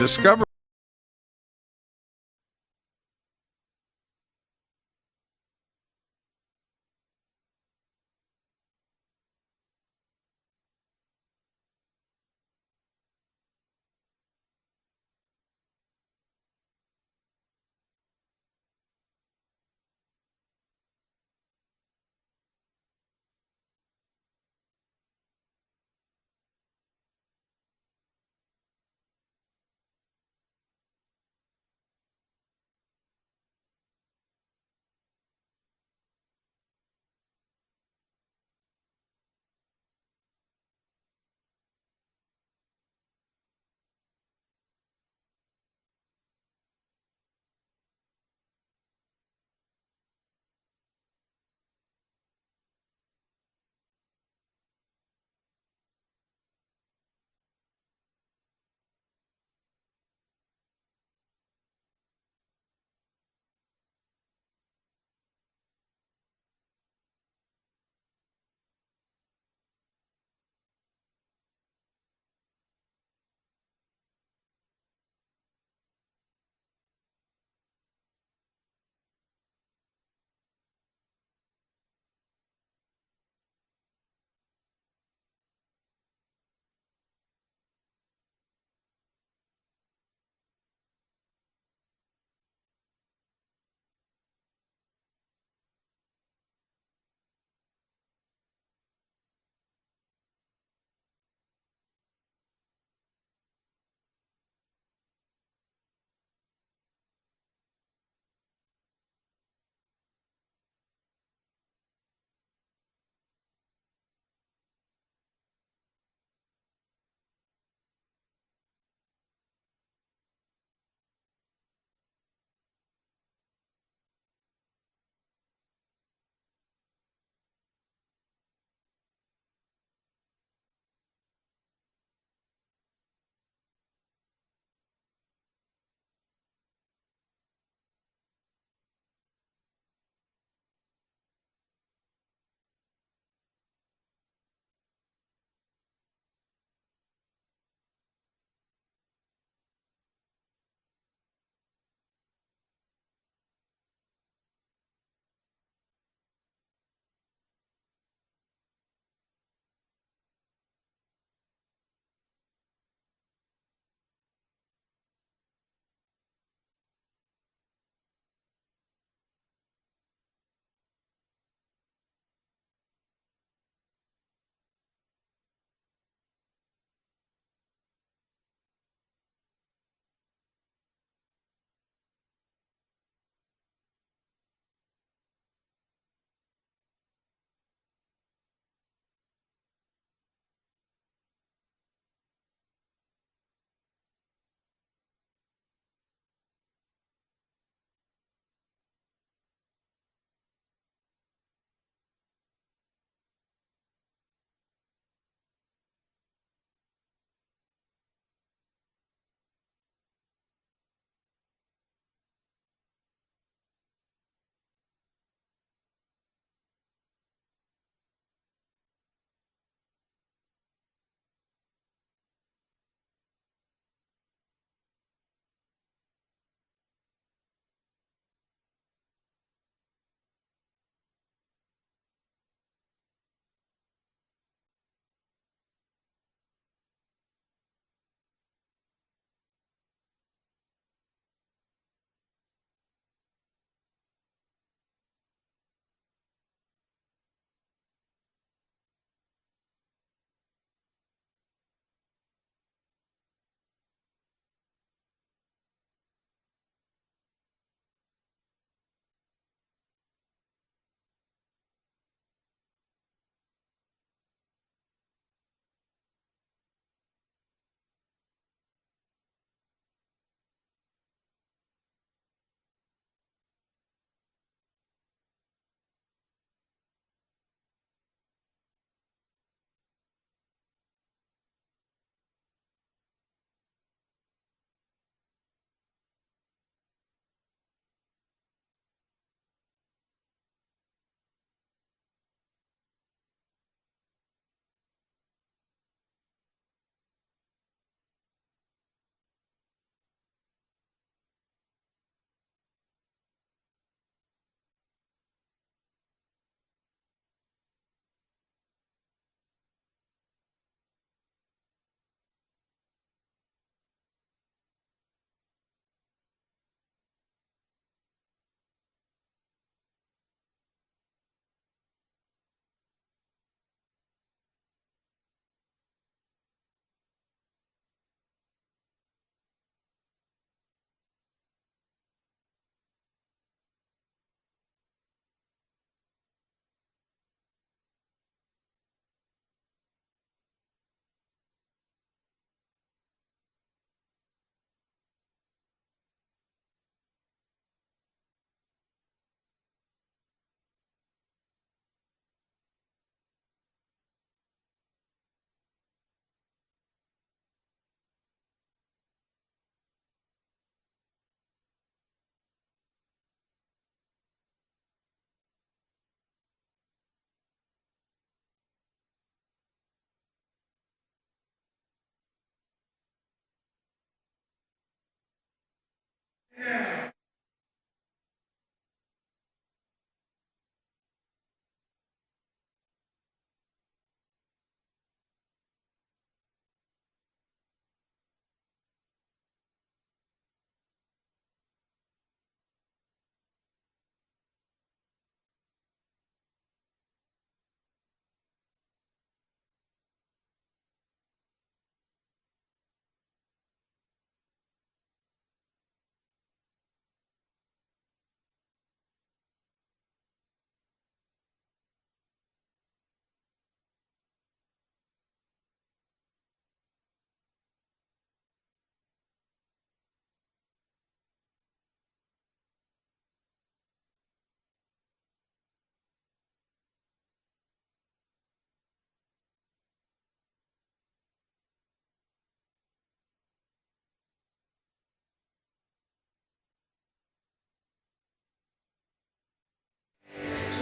discover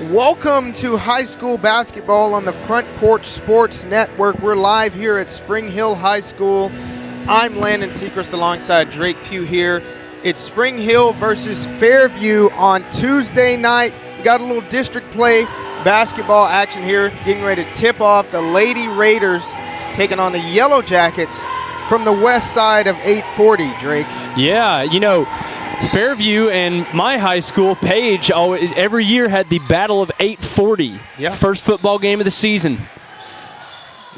Welcome to high school basketball on the Front Porch Sports Network. We're live here at Spring Hill High School. I'm Landon Sechrist alongside Drake Pugh here. It's Spring Hill versus Fairview on Tuesday night. We got a little district play basketball action here, getting ready to tip off. The Lady Raiders taking on the Yellow Jackets from the west side of 840, Drake. Yeah, you know, Fairview and my high school, Page, every year had the Battle of 840. Yeah. First football game of the season.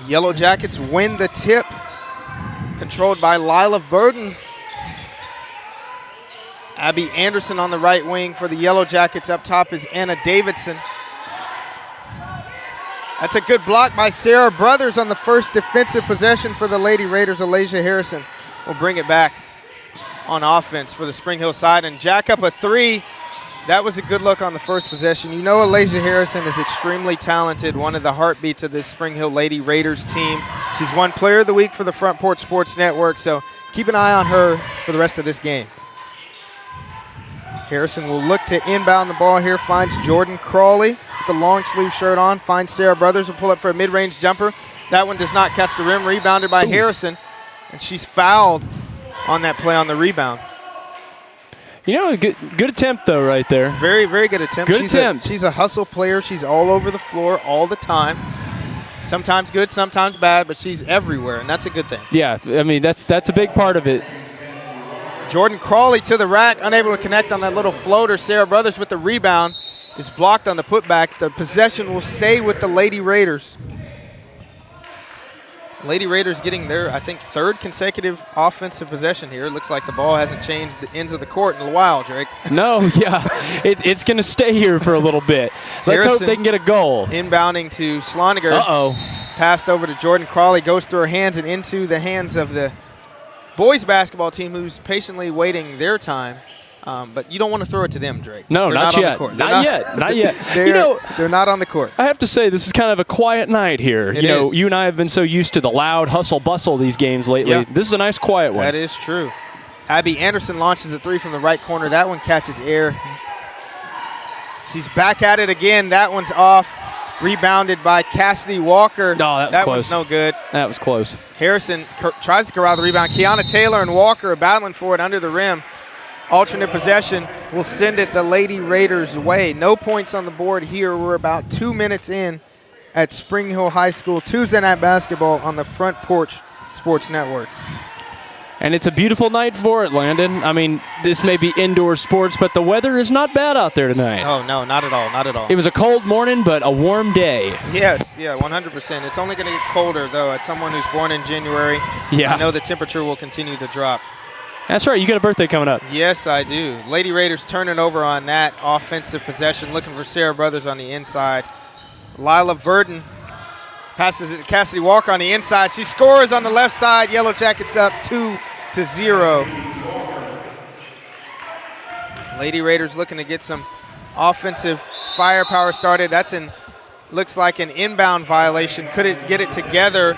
Yellow Jackets win the tip, controlled by Lila Verdon. Abby Anderson on the right wing for the Yellow Jackets. Up top is Anna Davidson. That's a good block by Sarah Brothers on the first defensive possession for the Lady Raiders. Alasia Harrison will bring it back on offense for the Spring Hill side and jack up a three. That was a good look on the first possession. You know, Alasia Harrison is extremely talented, one of the heartbeats of this Spring Hill Lady Raiders team. She's won Player of the Week for the Front Porch Sports Network, so keep an eye on her for the rest of this game. Harrison will look to inbound the ball here, finds Jordan Crawley with the long sleeve shirt on, finds Sarah Brothers, will pull up for a mid-range jumper. That one does not catch the rim, rebounded by Harrison, and she's fouled on that play on the rebound. You know, good attempt, though, right there. Very, very good attempt. Good attempt. She's a hustle player. She's all over the floor all the time. Sometimes good, sometimes bad, but she's everywhere, and that's a good thing. Yeah, I mean, that's a big part of it. Jordan Crawley to the rack, unable to connect on that little floater. Sarah Brothers with the rebound is blocked on the putback. The possession will stay with the Lady Raiders. Lady Raiders getting their, I think, third consecutive offensive possession here. It looks like the ball hasn't changed the ends of the court in a while, Drake. No, yeah. It's going to stay here for a little bit. Let's hope they can get a goal. Inbounding to Sloniger. Uh-oh. Passed over to Jordan Crawley, goes through her hands and into the hands of the boys basketball team who's patiently waiting their time. But you don't want to throw it to them, Drake. No, They're not yet. Not yet. They're not on the court. I have to say, this is kind of a quiet night here. It is. You and I have been so used to the loud hustle-bustle these games lately. Yeah. This is a nice, quiet one. That is true. Abby Anderson launches a three from the right corner. That one catches air. She's back at it again. That one's off. Rebounded by Cassidy Walker. Oh, that was that close. One's no good. That was close. Harrison tries to corral the rebound. Kiana Taylor and Walker are battling for it under the rim. Alternate possession will send it the Lady Raiders' way. No points on the board here. We're about 2 minutes in at Spring Hill High School. Tuesday night basketball on the Front Porch Sports Network. And it's a beautiful night for it, Landon. I mean, this may be indoor sports, but the weather is not bad out there tonight. Oh, no, not at all, not at all. It was a cold morning, but a warm day. Yes, yeah, 100%. It's only going to get colder, though. As someone who's born in January, yeah. I know the temperature will continue to drop. That's right. You got a birthday coming up. Yes, I do. Lady Raiders turning over on that offensive possession, looking for Sarah Brothers on the inside. Lila Verdon passes it to Cassidy Walker on the inside. She scores on the left side. Yellow Jackets up 2-0. Lady Raiders looking to get some offensive firepower started. Looks like an inbound violation. Couldn't get it together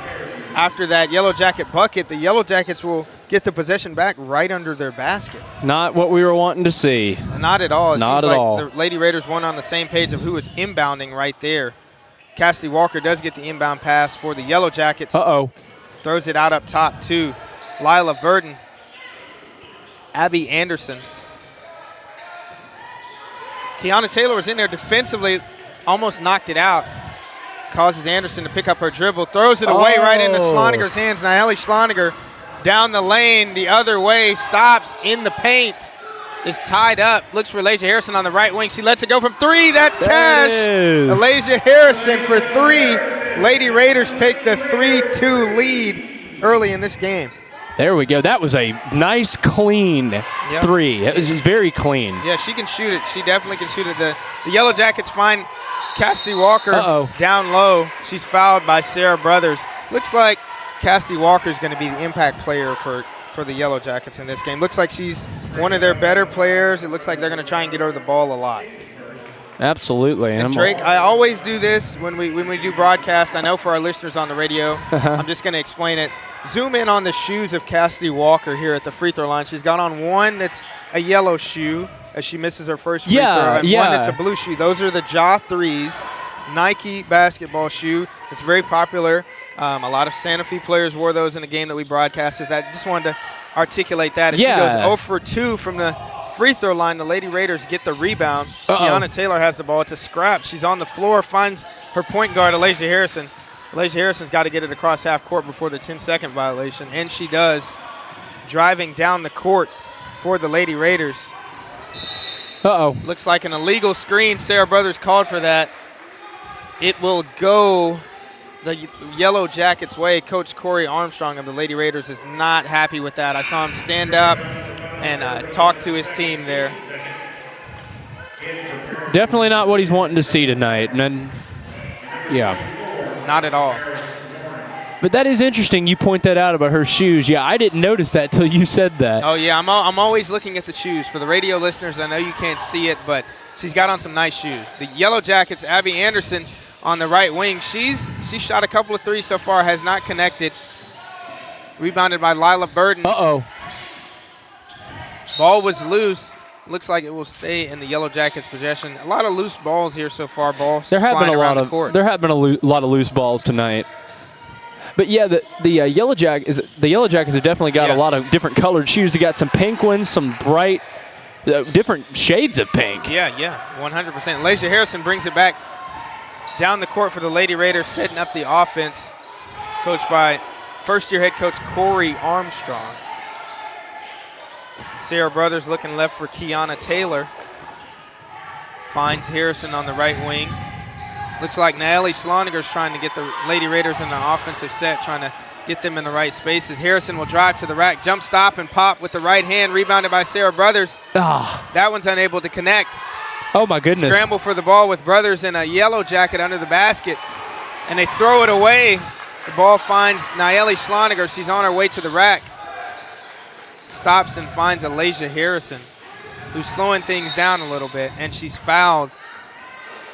after that Yellow Jacket bucket. The Yellow Jackets will get the possession back right under their basket. Not what we were wanting to see. Not at all. It Not seems at like all. The Lady Raiders weren't on the same page of who was inbounding right there. Cassidy Walker does get the inbound pass for the Yellow Jackets. Uh-oh. Throws it out up top to Lila Verdon. Abby Anderson. Kiana Taylor was in there defensively, almost knocked it out. Causes Anderson to pick up her dribble, throws it away right into Sloniger's hands. Naeli Sloniger down the lane the other way, stops in the paint, is tied up, looks for Alasia Harrison on the right wing. She lets it go from three. That's cash. Alasia Harrison for three. Lady Raiders take the 3-2 lead early in this game. There we go. That was a nice, clean three. It was just very clean. Yeah, she can shoot it. She definitely can shoot it. The Yellow Jackets find Cassidy Walker down low. She's fouled by Sarah Brothers. Looks like Cassidy Walker is going to be the impact player for the Yellow Jackets in this game. Looks like she's one of their better players. It looks like they're going to try and get her the ball a lot. Absolutely. And Drake, I always do this when we do broadcast. I know for our listeners on the radio, I'm just going to explain it. Zoom in on the shoes of Cassidy Walker here at the free throw line. She's got on one that's a yellow shoe. as she misses her first free throw. And one that's a blue shoe. Those are the Ja 3s, Nike basketball shoe. It's very popular. A lot of Santa Fe players wore those in the game that we broadcasted. I just wanted to articulate that. As she goes 0 for 2 from the free throw line, the Lady Raiders get the rebound. Kiana Taylor has the ball. It's a scrap. She's on the floor, finds her point guard, Alasia Harrison. Alasia Harrison's got to get it across half court before the 10-second violation, and she does, driving down the court for the Lady Raiders. Looks like an illegal screen. Sarah Brothers called for that. It will go the Yellow Jackets' way. Coach Corey Armstrong of the Lady Raiders is not happy with that. I saw him stand up and talk to his team there. Definitely not what he's wanting to see tonight. And then, not at all. But that is interesting. You point that out about her shoes. Yeah, I didn't notice that till you said that. Oh, yeah. I'm always looking at the shoes. For the radio listeners, I know you can't see it, but she's got on some nice shoes. The Yellow Jackets, Abby Anderson on the right wing. She shot a couple of threes so far, has not connected. Rebounded by Lila Burden. Ball was loose. Looks like it will stay in the Yellow Jackets' possession. A lot of loose balls here so far. There have been a lot of loose balls tonight. But yeah, the Yellow Jackets have definitely got a lot of different colored shoes. They got some pink ones, some bright, different shades of pink. Yeah, 100%. Alasia Harrison brings it back down the court for the Lady Raiders, setting up the offense, coached by first-year head coach Corey Armstrong. Sarah Brothers looking left for Kiana Taylor. Finds Harrison on the right wing. Looks like Naeli Sloniger's trying to get the Lady Raiders in an offensive set, trying to get them in the right spaces. Harrison will drive to the rack, jump stop, and pop with the right hand, rebounded by Sarah Brothers. That one's unable to connect. Oh, my goodness. Scramble for the ball with Brothers in a Yellow Jacket under the basket, and they throw it away. The ball finds Naeli Sloniger. She's on her way to the rack. Stops and finds Alasia Harrison, who's slowing things down a little bit, and she's fouled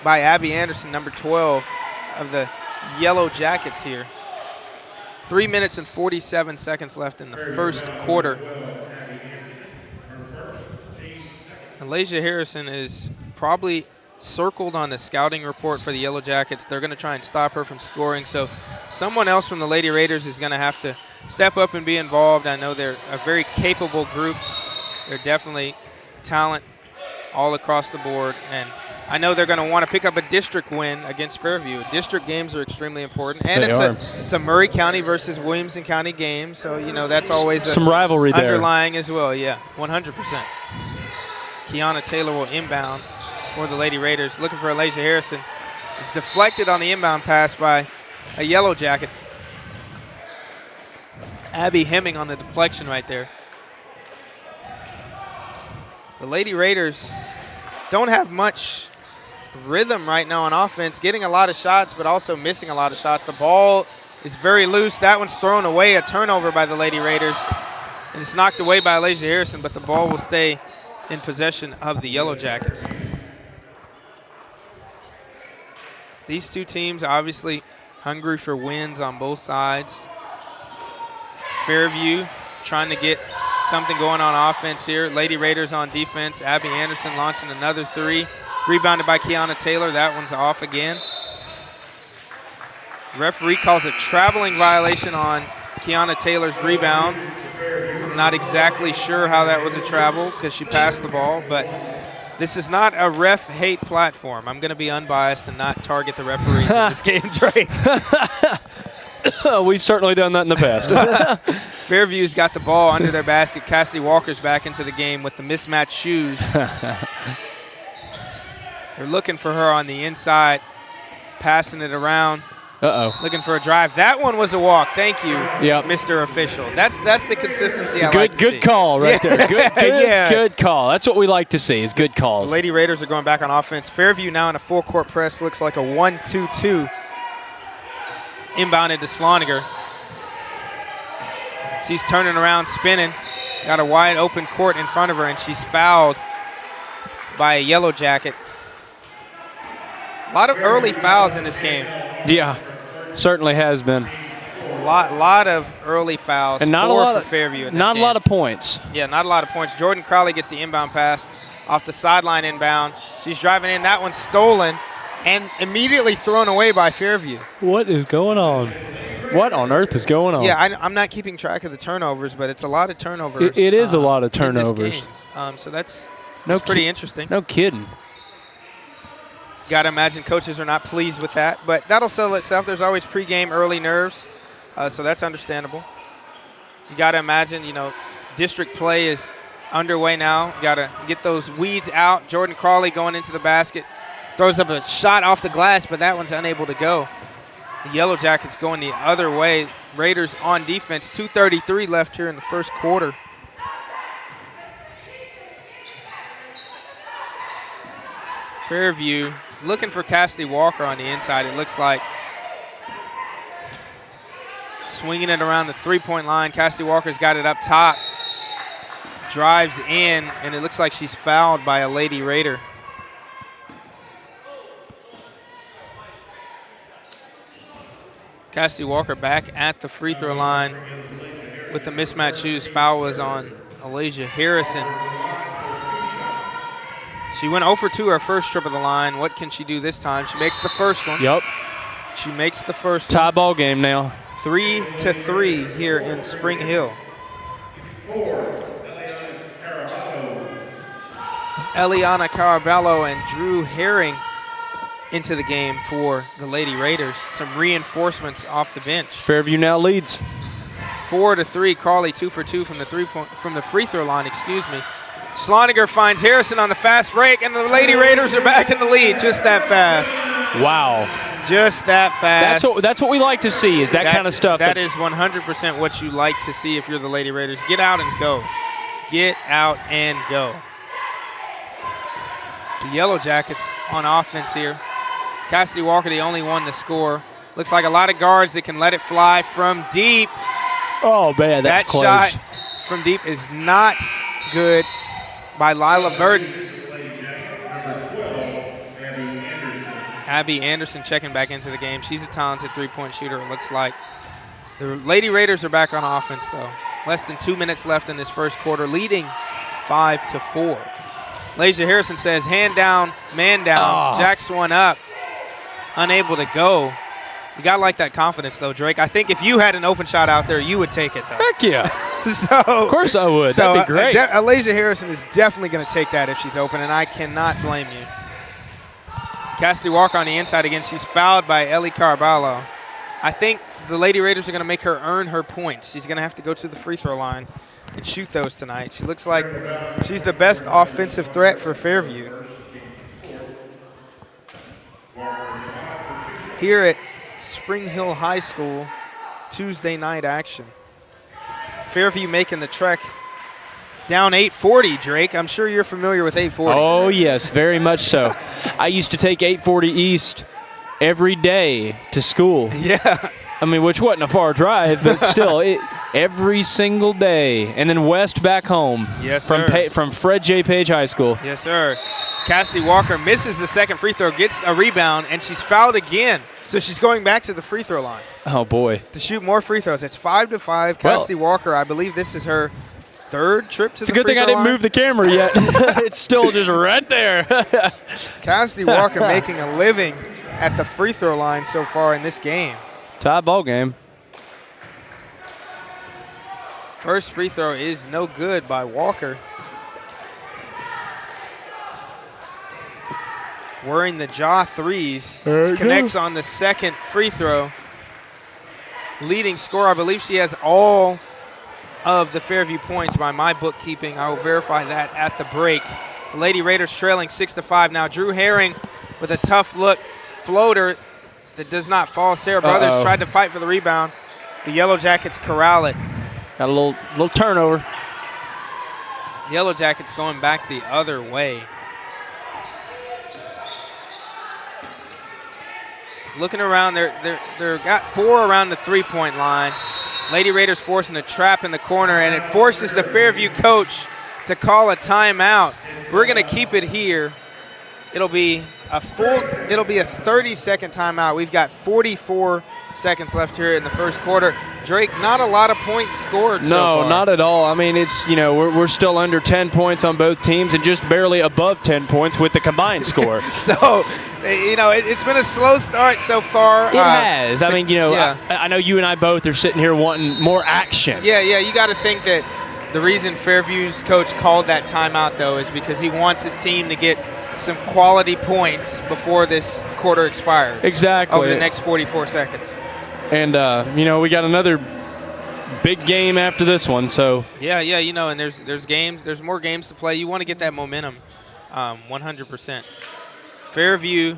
by Abby Anderson, number 12 of the Yellow Jackets here. 3 minutes and 47 seconds left in the first quarter. Alasia Harrison is probably circled on the scouting report for the Yellow Jackets. They're going to try and stop her from scoring, so someone else from the Lady Raiders is going to have to step up and be involved. I know they're a very capable group. They're definitely talent all across the board, and I know they're going to want to pick up a district win against Fairview. District games are extremely important, and it's a Murray County versus Williamson County game, so that's always some rivalry there underlying as well. 100%. Kiana Taylor will inbound for the Lady Raiders, looking for Alasia Harrison. It's deflected on the inbound pass by a Yellow Jacket. Abby Hemming on the deflection right there. The Lady Raiders don't have much rhythm right now on offense, getting a lot of shots but also missing a lot of shots. The ball is very loose. That one's thrown away, a turnover by the Lady Raiders. And it's knocked away by Alasia Harrison, but the ball will stay in possession of the Yellow Jackets. These two teams obviously hungry for wins on both sides. Fairview trying to get something going on offense here. Lady Raiders on defense. Abby Anderson launching another three. Rebounded by Kiana Taylor. That one's off again. Referee calls a traveling violation on Kiana Taylor's rebound. I'm not exactly sure how that was a travel because she passed the ball, but this is not a ref hate platform. I'm going to be unbiased and not target the referees in this game, Drake. We've certainly done that in the past. Fairview's got the ball under their basket. Cassidy Walker's back into the game with the mismatched shoes. They're looking for her on the inside, passing it around. Looking for a drive. That one was a walk. Thank you, Mr. Official. That's the consistency I like to see. Good call right there. Good call. That's what we like to see is good calls. The Lady Raiders are going back on offense. Fairview now in a full-court press. Looks like a 1-2-2. Inbounded to Sloniger. She's turning around, spinning. Got a wide open court in front of her, and she's fouled by a Yellow Jacket. A lot of early fouls in this game. Yeah, certainly has been. A lot of early fouls. And not Four a lot for of Fairview in this not game. a lot of points. Yeah, not a lot of points. Jordan Crowley gets the inbound pass off the sideline inbound. She's driving in. That one's stolen and immediately thrown away by Fairview. What is going on? What on earth is going on? Yeah, I'm not keeping track of the turnovers, but it's a lot of turnovers. It is a lot of turnovers. So that's pretty interesting. No kidding. Got to imagine coaches are not pleased with that, but that'll settle itself. There's always pregame early nerves, so that's understandable. You got to imagine, district play is underway now. Got to get those weeds out. Jordan Crawley going into the basket. Throws up a shot off the glass, but that one's unable to go. The Yellow Jackets going the other way. Raiders on defense. 2:33 left here in the first quarter. Fairview looking for Cassidy Walker on the inside, it looks like. Swinging it around the three-point line. Cassidy Walker's got it up top. Drives in, and it looks like she's fouled by a Lady Raider. Cassidy Walker back at the free throw line with the mismatched shoes. Foul was on Alasia Harrison. She went 0 for 2 her first trip of the line. What can she do this time? She makes the first one. Yep. She makes the first tie one. Ball game now. 3-3 here in Spring Hill. Eliana Caraballo and Drew Herring into the game for the Lady Raiders. Some reinforcements off the bench. Fairview now leads. 4-3. Crawley 2 for 2 from the free throw line. Schloninger finds Harrison on the fast break, and the Lady Raiders are back in the lead. Just that fast. Wow. Just that fast. That's what we like to see, is that kind of stuff. That is 100% what you like to see if you're the Lady Raiders. Get out and go. Get out and go. The Yellow Jackets on offense here. Cassidy Walker, the only one to score. Looks like a lot of guards that can let it fly from deep. Oh, man, that's close. That shot from deep is not good by Lila Burton. Abby Anderson checking back into the game. She's a talented three-point shooter, it looks like. The Lady Raiders are back on offense, though. Less than 2 minutes left in this first quarter, leading 5-4. Lasia Harrison says, hand down, man down. Jacks one up. Unable to go. You got to like that confidence, though, Drake. I think if you had an open shot out there, you would take it, though. Heck yeah. Of course I would. That'd be great. Lasia Harrison is definitely going to take that if she's open, and I cannot blame you. Cassidy Walker on the inside again. She's fouled by Ellie Carballo. I think the Lady Raiders are going to make her earn her points. She's going to have to go to the free throw line and shoot those tonight. She looks like she's the best offensive threat for Fairview. Here at Spring Hill High School, Tuesday night action. Fairview making the trek down 840, Drake. I'm sure you're familiar with 840. Oh, yes, very much so. I used to take 840 East every day to school. Yeah. I mean, which wasn't a far drive, but still, every single day. And then west back home. Yes, sir. From Fred J. Page High School. Yes, sir. Cassidy Walker misses the second free throw, gets a rebound, and she's fouled again. So she's going back to the free throw line. Oh, boy. To shoot more free throws. It's 5-5. Cassidy Walker, I believe this is her third trip to the free throw line. It's a good thing I didn't move the camera yet. It's still just right there. Cassidy Walker making a living at the free throw line so far in this game. Tie ball game. First free throw is no good by Walker. Wearing the jaw threes. Connects on the second free throw. Leading scorer, I believe she has all of the Fairview points by my bookkeeping. I will verify that at the break. The Lady Raiders trailing 6-5 now. Drew Herring with a tough look floater that does not fall. Sarah Brothers tried to fight for the rebound. The Yellow Jackets corral it. Got a little turnover. Yellow Jackets going back the other way. Looking around, they're got 4 around the three-point line. Lady Raiders forcing a trap in the corner, and it forces the Fairview coach to call a timeout. We're going to keep it here it'll be a 30-second timeout. We've got 44 seconds left here in the first quarter. Drake, not a lot of points scored so far. No, not at all. I mean, it's, we're still under 10 points on both teams and just barely above 10 points with the combined score. So, it's been a slow start so far. It has. I mean, I know you and I both are sitting here wanting more action. Yeah, you got to think that the reason Fairview's coach called that timeout, though, is because he wants his team to get some quality points before this quarter expires. Exactly. Over the next 44 seconds. And, we got another big game after this one, so. Yeah, and there's more games to play. You want to get that momentum 100%. Fairview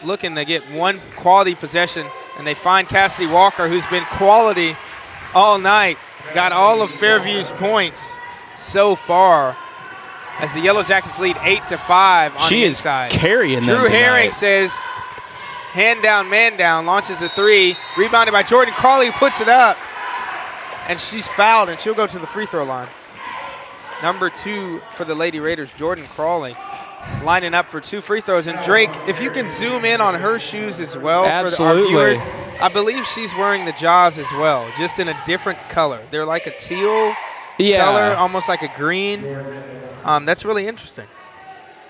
looking to get one quality possession, and they find Cassidy Walker, who's been quality all night, got all of Fairview's points so far, as the Yellow Jackets lead 8-5 on the inside. She is carrying them Drew tonight. Herring says, hand down, man down, launches a three, rebounded by Jordan Crawley, who puts it up, and she's fouled, and she'll go to the free throw line. Number 2 for the Lady Raiders, Jordan Crawley, lining up for 2 free throws. And Drake, if you can zoom in on her shoes as well. Absolutely. For our viewers, I believe she's wearing the Jaws as well, just in a different color. They're like a teal color, almost like a green. That's really interesting.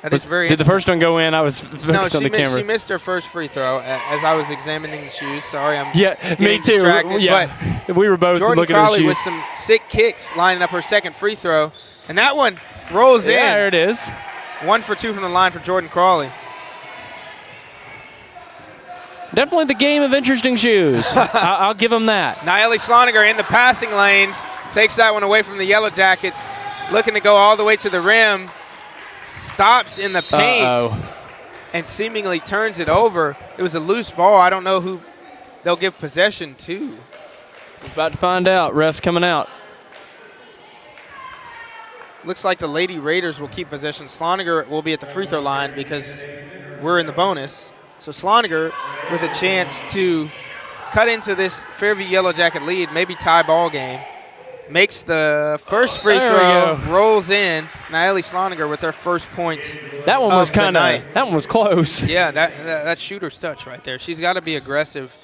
That is very Did the first one go in? I was focused on the camera. She missed her first free throw as I was examining the shoes. Sorry, I'm me too. distracted. Yeah, but we were both Jordan looking at the Crawley shoes. with some sick kicks lining up her second free throw. And that one rolls in. Yeah, there it is. 1 for 2 from the line for Jordan Crawley. Definitely the game of interesting shoes. I'll give them that. Naeli Sloniger in the passing lanes. Takes that one away from the Yellow Jackets. Looking to go all the way to the rim. Stops in the paint. And seemingly turns it over. It was a loose ball. I don't know who they'll give possession to. About to find out. Ref's coming out. Looks like the Lady Raiders will keep possession. Sloniger will be at the free throw line because we're in the bonus. So Sloniger with a chance to cut into this Fairview Yellow Jacket lead, maybe tie ball game. Makes the first free throw, rolls in. Naeli Sloniger with their first points. That one was that one was close. Yeah, that shooter's touch right there. She's got to be aggressive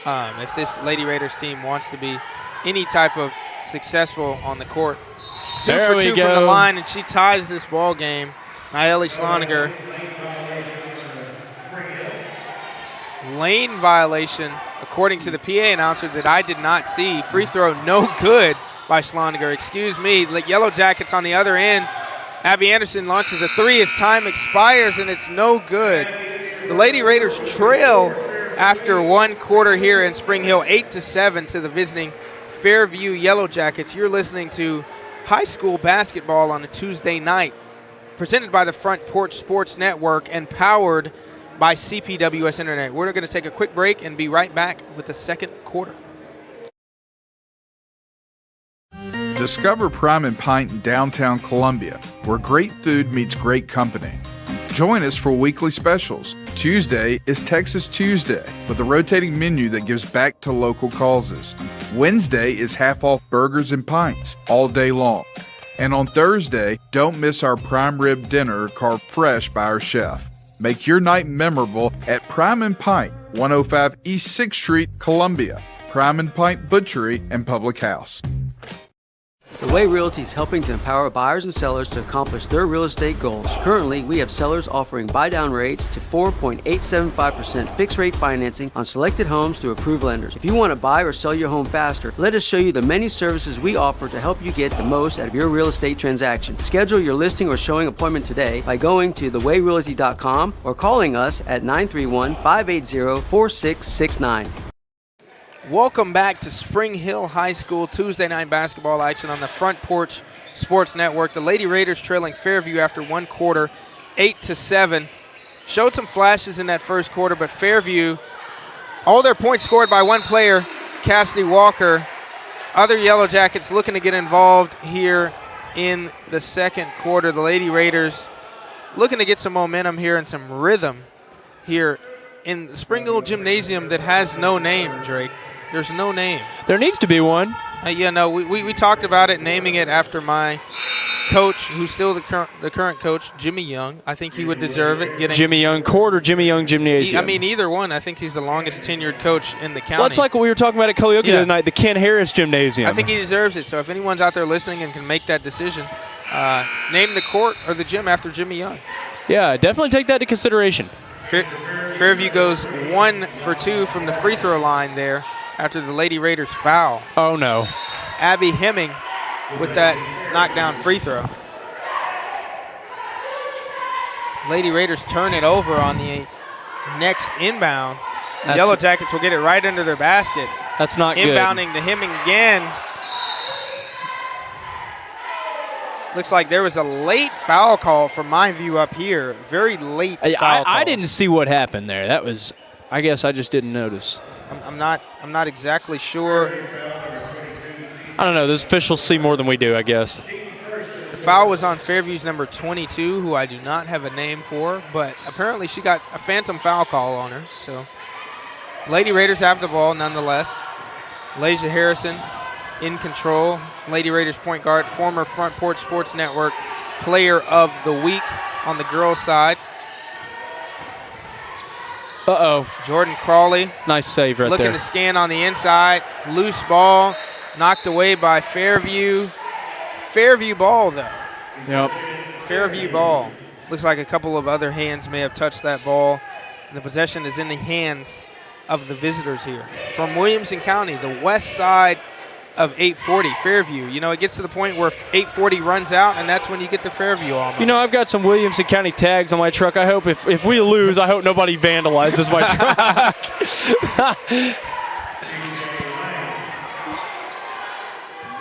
if this Lady Raiders team wants to be any type of successful on the court. 2 for 2 from the line, and she ties this ball game. Naeli Sloniger. Lane violation, according to the PA announcer that I did not see. Free throw no good by Sloniger. Excuse me. The Yellow Jackets on the other end. Abby Anderson launches a three as time expires, and it's no good. The Lady Raiders trail after 1 quarter here in Spring Hill, 8-7 to the visiting Fairview Yellow Jackets. You're listening to high school basketball on a Tuesday night, presented by the Front Porch Sports Network and powered by CPWS Internet. We're going to take a quick break and be right back with the second quarter. Discover Prime and Pint in downtown Columbia, where great food meets great company. Join us for weekly specials. Tuesday is Texas Tuesday with a rotating menu that gives back to local causes. Wednesday is half-off burgers and pints all day long. And on Thursday, don't miss our prime rib dinner carved fresh by our chef. Make your night memorable at Prime and Pint, 105 East 6th Street, Columbia. Prime and Pint Butchery and Public House. The Way Realty is helping to empower buyers and sellers to accomplish their real estate goals. Currently, we have sellers offering buy-down rates to 4.875% fixed-rate financing on selected homes through approved lenders. If you want to buy or sell your home faster, let us show you the many services we offer to help you get the most out of your real estate transaction. Schedule your listing or showing appointment today by going to thewayrealty.com or calling us at 931-580-4669. Welcome back to Spring Hill High School Tuesday night basketball action on the Front Porch Sports Network. The Lady Raiders trailing Fairview after 1 quarter, 8-7. Showed some flashes in that first quarter, but Fairview, all their points scored by one player, Cassidy Walker. Other Yellow Jackets looking to get involved here in the second quarter. The Lady Raiders looking to get some momentum here and some rhythm here in the Spring Hill Gymnasium that has no name, Drake. There's no name. There needs to be one. We talked about it, naming it after my coach, who's still the current coach, Jimmy Young. I think he would deserve it. Jimmy Young Court or Jimmy Young Gymnasium? I mean, either one. I think he's the longest tenured coach in the county. Well, that's like what we were talking about at Kaliuki the other night, the Ken Harris Gymnasium. I think he deserves it. So if anyone's out there listening and can make that decision, name the court or the gym after Jimmy Young. Yeah, definitely take that into consideration. Fairview goes 1 for 2 from the free throw line there after the Lady Raiders foul. Oh, no. Abby Hemming with that knockdown free throw. Lady Raiders turn it over on the next inbound. The Yellow Jackets will get it right under their basket. That's not good. Inbounding to Hemming again. Looks like there was a late foul call from my view up here. Very late foul call. I didn't see what happened there. That was, I guess I just didn't notice. I'm not exactly sure. I don't know. Those officials see more than we do, I guess. The foul was on Fairview's number 22, who I do not have a name for, but apparently she got a phantom foul call on her. So Lady Raiders have the ball nonetheless. Lasia Harrison in control. Lady Raiders point guard, former Front Porch Sports Network Player of the Week on the girls' side. Uh-oh. Jordan Crawley. Nice save right looking there. Looking to scan on the inside. Loose ball. Knocked away by Fairview. Fairview ball, though. Yep. Fairview ball. Looks like a couple of other hands may have touched that ball. And the possession is in the hands of the visitors here. From Williamson County, the west side of 840, Fairview. You know, it gets to the point where 840 runs out, and that's when you get to Fairview almost. You know, I've got some Williamson County tags on my truck. I hope if we lose, I hope nobody vandalizes my truck.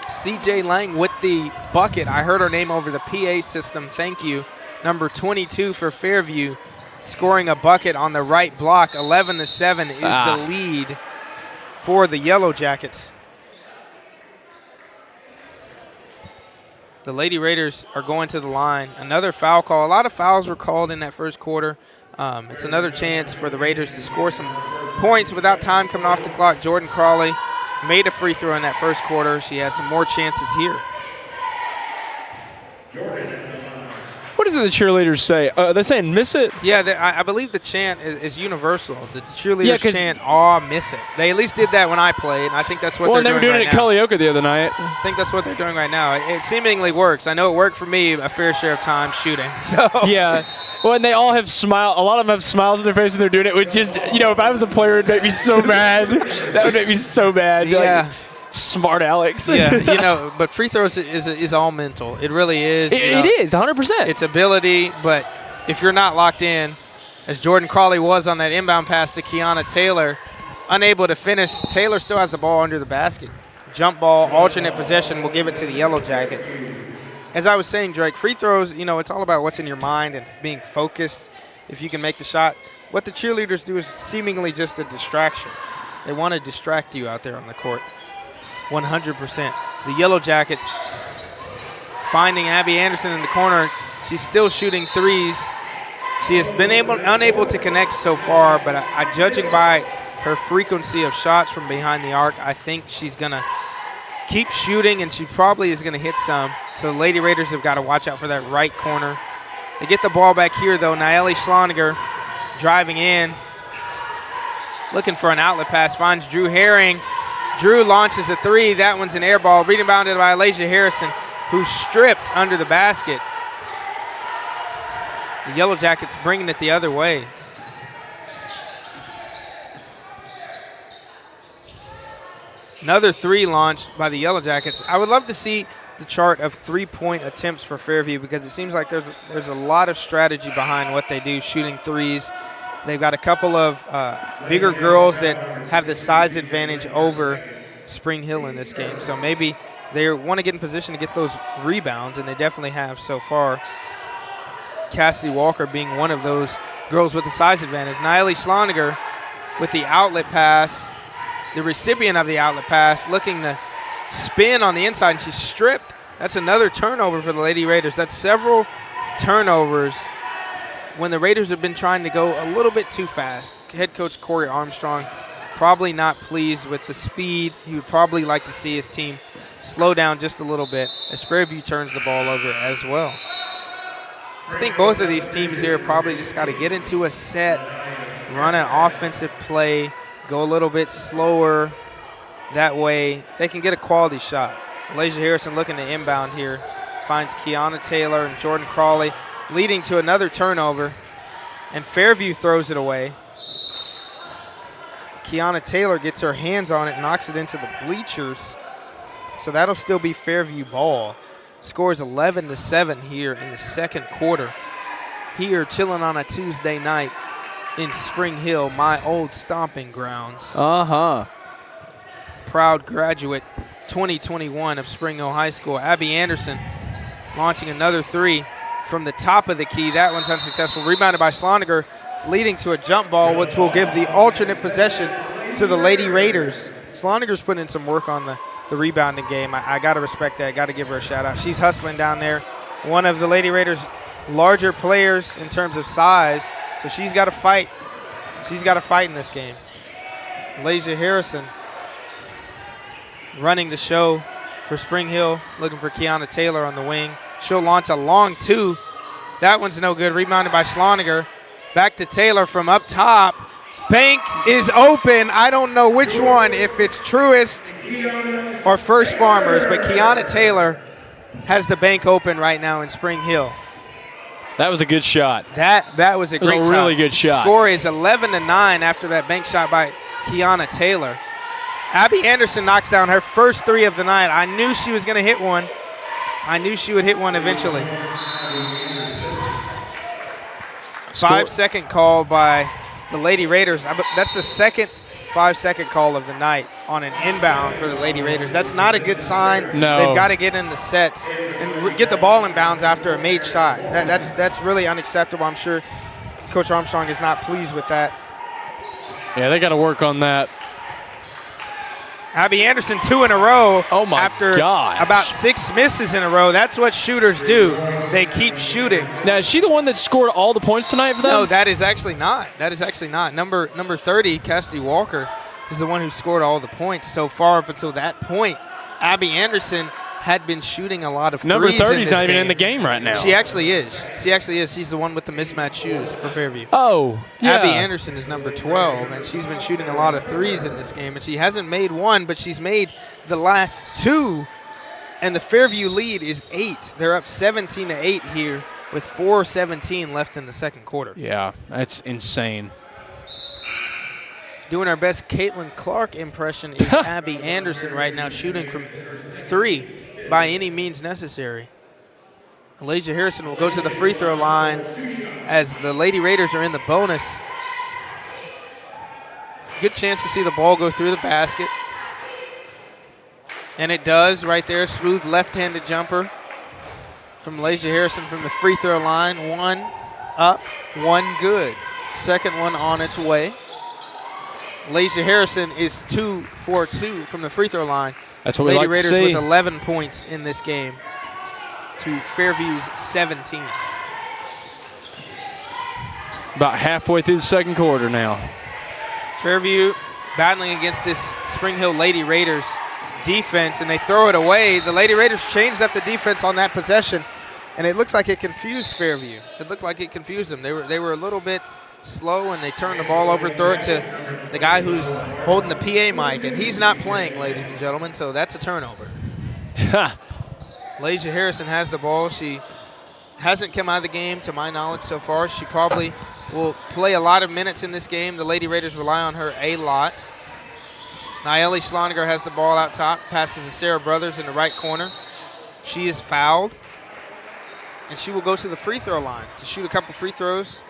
CJ Lang with the bucket. I heard her name over the PA system. Thank you. Number 22 for Fairview, scoring a bucket on the right block. 11-7 is the lead for the Yellow Jackets. The Lady Raiders are going to the line. Another foul call. A lot of fouls were called in that first quarter. It's another chance for the Raiders to score some points without time coming off the clock. Jordan Crawley made a free throw in that first quarter. She has some more chances here. What does the cheerleaders say? They're saying miss it? Yeah, I believe the chant is universal. The cheerleaders chant, aw, miss it. They at least did that when I played, and I think that's what they're doing right now. Well, they were doing it at Kaliuki the other night. I think that's what they're doing right now. It seemingly works. I know it worked for me a fair share of time shooting. So yeah. Well, and they all have a lot of them have smiles on their face when they're doing it, which is, you know, if I was a player, it would make me so mad. That would make me so mad. Yeah. Like, smart Alex. Yeah, you know, but free throws is all mental. It really is. It is, 100%. It's ability, but if you're not locked in, as Jordan Crawley was on that inbound pass to Kiana Taylor, unable to finish, Taylor still has the ball under the basket. Jump ball, alternate possession, will give it to the Yellow Jackets. As I was saying, Drake, free throws, you know, it's all about what's in your mind and being focused. If you can make the shot, what the cheerleaders do is seemingly just a distraction. They want to distract you out there on the court. 100%. The Yellow Jackets finding Abby Anderson in the corner. She's still shooting threes. She has been unable to connect so far, but judging by her frequency of shots from behind the arc, I think she's going to keep shooting, and she probably is going to hit some. So the Lady Raiders have got to watch out for that right corner. They get the ball back here, though. Nayeli Schloniger driving in, looking for an outlet pass, finds Drew Herring. Drew launches a three. That one's an air ball. Rebounded by Lasia Harrison, who's stripped under the basket. The Yellow Jackets bringing it the other way. Another three launched by the Yellow Jackets. I would love to see the chart of three-point attempts for Fairview because it seems like there's a lot of strategy behind what they do, shooting threes. They've got a couple of bigger girls that have the size advantage over Spring Hill in this game. So maybe they want to get in position to get those rebounds, and they definitely have so far. Cassidy Walker being one of those girls with the size advantage. Nayeli Schloniger with the outlet pass, the recipient of the outlet pass, looking to spin on the inside, and she's stripped. That's another turnover for the Lady Raiders. That's several turnovers when the Raiders have been trying to go a little bit too fast. Head coach Corey Armstrong probably not pleased with the speed. He would probably like to see his team slow down just a little bit as Fairview turns the ball over as well. I think both of these teams here probably just got to get into a set, run an offensive play, go a little bit slower. That way they can get a quality shot. Malaysia Harrison looking to inbound here. Finds Kiana Taylor and Jordan Crawley, leading to another turnover. And Fairview throws it away. Kiana Taylor gets her hands on it, knocks it into the bleachers. So that'll still be Fairview ball. Scores 11-7 here in the second quarter. Here, chilling on a Tuesday night in Spring Hill, my old stomping grounds. Proud graduate 2021 of Spring Hill High School. Abby Anderson launching another three from the top of the key. That one's unsuccessful. Rebounded by Sloniger, leading to a jump ball, which will give the alternate possession to the Lady Raiders. Sloniger's putting in some work on the rebounding game. I got to respect that. Got to give her a shout-out. She's hustling down there. One of the Lady Raiders' larger players in terms of size, so she's got to fight. She's got to fight in this game. Malaysia Harrison running the show for Spring Hill, looking for Kiana Taylor on the wing. She'll launch a long two. That one's no good. Rebounded by Sloniger. Back to Taylor from up top. Bank is open. I don't know which one, if it's Truist or First Farmers, but Kiana Taylor has the bank open right now in Spring Hill. That was a good shot. That was a great shot. Really good shot. Score is 11-9 after that bank shot by Kiana Taylor. Abby Anderson knocks down her first three of the night. I knew she was going to hit one. I knew she would hit one eventually. 5-second call by the Lady Raiders. That's the second 5-second call of the night on an inbound for the Lady Raiders. That's not a good sign. No. They've got to get in the sets and get the ball in bounds after a made shot. That's really unacceptable. I'm sure Coach Armstrong is not pleased with that. Yeah, they got to work on that. Abby Anderson 2 in a row. Oh, my after gosh. about 6 misses in a row. That's what shooters do. They keep shooting. Now, is she the one that scored all the points tonight for them? No, that is actually not. That is actually not. Number 30, Cassidy Walker, is the one who scored all the points so far up until that point. Abby Anderson had been shooting a lot of threes. Number 30 is not even game. in the game right now. She actually is. She's the one with the mismatched shoes for Fairview. Oh, yeah. Abby Anderson is number 12, and she's been shooting a lot of threes in this game. And she hasn't made one, but she's made the last two. And the Fairview lead is 8. They're up 17-8 here with 4:17 left in the second quarter. Yeah, that's insane. Doing our best Caitlin Clark impression is Abby Anderson right now, shooting from 3 by any means necessary. Malaysia Harrison will go to the free throw line as the Lady Raiders are in the bonus. Good chance to see the ball go through the basket. And it does right there. Smooth left-handed jumper from Malaysia Harrison from the free throw line. One up, one good. Second one on its way. Malaysia Harrison is 2 for 2 from the free throw line. That's what we like to see. Lady Raiders with 11 points in this game to Fairview's 17. About halfway through the second quarter now. Fairview battling against this Spring Hill Lady Raiders defense, and they throw it away. The Lady Raiders changed up the defense on that possession, and it looks like it confused Fairview. It looked like it confused them. They were a little bit slow, and they turn the ball over, throw it to the guy who's holding the PA mic, and he's not playing, ladies and gentlemen, so that's a turnover. Malaysia Harrison has the ball. She hasn't come out of the game, to my knowledge, so far. She probably will play a lot of minutes in this game. The Lady Raiders rely on her a lot. Nayeli Schloniger has the ball out top, passes to Sarah Brothers in the right corner. She is fouled, and she will go to the free throw line to shoot a couple free throws,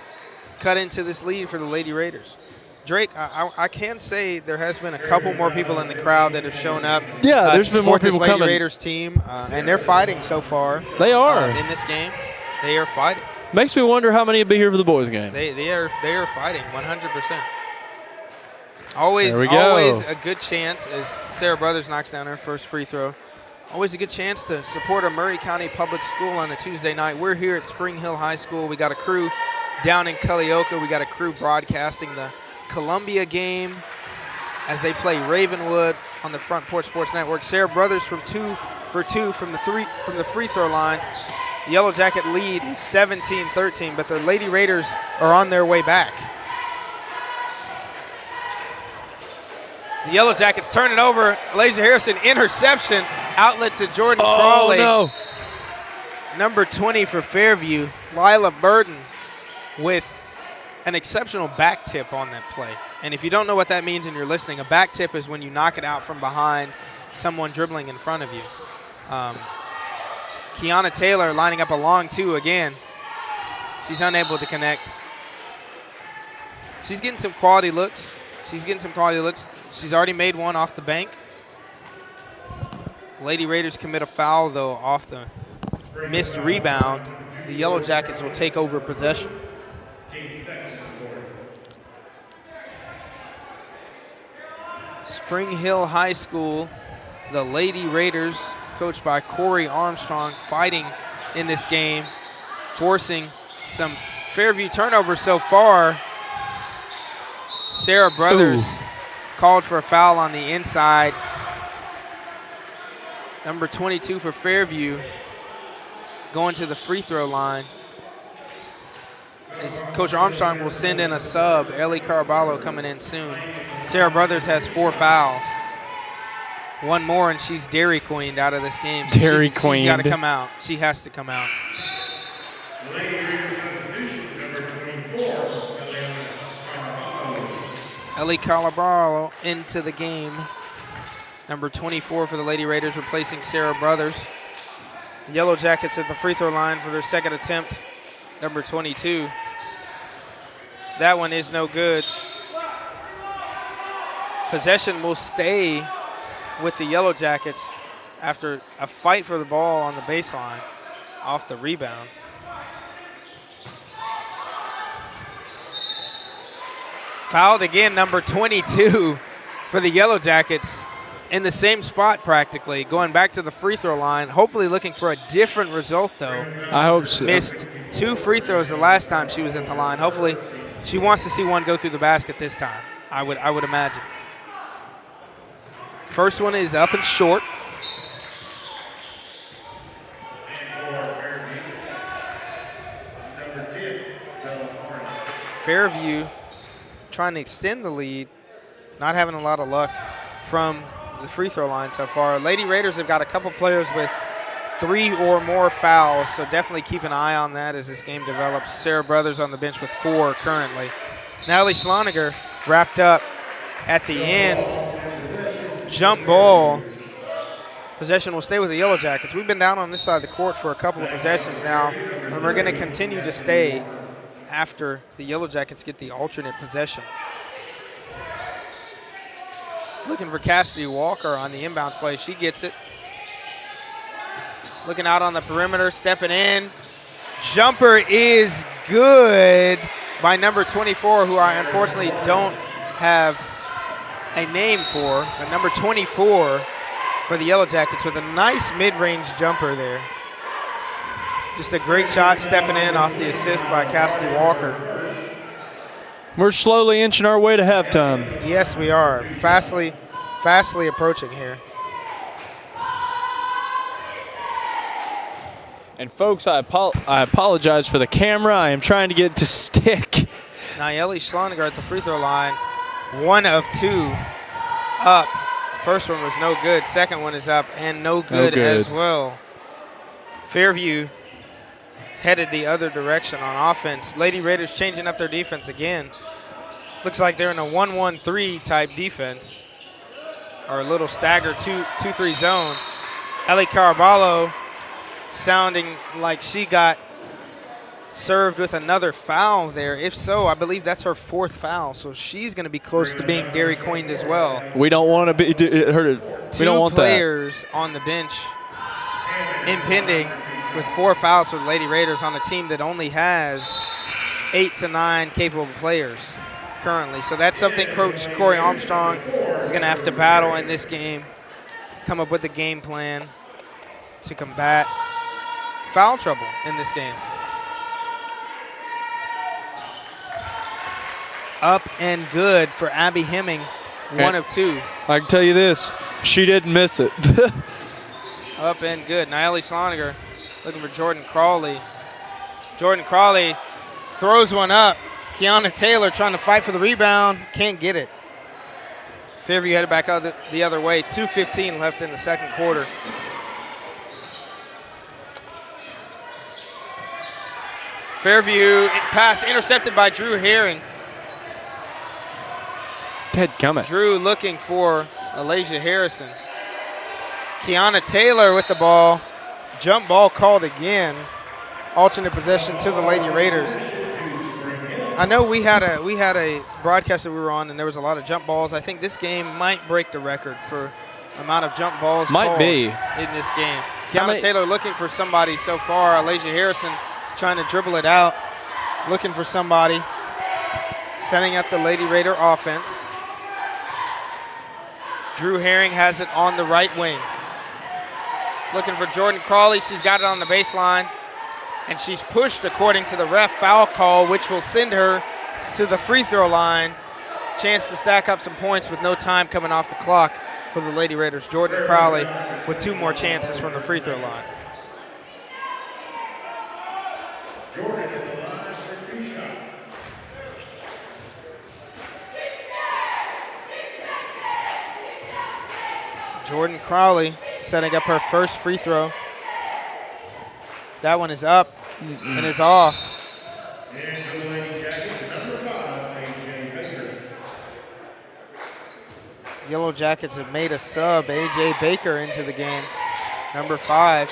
cut into this lead for the Lady Raiders. Drake, I can say there has been a couple more people in the crowd that have shown up. Yeah, there's been more people Lady coming. Raiders team, and they're fighting so far. They are in this game. They are fighting. Makes me wonder how many will be here for the boys' game. They are fighting 100%. Always a good chance as Sarah Brothers knocks down her first free throw. Always a good chance to support a Murray County Public School on a Tuesday night. We're here at Spring Hill High School. We got a crew down in Culleoka. We got a crew broadcasting the Columbia game as they play Ravenwood on the Front Porch Sports Network. Sarah Brothers from 2 for 2 from the free throw line. The Yellow Jacket lead is 17-13, but the Lady Raiders are on their way back. The Yellow Jackets turn it over. Lasia Harrison, interception, outlet to Jordan Crawley. No. Number 20 for Fairview, Lila Burton, with an exceptional back tip on that play. And if you don't know what that means and you're listening, a back tip is when you knock it out from behind someone dribbling in front of you. Kiana Taylor lining up a long 2 again. She's unable to connect. She's getting some quality looks. She's already made one off the bank. Lady Raiders commit a foul, though, off the missed rebound. The Yellow Jackets will take over possession. Spring Hill High School, the Lady Raiders, coached by Corey Armstrong, fighting in this game, forcing some Fairview turnovers so far. Sarah Brothers called for a foul on the inside. Number 22 for Fairview going to the free throw line. As Coach Armstrong will send in a sub, Ellie Caraballo coming in soon. Sarah Brothers has 4 fouls. One more and she's Dairy Queened out of this game. Dairy Queened. She's got to come out. She has to come out. Ellie Caraballo into the game. Number 24 for the Lady Raiders, replacing Sarah Brothers. Yellow Jackets at the free throw line for their second attempt. Number 22. That one is no good. Possession will stay with the Yellow Jackets after a fight for the ball on the baseline off the rebound. Fouled again, number 22 for the Yellow Jackets in the same spot practically, going back to the free throw line, hopefully looking for a different result though. I hope so. Missed 2 free throws the last time she was at the line. Hopefully she wants to see one go through the basket this time, I would imagine. First one is up and short. Fairview trying to extend the lead, not having a lot of luck from the free throw line so far. Lady Raiders have got a couple players with 3 or more fouls, so definitely keep an eye on that as this game develops. Sarah Brothers on the bench with 4 currently. Natalie Schloniger wrapped up at the end. Jump ball. Possession will stay with the Yellow Jackets. We've been down on this side of the court for a couple of possessions now, and we're going to continue to stay after the Yellow Jackets get the alternate possession. Looking for Cassidy Walker on the inbounds play. She gets it. Looking out on the perimeter, stepping in. Jumper is good by number 24, who I unfortunately don't have a name for, but number 24 for the Yellow Jackets with a nice mid-range jumper there. Just a great shot stepping in off the assist by Cassidy Walker. We're slowly inching our way to halftime. Yes, we are. Fastly approaching here. And folks, I apologize for the camera. I am trying to get it to stick. Nayeli Schloniger at the free throw line. 1 of 2 up. First one was no good. Second one is up and no good as well. Fairview headed the other direction on offense. Lady Raiders changing up their defense again. Looks like they're in a 1-1-3 type defense, or a little stagger 2-3 zone. Ellie Caraballo sounding like she got served with another foul there. If so, I believe that's her 4th foul, so she's going to be close to being Dairy Queened as well. We don't want to be hurt. We don't want that. 2 players on the bench impending with 4 fouls for the Lady Raiders on a team that only has 8 to 9 capable players currently. So that's something Coach Corey Armstrong is going to have to battle in this game, come up with a game plan to combat foul trouble in this game. Up and good for Abby Hemming, 1 of 2. I can tell you this, She didn't miss it. Up and good. Nayeli Sloniger looking for Jordan Crawley. Jordan Crawley throws one up. Kiana Taylor trying to fight for the rebound. Can't get it. Fairview headed back out the other way. 2:15 left in the second quarter. Fairview pass intercepted by Drew Herring. Dadgummit. Drew looking for Alasia Harrison. Kiana Taylor with the ball. Jump ball called again. Alternate possession to the Lady Raiders. I know we had a broadcast that we were on, and there was a lot of jump balls. I think this game might break the record for amount of jump balls called in this game. Kiana Taylor looking for somebody so far. Alasia Harrison trying to dribble it out, looking for somebody, setting up the Lady Raider offense. Drew Herring has it on the right wing. Looking for Jordan Crawley. She's got it on the baseline. And she's pushed, according to the ref, foul call, which will send her to the free throw line. Chance to stack up some points with no time coming off the clock for the Lady Raiders. Jordan Crawley with 2 more chances from the free throw line. Jordan Crawley setting up her first free throw. That one is up and is off. Yellow Jackets have made a sub, A.J. Baker, into the game, number 5.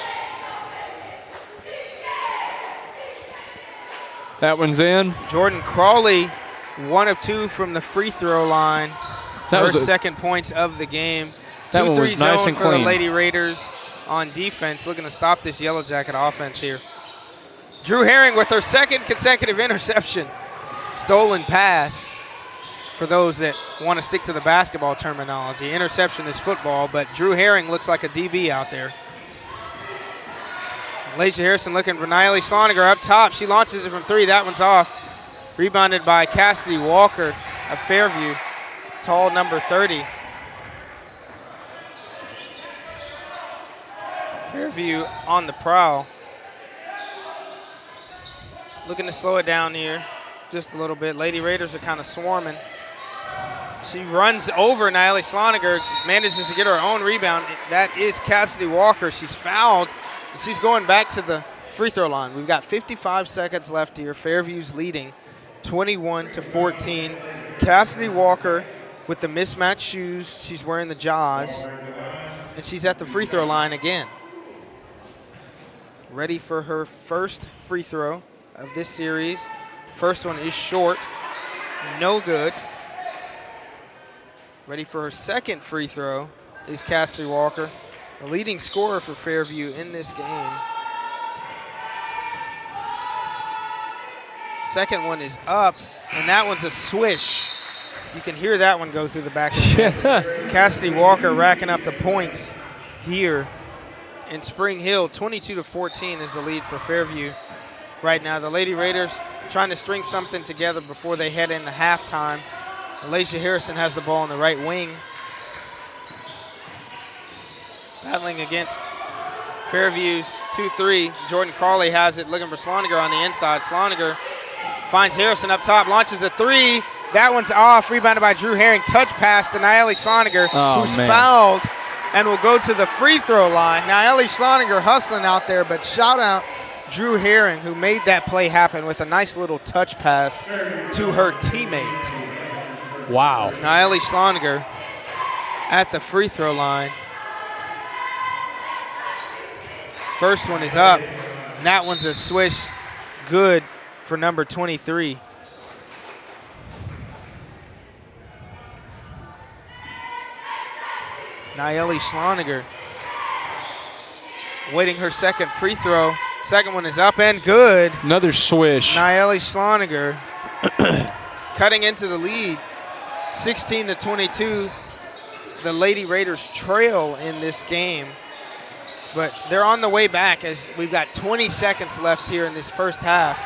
That one's in. Jordan Crawley, 1 of 2 from the free throw line. First second points of the game. That one 2-3 was nice zone and for clean. the Lady Raiders on defense, looking to stop this Yellow Jacket offense here. Drew Herring with her second consecutive interception. Stolen pass, for those that want to stick to the basketball terminology. Interception is football, but Drew Herring looks like a DB out there. Alasia Harrison looking for Nayeli Sloniger up top. She launches it from 3. That one's off. Rebounded by Cassidy Walker of Fairview, tall number 30. Fairview on the prowl. Looking to slow it down here just a little bit. Lady Raiders are kind of swarming. She runs over Nayeli Sloniger, manages to get her own rebound. That is Cassidy Walker. She's fouled. She's going back to the free throw line. We've got 55 seconds left here. Fairview's leading 21-14. Cassidy Walker with the mismatched shoes. She's wearing the Jaws. And she's at the free throw line again. Ready for her first free throw of this series. First one is short, no good. Ready for her second free throw is Cassidy Walker, the leading scorer for Fairview in this game. Second one is up, and that one's a swish. You can hear that one go through the back of the net. Cassidy Walker racking up the points here in Spring Hill. 22-14 is the lead for Fairview right now. The Lady Raiders trying to string something together before they head into halftime. Alasia Harrison has the ball on the right wing. Battling against Fairview's 2-3. Jordan Crawley has it, looking for Sloniger on the inside. Sloniger finds Harrison up top, launches a 3. That one's off, rebounded by Drew Herring. Touch pass to Nayeli Sloniger, who's fouled and will go to the free throw line. Nayeli Sloniger hustling out there, but shout out Drew Herring, who made that play happen with a nice little touch pass to her teammate. Wow. Nayeli Sloniger at the free throw line. First one is up, and that one's a swish, good for number 23. Nayeli Sloniger waiting her second free throw. Second one is up and good. Another swish. Nayeli Sloniger cutting into the lead. 16-22. The Lady Raiders trail in this game, but they're on the way back as we've got 20 seconds left here in this first half.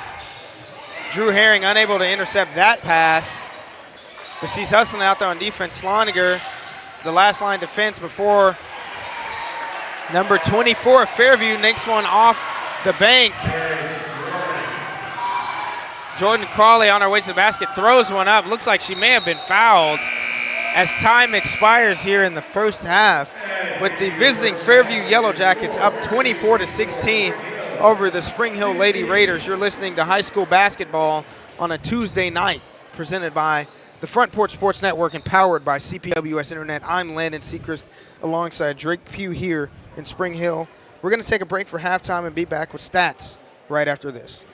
Drew Herring unable to intercept that pass, but she's hustling out there on defense. Sloniger, the last line defense before number 24, Fairview, nicks one off the bank. Jordan Crawley on her way to the basket, throws one up. Looks like she may have been fouled as time expires here in the first half, with the visiting Fairview Yellow Jackets up 24-16 over the Spring Hill Lady Raiders. You're listening to high school basketball on a Tuesday night, presented by the Front Porch Sports Network and powered by CPWS Internet. I'm Landon Seacrest alongside Drake Pugh here in Spring Hill. We're going to take a break for halftime and be back with stats right after this.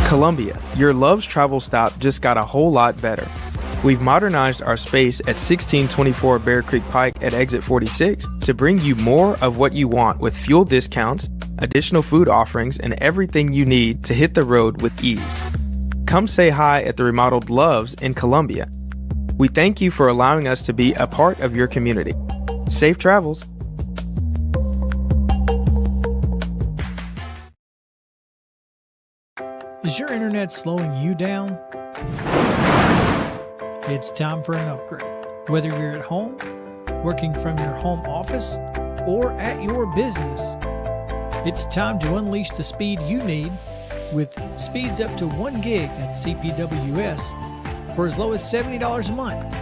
Columbia, your Love's travel stop just got a whole lot better. We've modernized our space at 1624 Bear Creek Pike at exit 46 to bring you more of what you want with fuel discounts, additional food offerings, and everything you need to hit the road with ease. Come say hi at the remodeled Love's in Columbia. We thank you for allowing us to be a part of your community. Safe travels. Is your internet slowing you down? It's time for an upgrade. Whether you're at home, working from your home office, or at your business, it's time to unleash the speed you need with speeds up to 1 gig at CPWS for as low as $70 a month.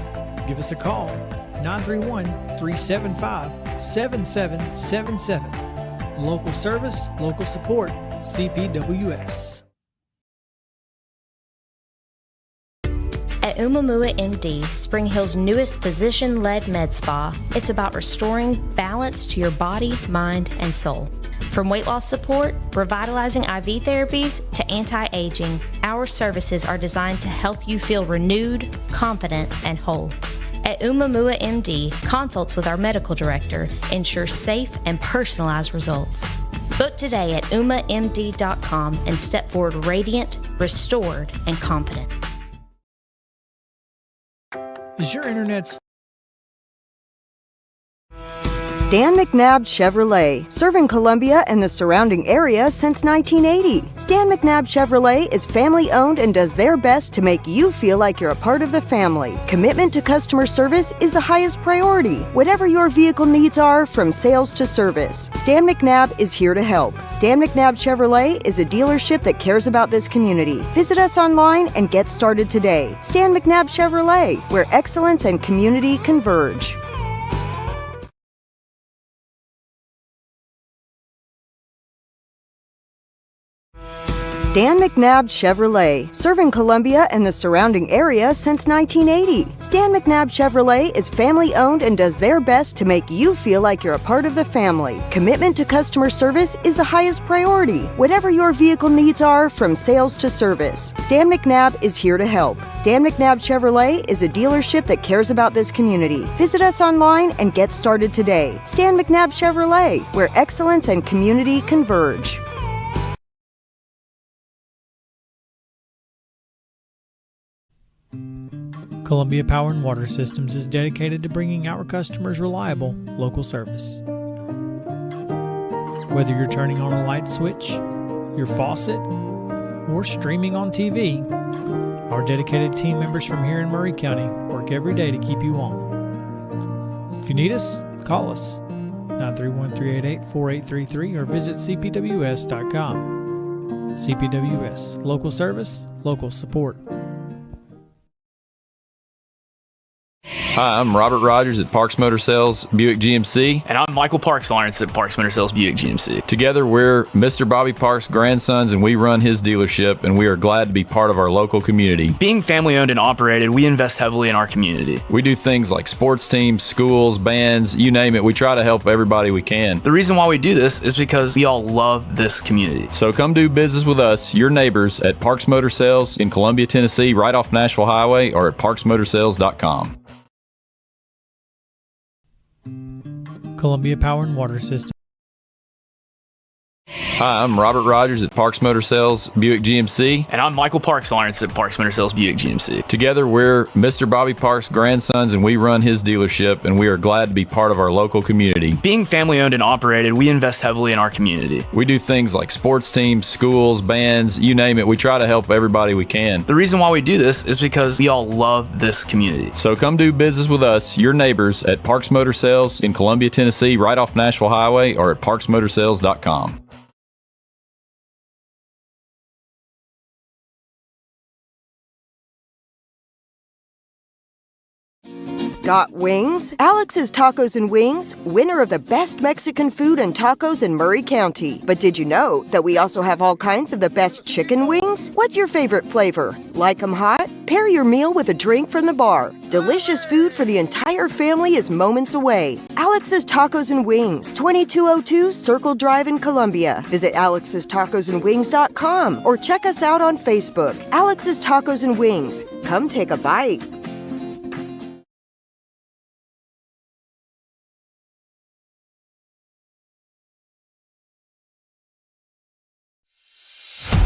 Give us a call, 931-375-7777. Local service, local support, CPWS. At Umamua MD, Spring Hill's newest physician-led med spa, it's about restoring balance to your body, mind, and soul. From weight loss support, revitalizing IV therapies, to anti-aging, our services are designed to help you feel renewed, confident, and whole. At Umamua MD, consults with our medical director ensure safe and personalized results. Book today at umamd.com and step forward radiant, restored, and confident. Is your internet... Stan McNabb Chevrolet, serving Columbia and the surrounding area since 1980. Stan McNabb Chevrolet is family-owned and does their best to make you feel like you're a part of the family. Commitment to customer service is the highest priority. Whatever your vehicle needs are, from sales to service, Stan McNabb is here to help. Stan McNabb Chevrolet is a dealership that cares about this community. Visit us online and get started today. Stan McNabb Chevrolet, where excellence and community converge. Stan McNabb Chevrolet, serving Columbia and the surrounding area since 1980. Stan McNabb Chevrolet is family-owned and does their best to make you feel like you're a part of the family. Commitment to customer service is the highest priority. Whatever your vehicle needs are, from sales to service, Stan McNabb is here to help. Stan McNabb Chevrolet is a dealership that cares about this community. Visit us online and get started today. Stan McNabb Chevrolet, where excellence and community converge. Columbia Power and Water Systems is dedicated to bringing our customers reliable local service. Whether you're turning on a light switch, your faucet, or streaming on TV, our dedicated team members from here in Murray County work every day to keep you on. If you need us, call us 931-388-4833 or visit cpws.com. CPWS, local service, local support. Hi, I'm Robert Rogers at Parks Motor Sales Buick GMC. And I'm Michael Parks Lawrence at Parks Motor Sales Buick GMC. Together, we're Mr. Bobby Parks' grandsons, and we run his dealership, and we are glad to be part of our local community. Being family owned and operated, we invest heavily in our community. We do things like sports teams, schools, bands, you name it. We try to help everybody we can. The reason why we do this is because we all love this community. So come do business with us, your neighbors, at Parks Motor Sales in Columbia, Tennessee, right off Nashville Highway, or at parksmotorsales.com. Columbia Power and Water System. Hi, I'm Robert Rogers at Parks Motor Sales Buick GMC. And I'm Michael Parks Lawrence at Parks Motor Sales Buick GMC. Together, we're Mr. Bobby Parks' grandsons, and we run his dealership, and we are glad to be part of our local community. Being family-owned and operated, we invest heavily in our community. We do things like sports teams, schools, bands, you name it. We try to help everybody we can. The reason why we do this is because we all love this community. So come do business with us, your neighbors, at Parks Motor Sales in Columbia, Tennessee, right off Nashville Highway, or at parksmotorsales.com. Got wings? Alex's Tacos and Wings, winner of the best Mexican food and tacos in Murray County. But did you know that we also have all kinds of the best chicken wings? What's your favorite flavor? Like 'em hot? Pair your meal with a drink from the bar. Delicious food for the entire family is moments away. Alex's Tacos and Wings, 2202 Circle Drive in Columbia. Visit alexstacosandwings.com or check us out on Facebook. Alex's Tacos and Wings. Come take a bite.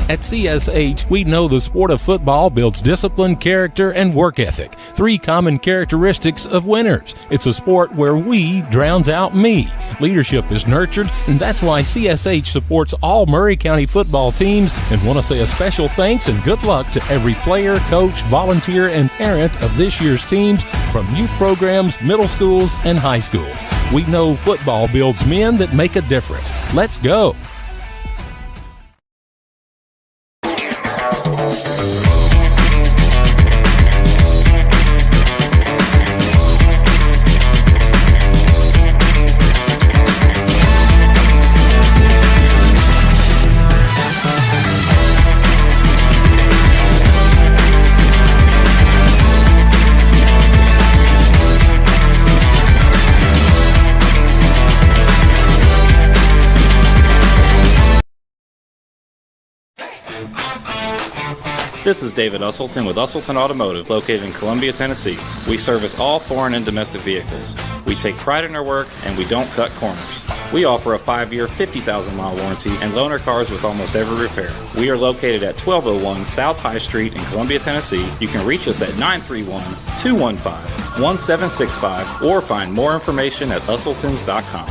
At CSH, we know the sport of football builds discipline, character, and work ethic, 3 common characteristics of winners. It's a sport where we drowns out me. Leadership is nurtured, and that's why CSH supports all Murray County football teams, and want to say a special thanks and good luck to every player, coach, volunteer, and parent of this year's teams, from youth programs, middle schools, and high schools. We know football builds men that make a difference. Let's go. This is David Usselton with Usselton Automotive, located in Columbia, Tennessee. We service all foreign and domestic vehicles. We take pride in our work, and we don't cut corners. We offer a 5-year, 50,000-mile warranty and loan our cars with almost every repair. We are located at 1201 South High Street in Columbia, Tennessee. You can reach us at 931-215-1765 or find more information at usseltons.com.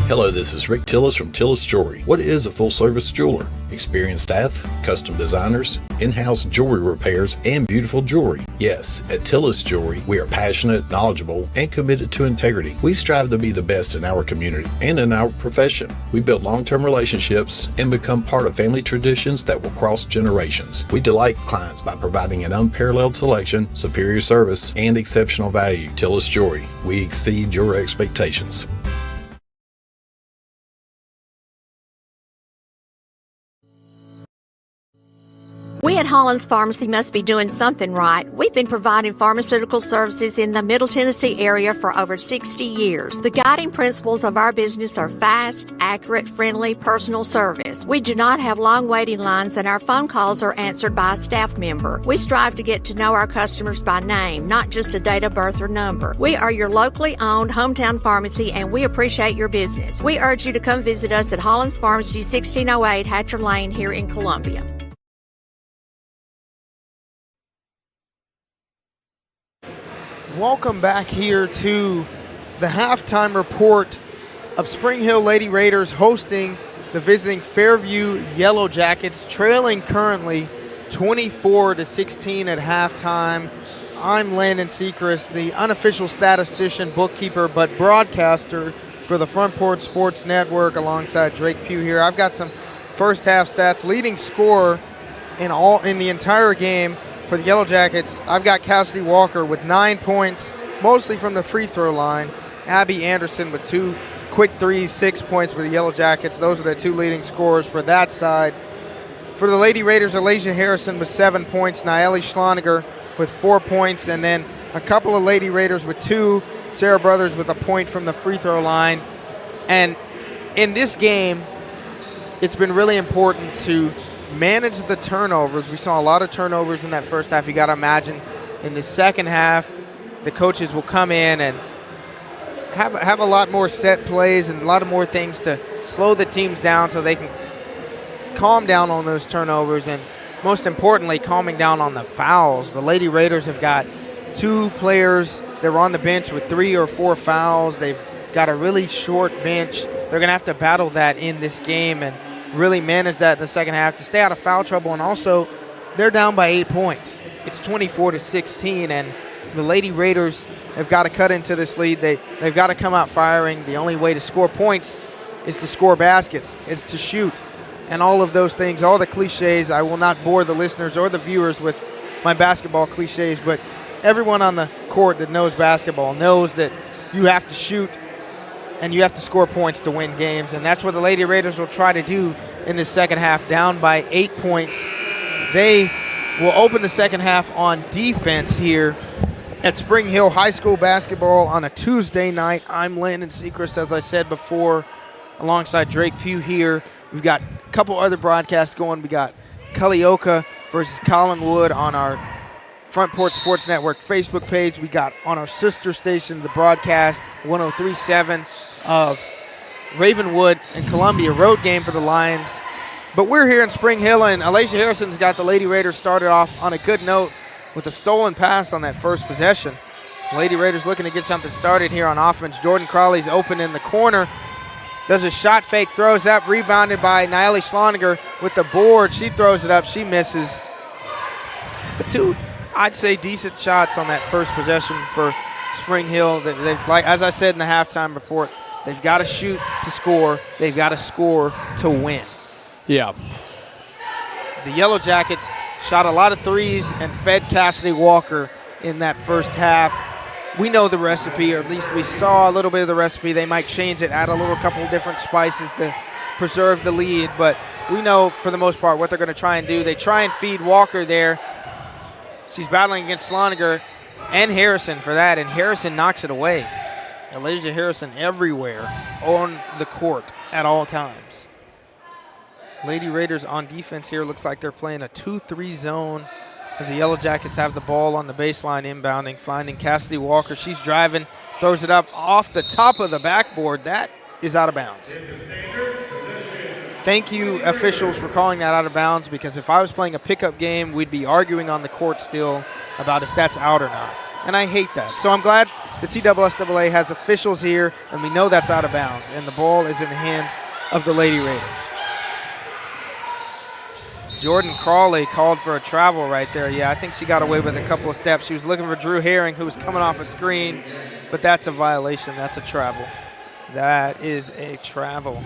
Hello, this is Rick Tillis from Tillis Jewelry. What is a full-service jeweler? Experienced staff, custom designers, in-house jewelry repairs, and beautiful jewelry. Yes, at Tillis Jewelry, we are passionate, knowledgeable, and committed to integrity. We strive to be the best in our community and in our profession. We build long-term relationships and become part of family traditions that will cross generations. We delight clients by providing an unparalleled selection, superior service, and exceptional value. Tillis Jewelry, we exceed your expectations. We at Hollins Pharmacy must be doing something right. We've been providing pharmaceutical services in the Middle Tennessee area for over 60 years. The guiding principles of our business are fast, accurate, friendly, personal service. We do not have long waiting lines, and our phone calls are answered by a staff member. We strive to get to know our customers by name, not just a date of birth or number. We are your locally owned hometown pharmacy, and we appreciate your business. We urge you to come visit us at Hollins Pharmacy, 1608 Hatcher Lane here in Columbia. Welcome back here to the halftime report of Spring Hill Lady Raiders hosting the visiting Fairview Yellow Jackets, trailing currently 24-16 at halftime. I'm Landon Sechrist, the unofficial statistician, bookkeeper, but broadcaster for the Front Porch Sports Network alongside Drake Pugh here. I've got some first half stats. Leading scorer in the entire game for the Yellow Jackets, I've got Cassidy Walker with 9 points, mostly from the free throw line. Abby Anderson with 2 quick threes, 6 points for the Yellow Jackets. Those are the 2 leading scorers for that side. For the Lady Raiders, Alasia Harrison with 7 points, Naeli Schloniger with 4 points, and then a couple of Lady Raiders with 2, Sarah Brothers with a point from the free throw line. And in this game, it's been really important to manage the turnovers. We saw a lot of turnovers in that first half. You got to imagine in the second half, the coaches will come in and have a lot more set plays and a lot of more things to slow the teams down so they can calm down on those turnovers and, most importantly, calming down on the fouls. The Lady Raiders have got 2 players that were on the bench with 3 or 4 fouls. They've got a really short bench. They're going to have to battle that in this game and really manage that in the second half to stay out of foul trouble. And also, they're down by 8 points. It's 24-16, and the Lady Raiders have got to cut into this lead. They've got to come out firing. The only way to score points is to score baskets, is to shoot. And all of those things, all the cliches, I will not bore the listeners or the viewers with my basketball cliches, but everyone on the court that knows basketball knows that you have to shoot and you have to score points to win games, and that's what the Lady Raiders will try to do in the second half, down by 8 points. They will open the second half on defense here at Spring Hill High School basketball on a Tuesday night. I'm Landon Sechrist, as I said before, alongside Drake Pugh here. We've got a couple other broadcasts going. We got Cullioca versus Collinwood on our Front Porch Sports Network Facebook page. We got on our sister station, the broadcast 103.7 of Ravenwood and Columbia road game for the Lions. But we're here in Spring Hill, and Alasia Harrison's got the Lady Raiders started off on a good note with a stolen pass on that first possession. Lady Raiders looking to get something started here on offense. Jordan Crawley's open in the corner. Does a shot fake, throws up, rebounded by Nayeli Schloniger with the board. She throws it up, she misses. But 2, I'd say, decent shots on that first possession for Spring Hill. They've, like as I said in the halftime report, they've got to shoot to score. They've got to score to win. Yeah. The Yellow Jackets shot a lot of threes and fed Cassidy Walker in that first half. We know the recipe, or at least we saw a little bit of the recipe. They might change it, add a little couple of different spices to preserve the lead, but we know for the most part what they're going to try and do. They try and feed Walker there. She's battling against Schloniger and Harrison for that, and Harrison knocks it away. Alasia Harrison everywhere on the court at all times. Lady Raiders on defense here. Looks like they're playing a 2-3 zone as the Yellow Jackets have the ball on the baseline inbounding, finding Cassidy Walker. She's driving, throws it up off the top of the backboard. That is out of bounds. Thank you, officials, for calling that out of bounds, because if I was playing a pickup game, we'd be arguing on the court still about if that's out or not. And I hate that. So I'm glad the TSSAA has officials here, and we know that's out of bounds, and the ball is in the hands of the Lady Raiders. Jordan Crawley called for a travel right there. Yeah, I think she got away with a couple of steps. She was looking for Drew Herring, who was coming off a screen, but that's a violation. That's a travel. That is a travel.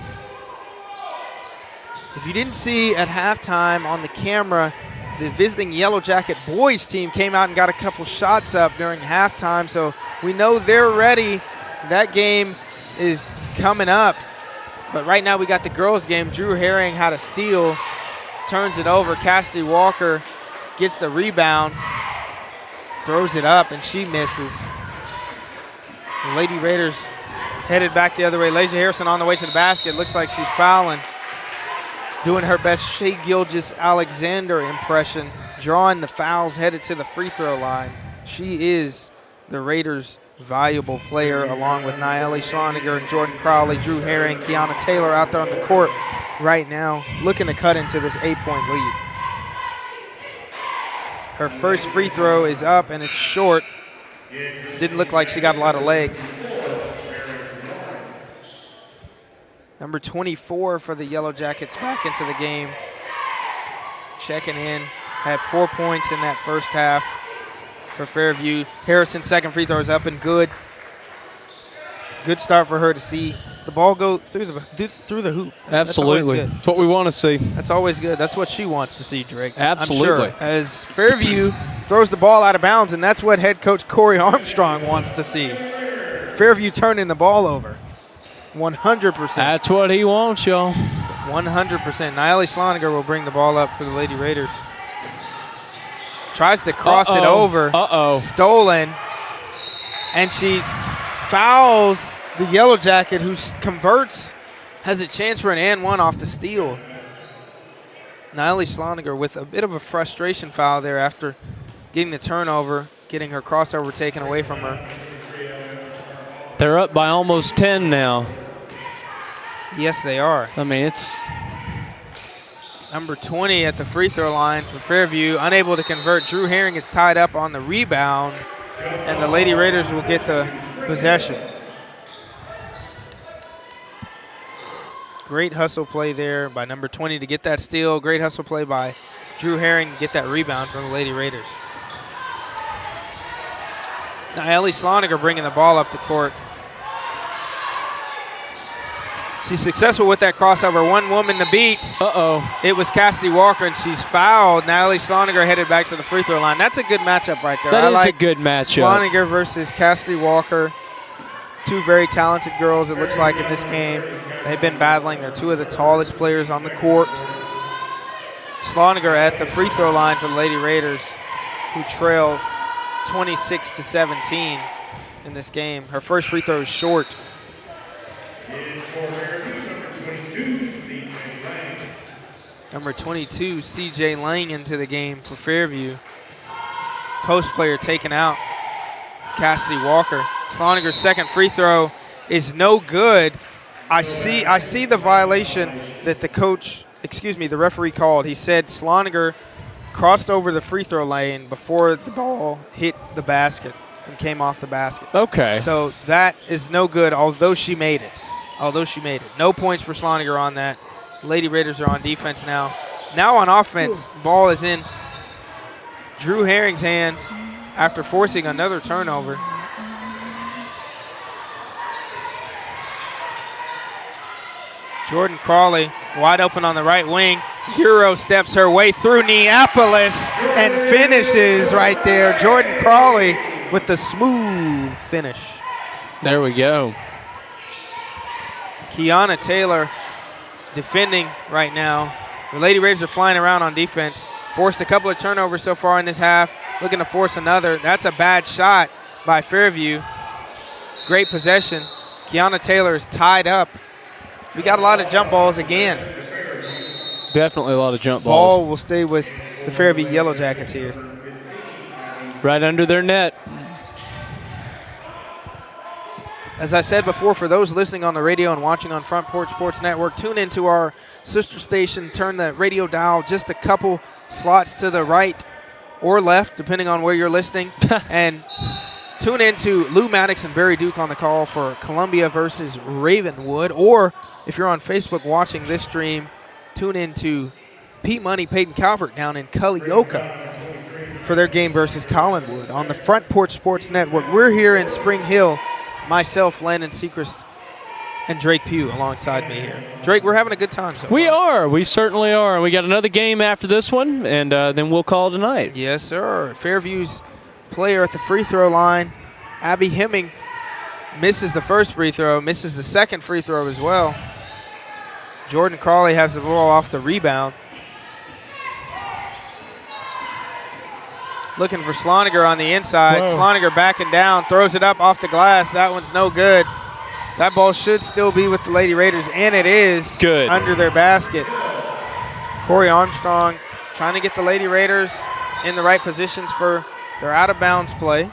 If you didn't see at halftime on the camera, the visiting Yellow Jacket boys team came out and got a couple shots up during halftime, so we know they're ready. That game is coming up. But right now we got the girls' game. Drew Herring had a steal. Turns it over. Cassidy Walker gets the rebound, throws it up, and she misses. The Lady Raiders headed back the other way. Alasia Harrison on the way to the basket. Looks like she's fouling. Doing her best Shea Gilgeous-Alexander impression, drawing the fouls, headed to the free throw line. She is the Raiders' valuable player, along with Nayeli Schloniger and Jordan Crowley, Drew Herring, Kiana Taylor out there on the court right now, looking to cut into this 8-point lead. Her first free throw is up, and it's short. Didn't look like she got a lot of legs. Number 24 for the Yellow Jackets back into the game. Checking in, had 4 points in that first half for Fairview. Harrison's second free throw is up and good. Good start for her to see the ball go through the hoop. Absolutely. That's what we want to see. That's always good. That's what she wants to see, Drake. Absolutely. I'm sure. As Fairview throws the ball out of bounds, and that's what head coach Corey Armstrong wants to see. Fairview turning the ball over. 100%. That's what he wants, y'all. 100%. Nayeli Schloniger will bring the ball up for the Lady Raiders. Tries to cross it over. Stolen. And she fouls the Yellow Jacket, who converts has a chance for an and one off the steal. Niley Sloniger with a bit of a frustration foul there after getting the turnover, getting her crossover taken away from her. They're up by almost 10 now. Yes, they are. I mean, it's number 20 at the free throw line for Fairview, unable to convert. Drew Herring is tied up on the rebound, and the Lady Raiders will get the possession. Great hustle play there by number 20 to get that steal. Great hustle play by Drew Herring to get that rebound from the Lady Raiders. Now Ellie Sloniger bringing the ball up the court. She's successful with that crossover. One woman to beat. Uh-oh. It was Cassidy Walker, and she's fouled. Now Ellie Sloniger headed back to the free throw line. That's a good matchup right there. That is like a good matchup. Sloniger versus Cassidy Walker. Two very talented girls, it looks like, in this game. They've been battling. They're two of the tallest players on the court. Sloniger at the free throw line for the Lady Raiders, who trail 26-17 in this game. Her first free throw is short. Number 22, CJ Lang into the game for Fairview. Post player taken out, Cassidy Walker. Sloniger's second free throw is no good. I see the violation that the referee called. He said Sloniger crossed over the free throw lane before the ball hit the basket and came off the basket. Okay. So that is no good, although she made it. No points for Sloniger on that. Lady Raiders are on defense now. Now on offense, ball is in Drew Herring's hands after forcing another turnover. Jordan Crawley wide open on the right wing. Euro steps her way through Neapolis and finishes right there. Jordan Crawley with the smooth finish. There we go. Kiana Taylor defending right now. The Lady Raiders are flying around on defense. Forced a couple of turnovers so far in this half. Looking to force another. That's a bad shot by Fairview. Great possession. Kiana Taylor is tied up. We got a lot of jump balls again. Definitely a lot of jump balls. Ball will stay with the Fairview Yellow Jackets here. Right under their net. As I said before, for those listening on the radio and watching on Front Porch Sports Network, tune into our sister station. Turn the radio dial just a couple slots to the right or left, depending on where you're listening. And tune into Lou Maddox and Barry Duke on the call for Columbia versus Ravenwood. Or if you're on Facebook watching this stream, tune into Pete Money, Peyton Calvert down in Culleoka for their game versus Collinwood on the Front Porch Sports Network. We're here in Spring Hill. Myself, Landon Sechrist, and Drake Pugh alongside me here. Drake, we're having a good time so far. We are. We certainly are. We got another game after this one, and then we'll call it a night. Yes, sir. Fairview's player at the free throw line, Abby Hemming, misses the first free throw, misses the second free throw as well. Jordan Crawley has the ball off the rebound. Looking for Sloniger on the inside. Whoa. Sloniger backing down, throws it up off the glass. That one's no good. That ball should still be with the Lady Raiders, and it is good under their basket. Corey Armstrong trying to get the Lady Raiders in the right positions for their out-of-bounds play.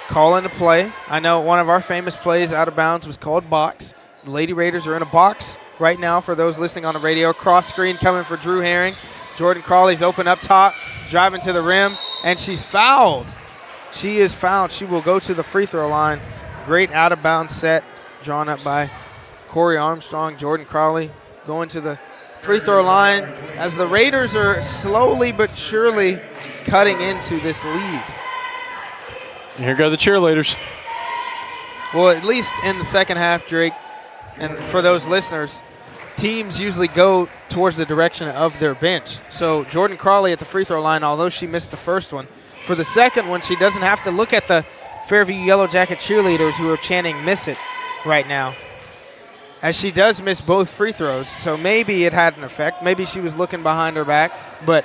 Calling the play. I know one of our famous plays out of bounds was called box. The Lady Raiders are in a box right now for those listening on the radio. Cross screen coming for Drew Herring. Jordan Crawley's open up top, driving to the rim, and she's fouled. She is fouled. She will go to the free throw line. Great out-of-bounds set drawn up by Corey Armstrong. Jordan Crawley going to the free throw line as the Raiders are slowly but surely cutting into this lead. And here go the cheerleaders. Well, at least in the second half, Drake, and for those listeners, teams usually go towards the direction of their bench. So Jordan Crawley at the free throw line, although she missed the first one, for the second one, she doesn't have to look at the Fairview Yellow Jacket cheerleaders who are chanting "miss it" right now, as she does miss both free throws. So maybe it had an effect. Maybe she was looking behind her back, but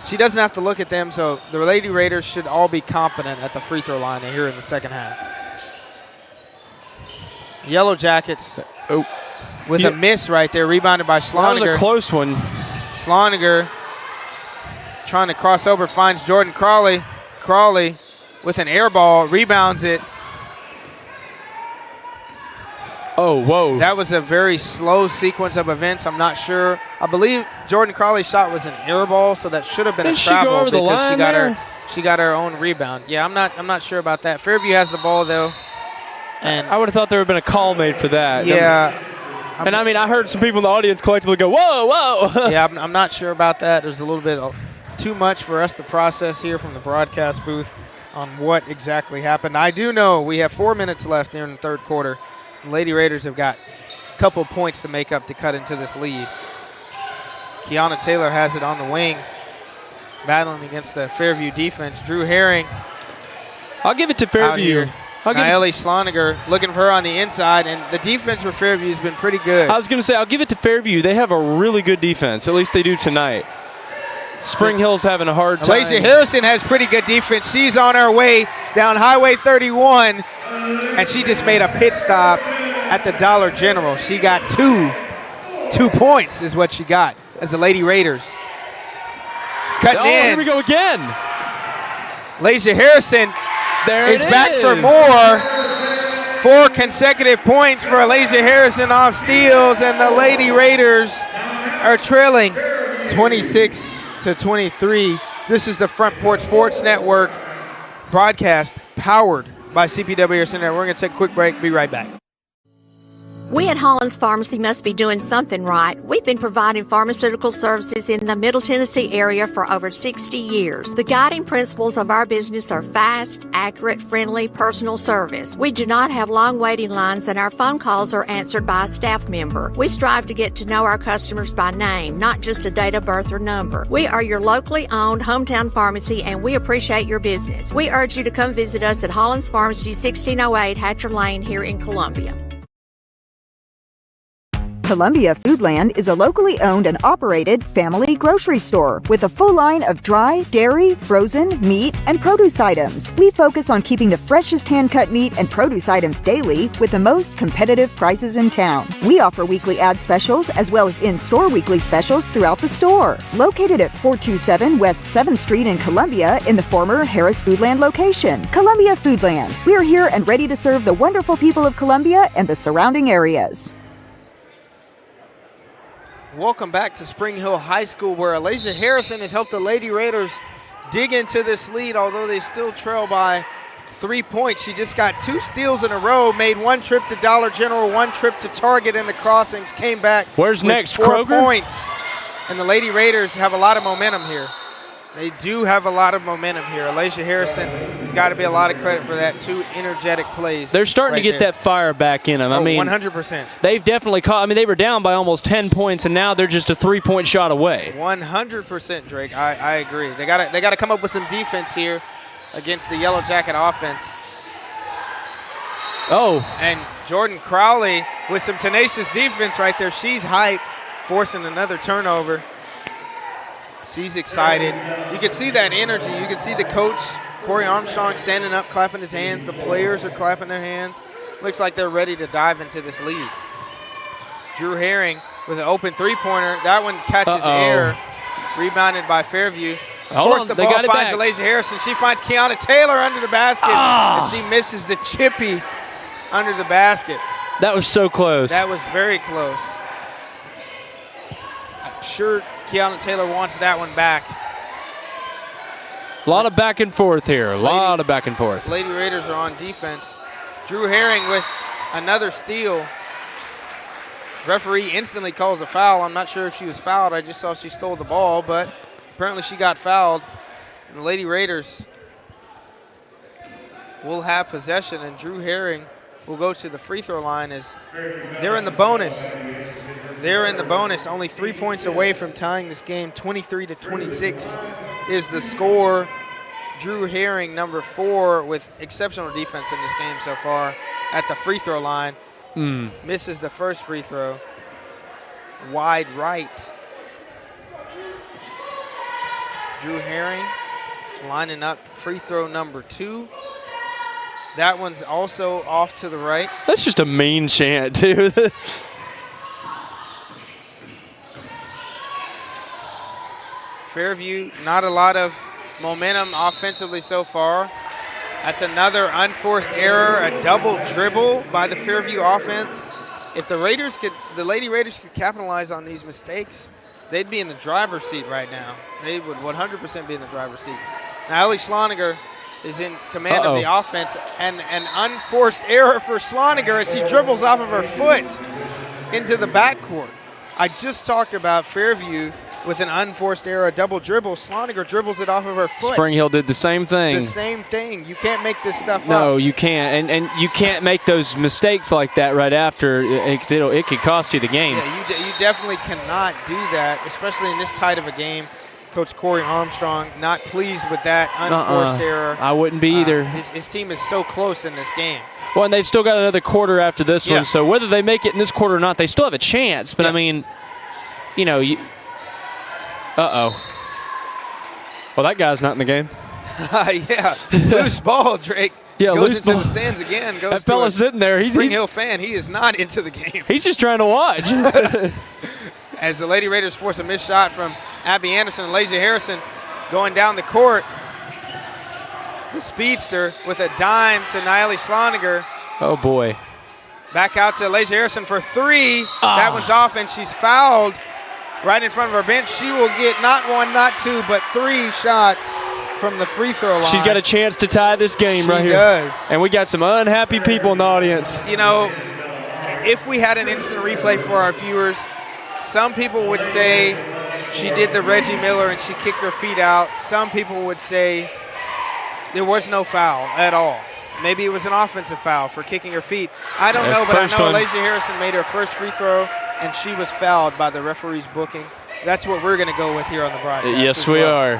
she doesn't have to look at them. So the Lady Raiders should all be competent at the free throw line here in the second half. Yellow Jackets Oh. With a miss right there, rebounded by Sloniger. That was a close one. Sloniger trying to cross over, finds Jordan Crawley. Crawley with an air ball, rebounds it. Oh, whoa. That was a very slow sequence of events. I'm not sure. I believe Jordan Crawley's shot was an air ball, so that should have been a travel because she got her own rebound. Yeah, I'm not sure about that. Fairview has the ball though. And I would have thought there would have been a call made for that. Yeah. And I mean, I heard some people in the audience collectively go, whoa, whoa. Yeah, I'm not sure about that. There's a little bit too much for us to process here from the broadcast booth on what exactly happened. I do know we have 4 minutes left here in the third quarter. The Lady Raiders have got a couple points to make up to cut into this lead. Kiana Taylor has it on the wing, battling against the Fairview defense. Drew Herring. I'll give it to Fairview. Naeli Sloniger looking for her on the inside, and the defense for Fairview has been pretty good. I was going to say, I'll give it to Fairview. They have a really good defense. At least they do tonight. Spring Hill's having a hard time. Alasia Harrison has pretty good defense. She's on her way down Highway 31, and she just made a pit stop at the Dollar General. She got 2 points is what she got as the Lady Raiders. Cutting in. Here we go again. Alasia Harrison is back for more. 4 consecutive points for Alasia Harrison off steals, and the Lady Raiders are trailing 26-23. This is the Front Porch Sports Network broadcast powered by CPW Center. We're going to take a quick break. Be right back. We at Hollins Pharmacy must be doing something right. We've been providing pharmaceutical services in the Middle Tennessee area for over 60 years. The guiding principles of our business are fast, accurate, friendly, personal service. We do not have long waiting lines, and our phone calls are answered by a staff member. We strive to get to know our customers by name, not just a date of birth or number. We are your locally owned hometown pharmacy, and we appreciate your business. We urge you to come visit us at Hollins Pharmacy, 1608 Hatcher Lane here in Columbia. Columbia Foodland is a locally owned and operated family grocery store with a full line of dry, dairy, frozen, meat, and produce items. We focus on keeping the freshest hand-cut meat and produce items daily with the most competitive prices in town. We offer weekly ad specials as well as in-store weekly specials throughout the store. Located at 427 West 7th Street in Columbia in the former Harris Foodland location. Columbia Foodland. We are here and ready to serve the wonderful people of Columbia and the surrounding areas. Welcome back to Spring Hill High School, where Alasia Harrison has helped the Lady Raiders dig into this lead, although they still trail by 3 points. She just got 2 steals in a row, made 1 trip to Dollar General, 1 trip to Target in the crossings, came back. Where's next, 4 Kroger? Points. And the Lady Raiders have a lot of momentum here. They do have a lot of momentum here. Alasia Harrison has got to be a lot of credit for that 2 energetic plays. They're starting to get that fire back in them. I mean, 100%. They've definitely caught. I mean, they were down by almost 10 points, and now they're just a 3-point shot away. 100%, Drake. I agree. They got to come up with some defense here against the Yellow Jacket offense. Oh. And Jordan Crowley with some tenacious defense right there. She's hype, forcing another turnover. She's excited. You can see that energy. You can see the coach, Corey Armstrong, standing up, clapping his hands. The players are clapping their hands. Looks like they're ready to dive into this lead. Drew Herring with an open three-pointer. That one catches air. Rebounded by Fairview. Of course, the ball finds Alasia Harrison. She finds Kiana Taylor under the basket. And she misses the chippy under the basket. That was so close. That was very close. I'm sure Kiana Taylor wants that one back. A lot of back and forth here. A lot of back and forth. Lady Raiders are on defense. Drew Herring with another steal. Referee instantly calls a foul. I'm not sure if she was fouled. I just saw she stole the ball, but apparently she got fouled. And the Lady Raiders will have possession, and Drew Herring will go to the free throw line as they're in the bonus. They're in the bonus, only 3 points away from tying this game. 23-26 is the score. Drew Herring, number 4, with exceptional defense in this game so far at the free throw line. Misses the first free throw. Wide right. Drew Herring lining up free throw number 2. That one's also off to the right. That's just a mean chant, too. Fairview, not a lot of momentum offensively so far. That's another unforced error, a double dribble by the Fairview offense. If the Lady Raiders could capitalize on these mistakes, they'd be in the driver's seat right now. They would 100% be in the driver's seat. Now, Ellie Sloniger is in command of the offense, and an unforced error for Sloniger as she dribbles off of her foot into the backcourt. I just talked about Fairview with an unforced error, a double dribble. Sloniger dribbles it off of her foot. Spring Hill did the same thing. The same thing. You can't make this stuff up. No, you can't. And you can't make those mistakes like that right after. It could cost you the game. Yeah, you definitely cannot do that, especially in this tight of a game. Coach Corey Armstrong not pleased with that unforced error. I wouldn't be either. His team is so close in this game. Well, and they've still got another quarter after this one, so whether they make it in this quarter or not, they still have a chance. But, I mean, you know, well, that guy's not in the game. Yeah, loose ball, Drake. Yeah, goes loose into ball. the stands again. Goes that fella's sitting there. Spring Hill fan. He is not into the game. He's just trying to watch. As the Lady Raiders force a missed shot from Abby Anderson and Lasia Harrison going down the court. The speedster with a dime to Niley Sloniger. Oh, boy. Back out to Lasia Harrison for three. That one's off, and she's fouled right in front of her bench. She will get not one, not two, but 3 shots from the free throw line. She's got a chance to tie this game right here. She does. And we got some unhappy people in the audience. You know, if we had an instant replay for our viewers, some people would say she did the Reggie Miller and she kicked her feet out. Some people would say there was no foul at all. Maybe it was an offensive foul for kicking her feet. I don't know, but I know Lasia Harrison made her first free throw, and she was fouled by the referee's booking. That's what we're going to go with here on the broadcast. Yes, we are.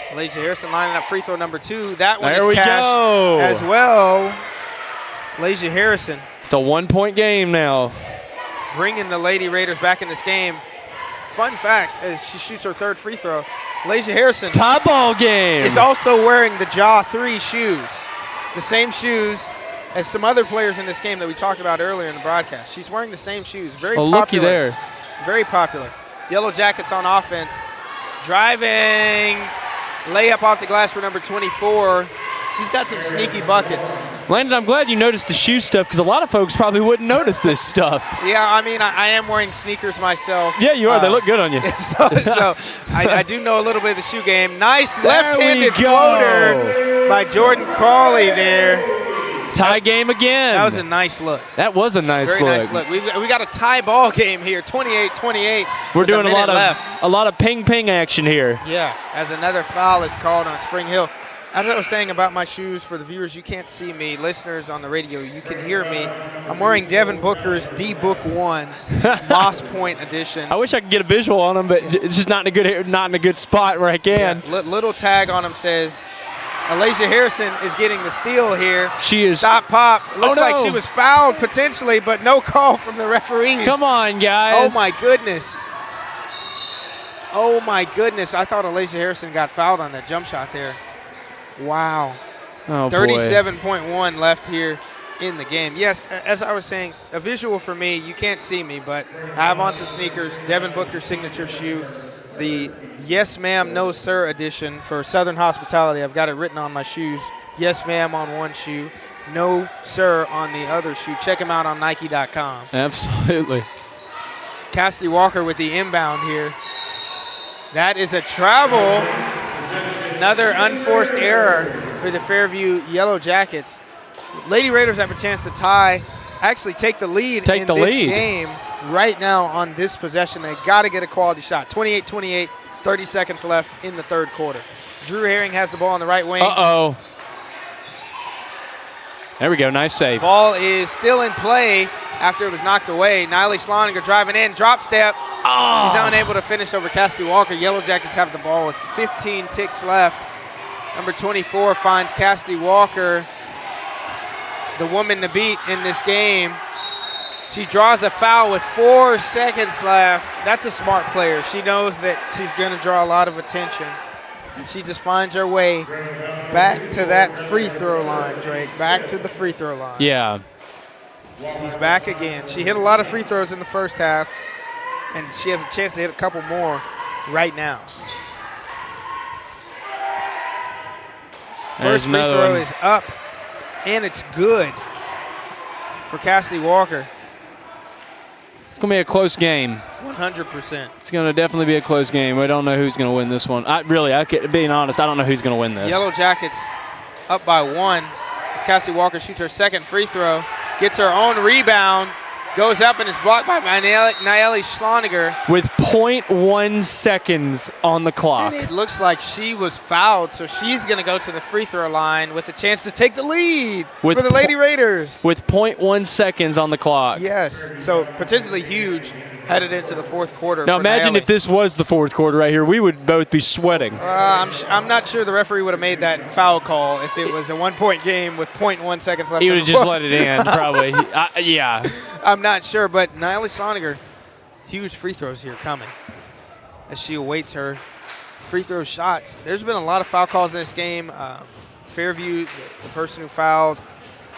Lasia Harrison lining up free throw number 2. That one there is we cashed go. as well. Lasia Harrison. It's a 1-point game now. Bringing the Lady Raiders back in this game. Fun fact, as she shoots her 3rd free throw, Lasia Harrison tie ball game is also wearing the Jaw 3 shoes, the same shoes as some other players in this game that we talked about earlier in the broadcast. She's wearing the same shoes. Very popular. Looky there. Very popular. Yellow Jackets on offense. Driving, layup off the glass for number 24. She's got some sneaky buckets. Landon, I'm glad you noticed the shoe stuff because a lot of folks probably wouldn't notice this stuff. Yeah, I mean, I am wearing sneakers myself. Yeah, you are. They look good on you. So I do know a little bit of the shoe game. Nice left-handed floater by Jordan Crawley there. Tie game again. That was a nice look. That was a nice Very look. nice look. We got a tie ball game here, 28-28. We're doing a lot of ping action here. Yeah, as another foul is called on Spring Hill. As I was saying about my shoes, for the viewers, you can't see me. Listeners on the radio, you can hear me. I'm wearing Devin Booker's D-Book 1s, Moss Point edition. I wish I could get a visual on them, but it's just not in a good spot where I can. Yeah, little tag on them says, Alasia Harrison is getting the steal here. She is. Stop pop. Looks no. like she was fouled potentially, but no call from the referees. Come on, guys. Oh, my goodness. Oh, my goodness. I thought Alasia Harrison got fouled on that jump shot there. Wow. Oh, 37.1 left here in the game. Yes, as I was saying, a visual for me, you can't see me, but I have on some sneakers, Devin Booker's signature shoe, the Yes Ma'am, No Sir edition for Southern Hospitality. I've got it written on my shoes. Yes Ma'am on one shoe, No Sir on the other shoe. Check them out on Nike.com. Absolutely. Cassidy Walker with the inbound here. That is a travel. Another unforced error for the Fairview Yellow Jackets. Lady Raiders have a chance to tie, actually take the lead in this game right now on this possession. They got to get a quality shot. 28-28, 30 seconds left in the 3rd quarter. Drew Herring has the ball on the right wing. Uh-oh. There we go, nice save. Ball is still in play after it was knocked away. Niley Sloninger driving in, drop step. Oh. She's unable to finish over Cassidy Walker. Yellow Jackets have the ball with 15 ticks left. Number 24 finds Cassidy Walker, the woman to beat in this game. She draws a foul with 4 seconds left. That's a smart player. She knows that she's going to draw a lot of attention. And she just finds her way back to that free throw line, Drake. Back to the free throw line. Yeah. She's back again. She hit a lot of free throws in the first half, and she has a chance to hit a couple more right now. First free throw is up, and it's good for Cassidy Walker. It's going to be a close game. 100%. It's going to definitely be a close game. We don't know who's going to win this one. Being honest, I don't know who's going to win this. Yellow Jackets up by 1 as Cassidy Walker shoots her second free throw, gets her own rebound, goes up and is blocked by Nayeli Schloniger. With 0.1 seconds on the clock. And it looks like she was fouled, so she's going to go to the free throw line with a chance to take the lead for the Lady Raiders. With 0.1 seconds on the clock. Yes, so potentially huge headed into the fourth quarter. Now imagine if this was the fourth quarter right here. We would both be sweating. I'm not sure the referee would have made that foul call if it was a 1-point game with 0.1 seconds left. He would have just let it in, probably. Yeah. I'm not sure, but Nayeli Schloniger, huge free throws here coming as she awaits her free throw shots. There's been a lot of foul calls in this game. Fairview, the person who fouled,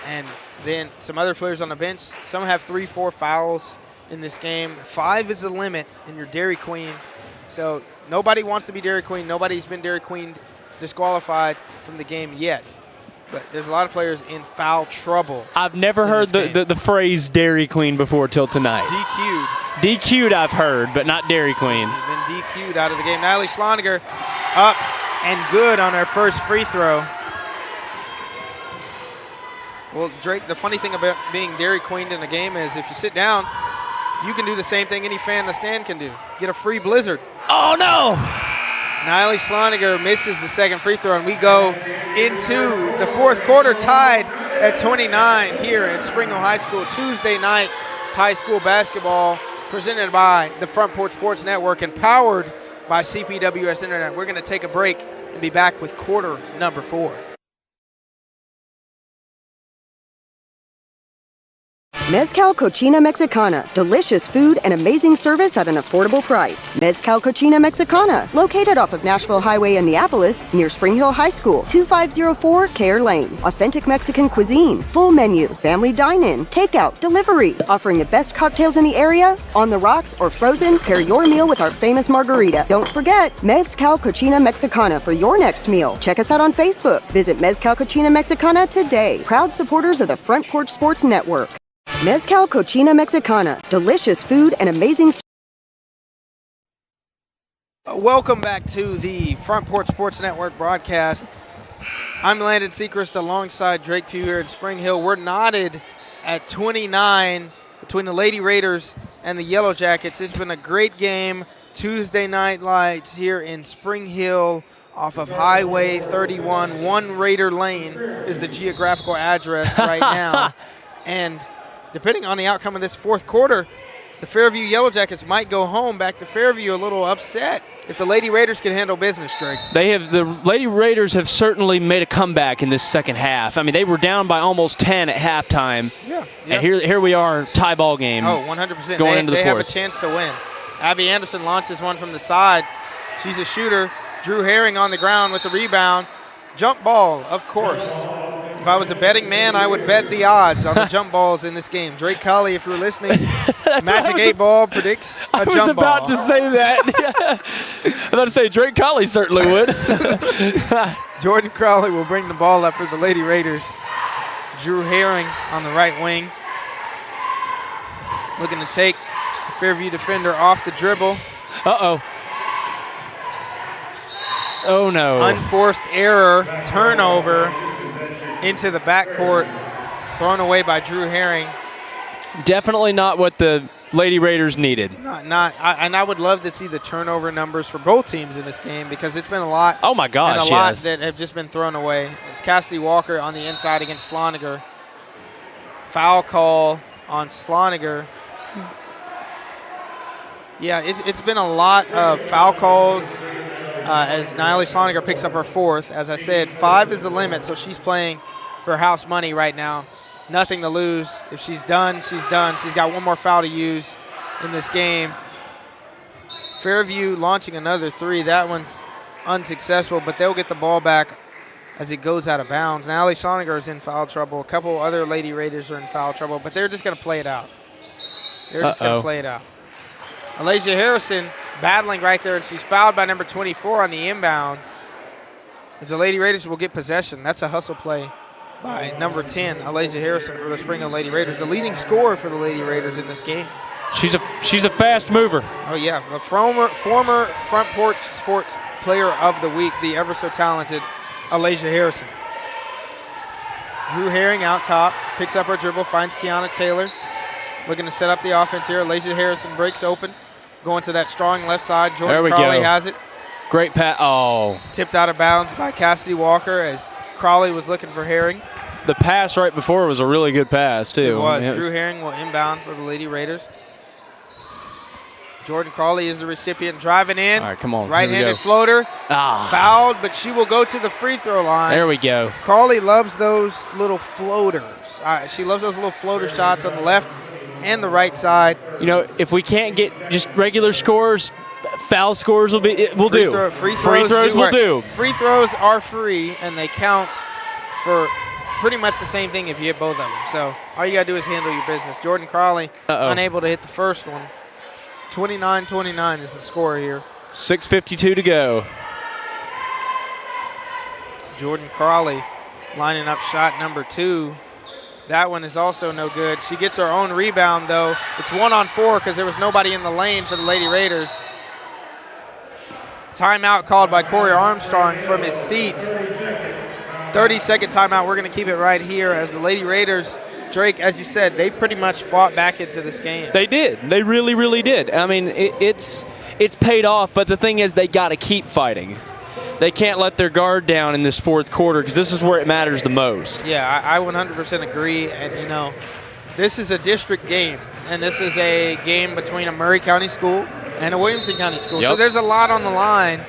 and then some other players on the bench. Some have 3-4 fouls in this game. 5 is the limit, and you're Dairy Queen. So nobody wants to be Dairy Queen. Nobody's been Dairy Queen disqualified from the game yet. But there's a lot of players in foul trouble. I've never heard the phrase Dairy Queen before till tonight. DQ'd. DQ'd I've heard, but not Dairy Queen. Been DQ'd out of the game. Nayeli Schloniger up and good on her first free throw. Well, Drake, the funny thing about being Dairy Queened in a game is if you sit down, you can do the same thing any fan in the stand can do. Get a free blizzard. Oh, no! Nayeli Schloniger misses the second free throw, and we go into the fourth quarter tied at 29 here at Spring Hill High School. Tuesday night high school basketball presented by the Front Porch Sports Network and powered by CPWS Internet. We're going to take a break and be back with quarter number 4. Mezcal Cochina Mexicana. Delicious food and amazing service at an affordable price. Mezcal Cochina Mexicana. Located off of Nashville Highway in Neapolis, near Spring Hill High School. 2504 Care Lane. Authentic Mexican cuisine. Full menu. Family dine-in. Takeout. Delivery. Offering the best cocktails in the area. On the rocks or frozen, pair your meal with our famous margarita. Don't forget, Mezcal Cochina Mexicana for your next meal. Check us out on Facebook. Visit Mezcal Cochina Mexicana today. Proud supporters of the Front Porch Sports Network. Mezcal Cochina Mexicana. Delicious food and amazing. Welcome back to the Front Porch Sports Network broadcast. I'm Landon Seacrest alongside Drake Pugh here at Spring Hill. We're knotted at 29 between the Lady Raiders and the Yellow Jackets. It's been a great game. Tuesday night lights here in Spring Hill off of Highway 31. 1 Raider Lane is the geographical address right now. And depending on the outcome of this fourth quarter, the Fairview Yellow Jackets might go home back to Fairview a little upset if the Lady Raiders can handle business, Drake. The Lady Raiders have certainly made a comeback in this second half. I mean, they were down by almost 10 at halftime. Yeah. And here we are, tie ball game. Oh, 100%. Going into the fourth. They have a chance to win. Abby Anderson launches one from the side. She's a shooter. Drew Herring on the ground with the rebound. Jump ball, of course. If I was a betting man, I would bet the odds on the jump balls in this game. Drake Colley, if you're listening, Magic 8 Ball predicts a jump ball. I was about to say that. I was about to say Drake Colley certainly would. Jordan Crowley will bring the ball up for the Lady Raiders. Drew Herring on the right wing. Looking to take the Fairview defender off the dribble. Uh-oh. Oh, no. Unforced error, turnover into the backcourt, thrown away by Drew Herring. Definitely not what the Lady Raiders needed. And I would love to see the turnover numbers for both teams in this game because it's been a lot. Oh, my gosh, and a lot that have just been thrown away. It's Cassidy Walker on the inside against Schloniger. Foul call on Schloniger. Yeah, it's been a lot of foul calls as Nayeli Schloniger picks up her 4th. As I said, 5 is the limit, so she's playing for house money right now. Nothing to lose. If she's done, she's done. She's got one more foul to use in this game. Fairview launching another 3. That one's unsuccessful, but they'll get the ball back as it goes out of bounds. Now, Allie Schoniger is in foul trouble. A couple other Lady Raiders are in foul trouble, but they're just going to play it out. They're just going to play it out. Alasia Harrison battling right there, and she's fouled by number 24 on the inbound as the Lady Raiders will get possession. That's a hustle play by number 10, Alasia Harrison, for the Spring Hill Lady Raiders, the leading scorer for the Lady Raiders in this game. She's a fast mover. Oh, yeah. The former Front Porch Sports Player of the Week, the ever so talented Alasia Harrison. Drew Herring out top, picks up her dribble, finds Kiana Taylor. Looking to set up the offense here. Alasia Harrison breaks open, going to that strong left side. Jordan Crawley has it. Great pass. Oh. Tipped out of bounds by Cassidy Walker as Crawley was looking for Herring. The pass right before was a really good pass, too. It was. Drew Herring will inbound for the Lady Raiders. Jordan Crawley is the recipient, driving in. All right, come on. Right-handed floater. Ah. Fouled, but she will go to the free throw line. There we go. Crawley loves those little floaters. She loves those little floater shots on the left and the right side. You know, if we can't get just regular scores, foul scores will do. Free throws will do. Free throws are free, and they count for pretty much the same thing if you hit both of them. So all you got to do is handle your business. Jordan Crawley unable to hit the first one. 29-29 is the score here. 6:52 to go. Jordan Crawley lining up shot number 2. That one is also no good. She gets her own rebound, though. It's 1-on-4 because there was nobody in the lane for the Lady Raiders. Timeout called by Corey Armstrong from his seat. 30-second timeout. We're going to keep it right here as the Lady Raiders, Drake, as you said, they pretty much fought back into this game. They did. They really, really did. I mean, it's paid off, but the thing is they got to keep fighting. They can't let their guard down in this fourth quarter because this is where it matters the most. Yeah, I 100% agree. And, you know, this is a district game, and this is a game between a Murray County school and a Williamson County school. Yep. So there's a lot on the line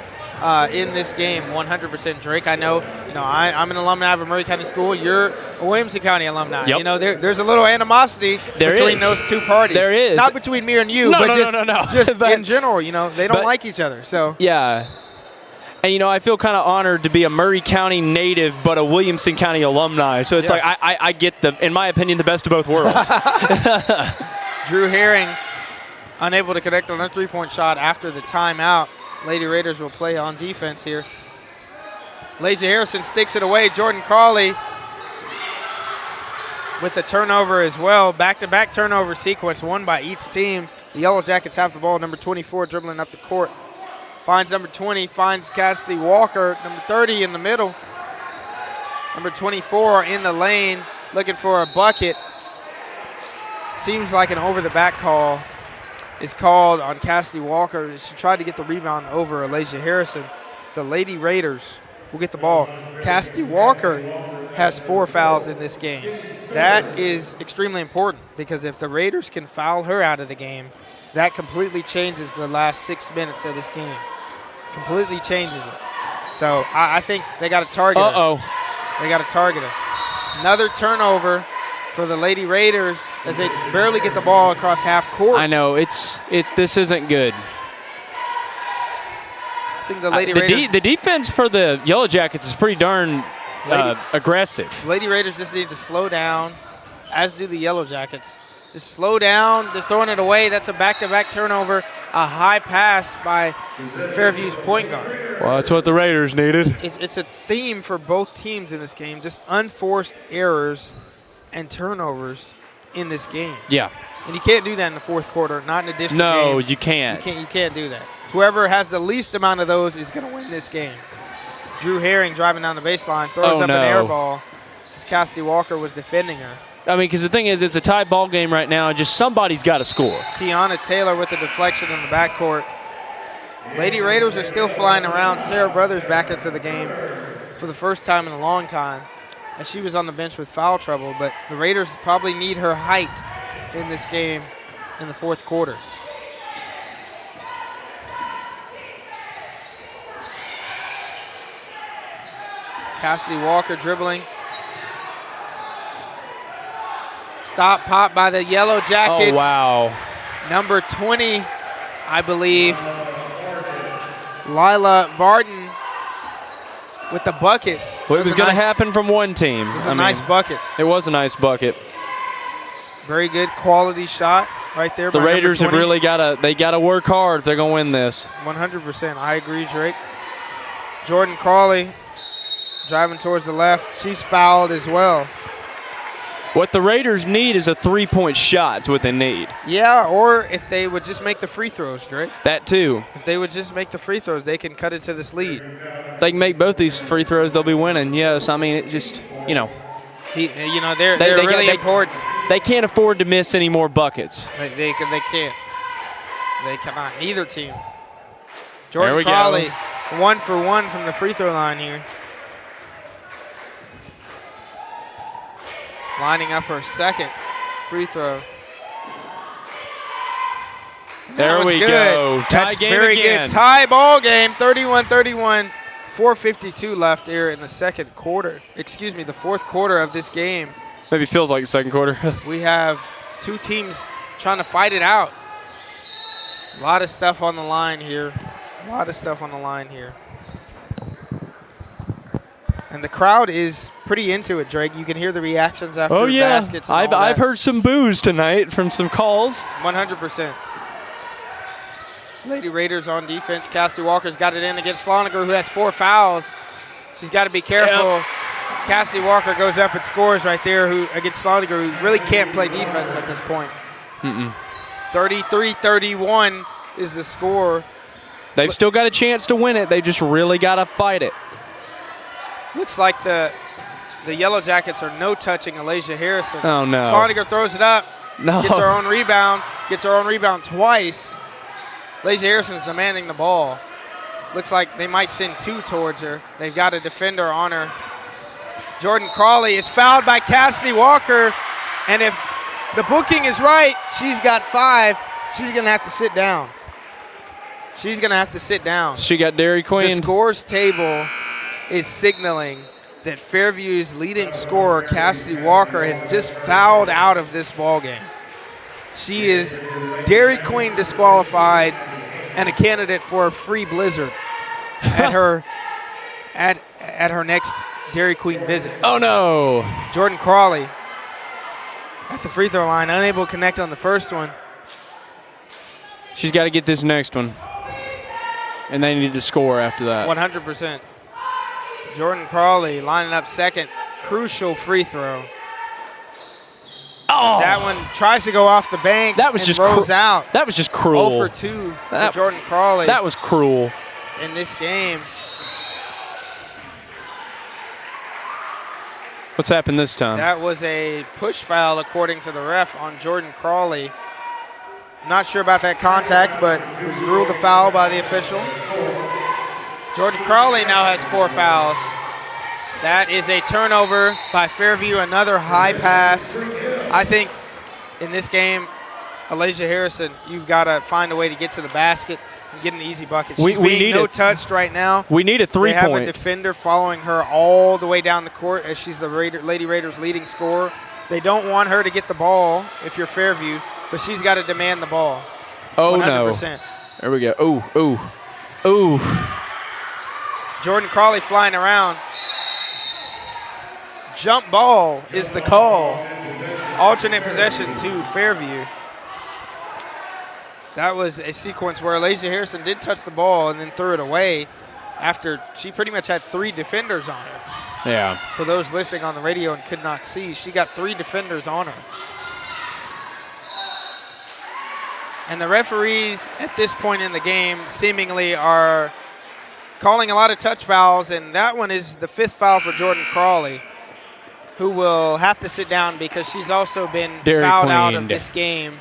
in this game, 100%, Drake. I know, I'm an alumni of a Murray County school. You're a Williamson County alumni. Yep. You know, there's a little animosity between those two parties. There is. Not between me and you, but just in general, they don't like each other. So yeah. And, I feel kind of honored to be a Murray County native but a Williamson County alumni. So it's like I get, in my opinion, the best of both worlds. Drew Herring unable to connect on a three-point shot after the timeout. Lady Raiders will play on defense here. Alasia Harrison sticks it away. Jordan Crawley with a turnover as well. Back-to-back turnover sequence, one by each team. The Yellow Jackets have the ball. Number 24 dribbling up the court. Finds number 20, finds Cassidy Walker. Number 30 in the middle. Number 24 in the lane looking for a bucket. Seems like an over-the-back call is called on Cassidy Walker. She tried to get the rebound over Alasia Harrison. The Lady Raiders will get the ball. Cassidy Walker has 4 fouls in this game. That is extremely important because if the Raiders can foul her out of the game, that completely changes the last 6 minutes of this game. Completely changes it. So I think they got to target her. They got to target her. Another turnover for the Lady Raiders as they barely get the ball across half court. I know this isn't good. I think the Lady Raiders. The defense for the Yellow Jackets is pretty darn aggressive. Lady Raiders just need to slow down, as do the Yellow Jackets. Just slow down. They're throwing it away. That's a back-to-back turnover. A high pass by Fairview's point guard. Well, that's what the Raiders needed. It's a theme for both teams in this game. Just unforced errors and turnovers in this game. Yeah. And you can't do that in the fourth quarter, not in a district game. No, you can't. You can't do that. Whoever has the least amount of those is going to win this game. Drew Herring driving down the baseline, throws up an air ball as Cassidy Walker was defending her. I mean, because the thing is, it's a tie ball game right now. Just somebody's got to score. Kiana Taylor with a deflection in the backcourt. Lady Raiders are still flying around. Sarah Brothers back into the game for the first time in a long time, as she was on the bench with foul trouble. But the Raiders probably need her height in this game in the fourth quarter. Cassidy Walker dribbling. Stop pop by the Yellow Jackets. Oh, wow. Number 20, I believe, Lila Varden with the bucket. Well, it was going to happen from one team. It was a nice bucket. It was a nice bucket. Very good quality shot right there. The Raiders have really got to work hard if they're going to win this. 100%. I agree, Drake. Jordan Crawley driving towards the left. She's fouled as well. What the Raiders need is a three-point shot. Is what they need. Yeah, or if they would just make the free throws, Drake. That too. If they would just make the free throws, they can cut it to this lead. If they can make both these free throws, they'll be winning. Yes, I mean, it's just, they're really important. They can't afford to miss any more buckets. They can't. They cannot. Neither team. Jordan Crawley, 1 for 1 from the free throw line here. Lining up her second free throw. There we go. Tie game very again. Good. Tie ball game, 31-31. 4:52 left here in the second quarter. Excuse me, the fourth quarter of this game. Maybe feels like the second quarter. We have two teams trying to fight it out. A lot of stuff on the line here. And the crowd is pretty into it, Drake. You can hear the reactions after baskets. And I've heard some boos tonight from some calls. 100%. Lady Raiders on defense. Cassie Walker's got it in against Sloniger, who has 4 fouls. She's got to be careful. Yep. Cassie Walker goes up and scores right there against Sloniger, who really can't play defense at this point. 33-31 is the score. They've still got a chance to win it. They just really got to fight it. Looks like the Yellow Jackets are no-touching Alasia Harrison. Oh, no. Sloniger throws it up. No. Gets her own rebound. Twice. Alasia Harrison is demanding the ball. Looks like they might send 2 towards her. They've got a defender on her. Jordan Crawley is fouled by Cassidy Walker. And if the booking is right, she's got 5. She's going to have to sit down. She got Dairy Queen. The scores table is signaling that Fairview's leading scorer, Cassidy Walker, has just fouled out of this ball game. She is Dairy Queen disqualified and a candidate for a free blizzard at her next Dairy Queen visit. Oh no! Jordan Crawley at the free throw line, unable to connect on the first one. She's got to get this next one, and they need to score after that. 100%. Jordan Crawley lining up second, crucial free throw. Oh! That one tries to go off the bank. That was just rolls out. That was just cruel. 0 for 2 for Jordan Crawley. That was cruel in this game. What's happened this time? That was a push foul, according to the ref, on Jordan Crawley. Not sure about that contact, but it was ruled a foul by the official. Jordan Crawley now has 4 fouls. That is a turnover by Fairview, another high pass. I think in this game, Alasia Harrison, you've got to find a way to get to the basket and get an easy bucket. She's being no-touched right now. We need a 3-point. They have a defender following her all the way down the court as she's the Lady Raiders' leading scorer. They don't want her to get the ball if you're Fairview, but she's got to demand the ball. Oh, 100%. no. There we go. Ooh. Jordan Crawley flying around. Jump ball is the call. Alternate possession to Fairview. That was a sequence where Alasia Harrison did touch the ball and then threw it away after she pretty much had 3 defenders on her. Yeah. For those listening on the radio and could not see, she got 3 defenders on her. And the referees at this point in the game seemingly are calling a lot of touch fouls, and that one is the 5th foul for Jordan Crawley, who will have to sit down because she's also been fouled out of this game.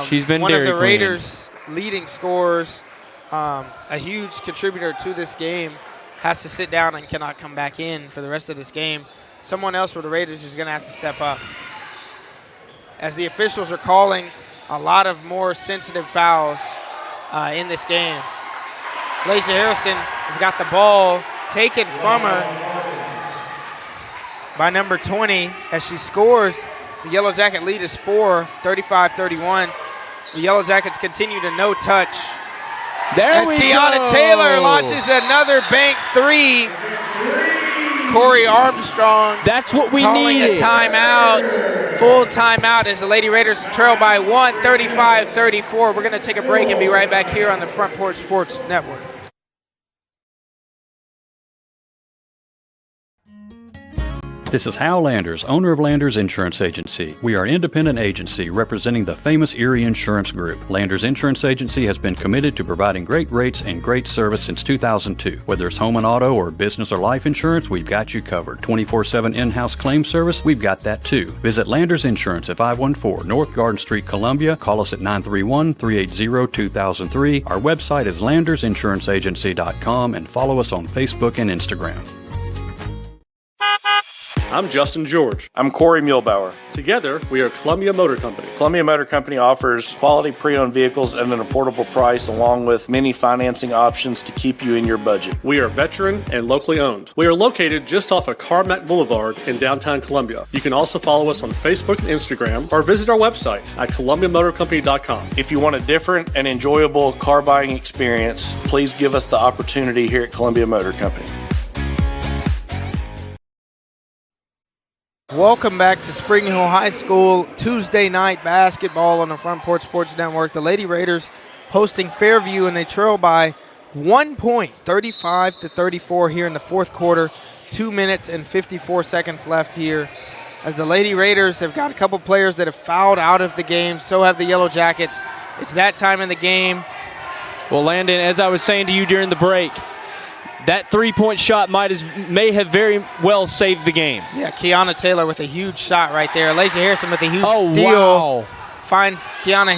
She's been one Dairy of the Queen. Raiders' leading scorers, a huge contributor to this game, has to sit down and cannot come back in for the rest of this game. Someone else for the Raiders is going to have to step up. As the officials are calling a lot of more sensitive fouls in this game. Alasia Harrison has got the ball taken from her by number 20 as she scores. The Yellow Jacket lead is 4, 35-31. The Yellow Jackets continue to no touch There we Kiana go. Taylor launches another bank three. Corey Armstrong. That's what we calling needed. a timeout. Full timeout as the Lady Raiders trail by 35-34. We're going to take a break and be right back here on the Front Porch Sports Network. This is Hal Landers, owner of Landers Insurance Agency. We are an independent agency representing the famous Erie Insurance Group. Landers Insurance Agency has been committed to providing great rates and great service since 2002. Whether it's home and auto or business or life insurance, we've got you covered. 24/7 in-house claim service, we've got that too. Visit Landers Insurance at 514 North Garden Street, Columbia. Call us at 931-380-2003. Our website is landersinsuranceagency.com and follow us on Facebook and Instagram. I'm Justin George. I'm Corey Muehlbauer. Together, we are Columbia Motor Company. Columbia Motor Company offers quality pre-owned vehicles at an affordable price, along with many financing options to keep you in your budget. We are veteran and locally owned. We are located just off of Carmack Boulevard in downtown Columbia. You can also follow us on Facebook and Instagram, or visit our website at columbiamotorcompany.com. If you want a different and enjoyable car buying experience, please give us the opportunity here at Columbia Motor Company. Welcome back to Spring Hill High School Tuesday night basketball on the Front Porch Sports Network. The Lady Raiders hosting Fairview, and they trail by 1 point, 35-34 here in the fourth quarter. 2 minutes and 54 seconds left here as the Lady Raiders have got a couple players that have fouled out of the game. So have the Yellow Jackets. It's that time in the game. Well, Landon, as I was saying to you during the break, that three-point shot may have very well saved the game. Yeah, Kiana Taylor with a huge shot right there. Elijah Harrison with a huge steal. Wow. Finds Kiana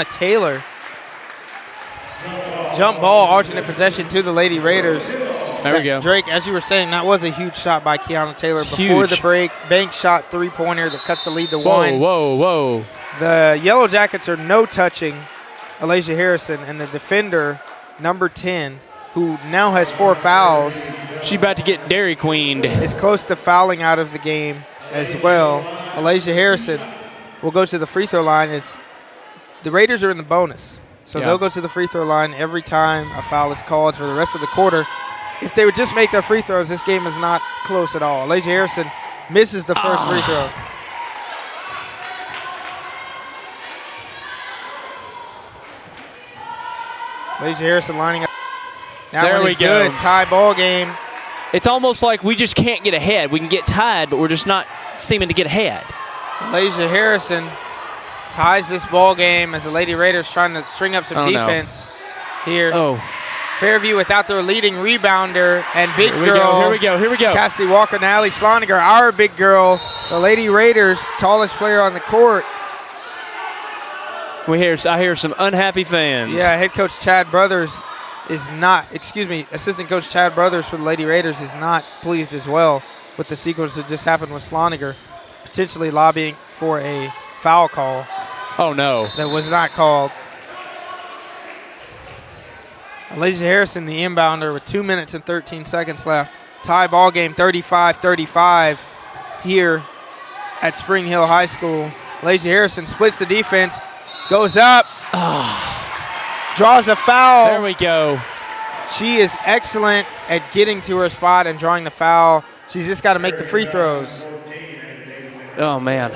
Taylor. Jump ball, alternate possession to the Lady Raiders. There we go. Drake, as you were saying, that was a huge shot by Kiana Taylor. Before the break, bank shot three-pointer that cuts the lead to one. Whoa. The Yellow Jackets are no-touching Elijah Harrison, and the defender, number 10, who now has 4 fouls. She's about to get Dairy Queened. Is close to fouling out of the game as well. Elijah Harrison will go to the free throw line. As the Raiders are in the bonus, so they'll go to the free throw line every time a foul is called for the rest of the quarter. If they would just make their free throws, this game is not close at all. Elijah Harrison misses the first free throw. Elijah Harrison lining up. There we go. Good. Tie ball game. It's almost like we just can't get ahead. We can get tied, but we're just not seeming to get ahead. Elijah Harrison ties this ball game as the Lady Raiders trying to string up some defense here. Fairview without their leading rebounder and big girl. Here we go. Cassidy Walker and Allie Sloniger, our big girl. The Lady Raiders, tallest player on the court. I hear some unhappy fans. Yeah, head coach Chad Brothers assistant coach Chad Brothers for the Lady Raiders is not pleased as well with the sequence that just happened with Sloniger, potentially lobbying for a foul call. Oh, no. That was not called. Elijah Harrison, the inbounder, with 2 minutes and 13 seconds left. Tie ball game 35-35 here at Spring Hill High School. Elijah Harrison splits the defense. Goes up, draws a foul. There we go. She is excellent at getting to her spot and drawing the foul. She's just got to make the free throws. Oh, man.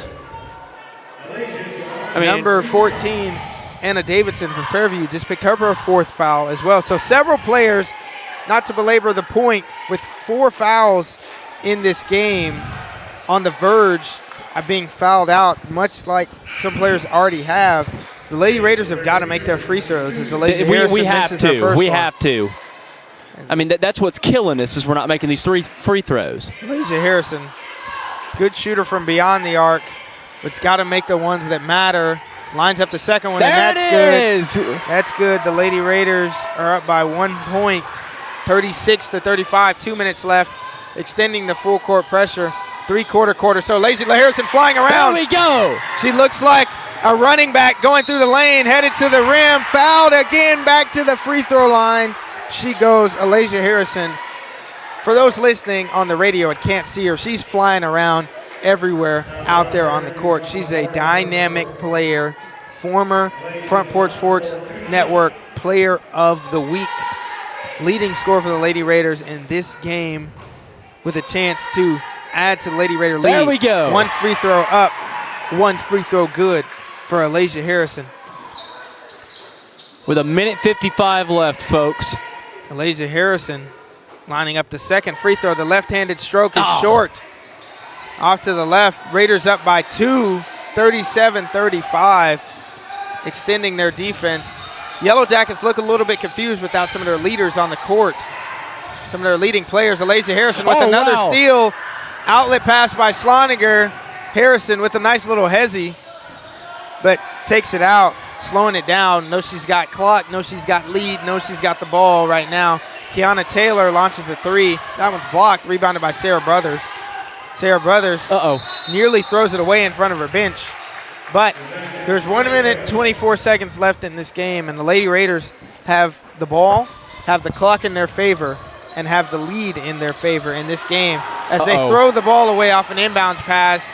Number 14, Anna Davidson from Fairview, just picked up her 4th foul as well. So several players, not to belabor the point, with 4 fouls in this game on the verge of being fouled out, much like some players already have. The Lady Raiders have got to make their free throws as Elijah Harrison misses her first one. We have to. I mean, that's what's killing us is we're not making these 3 free throws. Elijah Harrison, good shooter from beyond the arc, but's got to make the ones that matter. Lines up the second one, and that's good. That's good. The Lady Raiders are up by 1 point, 36-35. 2 minutes left, extending the full court pressure. 3/4. So Elijah Harrison flying around. There we go. She looks like a running back going through the lane, headed to the rim, fouled again, back to the free throw line. She goes, Elijah Harrison. For those listening on the radio and can't see her, she's flying around everywhere out there on the court. She's a dynamic player, former Front Porch Sports Network Player of the Week. Leading scorer for the Lady Raiders in this game with a chance to add to the Lady Raider lead. There we go. 1 free throw up, 1 free throw good for Alasia Harrison. With 1:55 left, folks. Alasia Harrison lining up the second free throw. The left-handed stroke is short. Off to the left. Raiders up by 2, 37-35, extending their defense. Yellow Jackets look a little bit confused without some of their leaders on the court. Some of their leading players. Alasia Harrison with another steal. Outlet pass by Sloninger. Harrison with a nice little hezzy, but takes it out, slowing it down. Knows she's got clock, knows she's got lead, knows she's got the ball right now. Kiana Taylor launches a three. That one's blocked, rebounded by Sarah Brothers. Sarah Brothers nearly throws it away in front of her bench. But there's 1 minute, 24 seconds left in this game, and the Lady Raiders have the ball, have the clock in their favor, and have the lead in their favor in this game as they throw the ball away off an inbounds pass.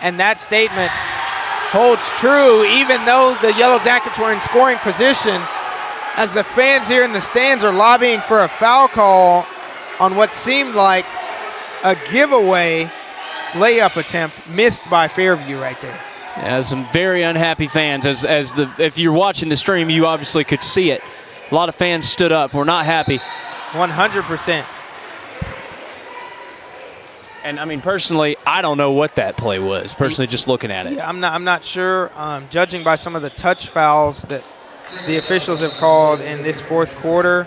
And that statement holds true even though the Yellow Jackets were in scoring position, as the fans here in the stands are lobbying for a foul call on what seemed like a giveaway layup attempt missed by Fairview right there. Yeah, some very unhappy fans. If you're watching the stream, you obviously could see it. A lot of fans stood up. We're not happy. 100%. And I mean, personally, I don't know what that play was. Personally, just looking at it. Yeah, I'm not sure. Judging by some of the touch fouls that the officials have called in this fourth quarter.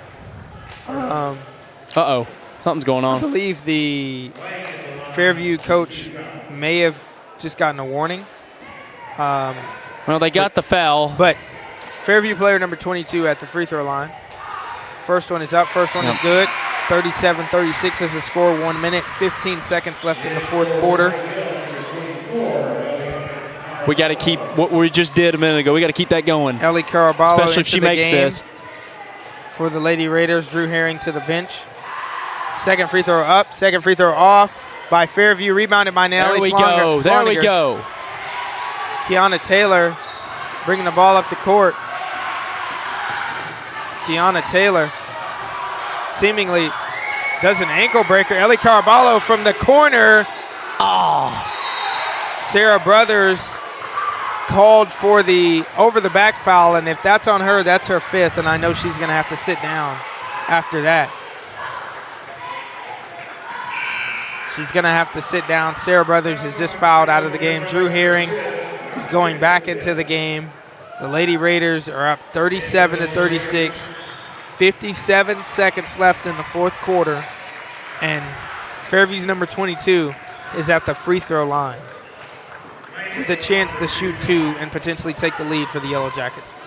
Something's going on. I believe the Fairview coach may have just gotten a warning. Well, they got the foul. But Fairview player number 22 at the free throw line. First one is up. First one is good. 37-36 is the score. 1 minute, 15 seconds left in the fourth quarter. We got to keep what we just did a minute ago. We got to keep that going. Ellie Caraballo, especially if she makes this. For the Lady Raiders, Drew Herring to the bench. Second free throw up. Second free throw off by Fairview. Rebounded by Natalie Sloninger. There we go. Kiana Taylor bringing the ball up the court. Kiana Taylor seemingly does an ankle breaker. Ellie Caraballo from the corner. Sarah Brothers called for the over-the-back foul, and if that's on her, that's her fifth, and I know she's going to have to sit down after that. She's going to have to sit down. Sarah Brothers is just fouled out of the game. Drew Herring is going back into the game. The Lady Raiders are up 37-36. 57 seconds left in the fourth quarter, and Fairview's number 22 is at the free throw line with a chance to shoot two and potentially take the lead for the Yellow Jackets.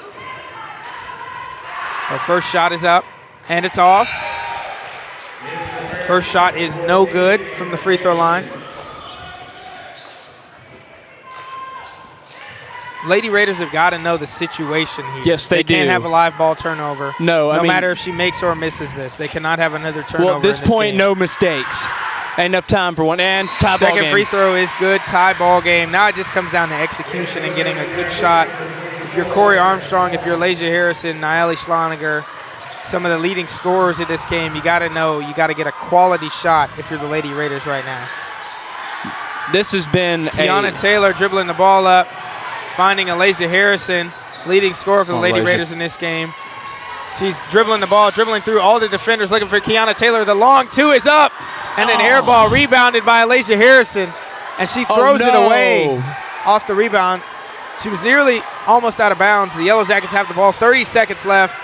Her first shot is up, and it's off. First shot is no good from the free throw line. Lady Raiders have got to know the situation here. Yes, they do. They can't have a live ball turnover. No matter if she makes or misses this. They cannot have another turnover. Well, at this point, game. no mistakes. Ain't enough time for one. And it's tie ball game. Second free throw is good. Tie ball game. Now it just comes down to execution and getting a good shot. If you're Corey Armstrong, if you're Alasia Harrison, Nayeli Schloniger, some of the leading scorers in this game, you got to know you got to get a quality shot if you're the Lady Raiders right now. This has been Kiana Taylor dribbling the ball up, finding Alasia Harrison, leading scorer for the Lady Raiders in this game. She's dribbling the ball, dribbling through all the defenders, looking for Kiana Taylor. The long two is up, and an air ball rebounded by Alasia Harrison, and she throws it away off the rebound. She was nearly almost out of bounds. The Yellow Jackets have the ball, 30 seconds left.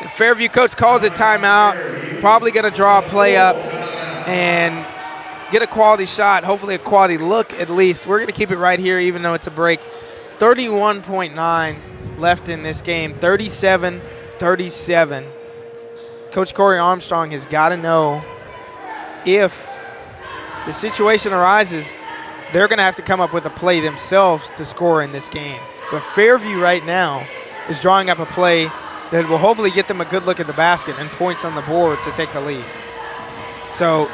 The Fairview coach calls it timeout, probably going to draw a play up and get a quality shot, hopefully a quality look at least. We're going to keep it right here even though it's a break. 31.9 left in this game, 37-37. Coach Corey Armstrong has got to know if the situation arises, they're going to have to come up with a play themselves to score in this game. But Fairview right now is drawing up a play that will hopefully get them a good look at the basket and points on the board to take the lead. So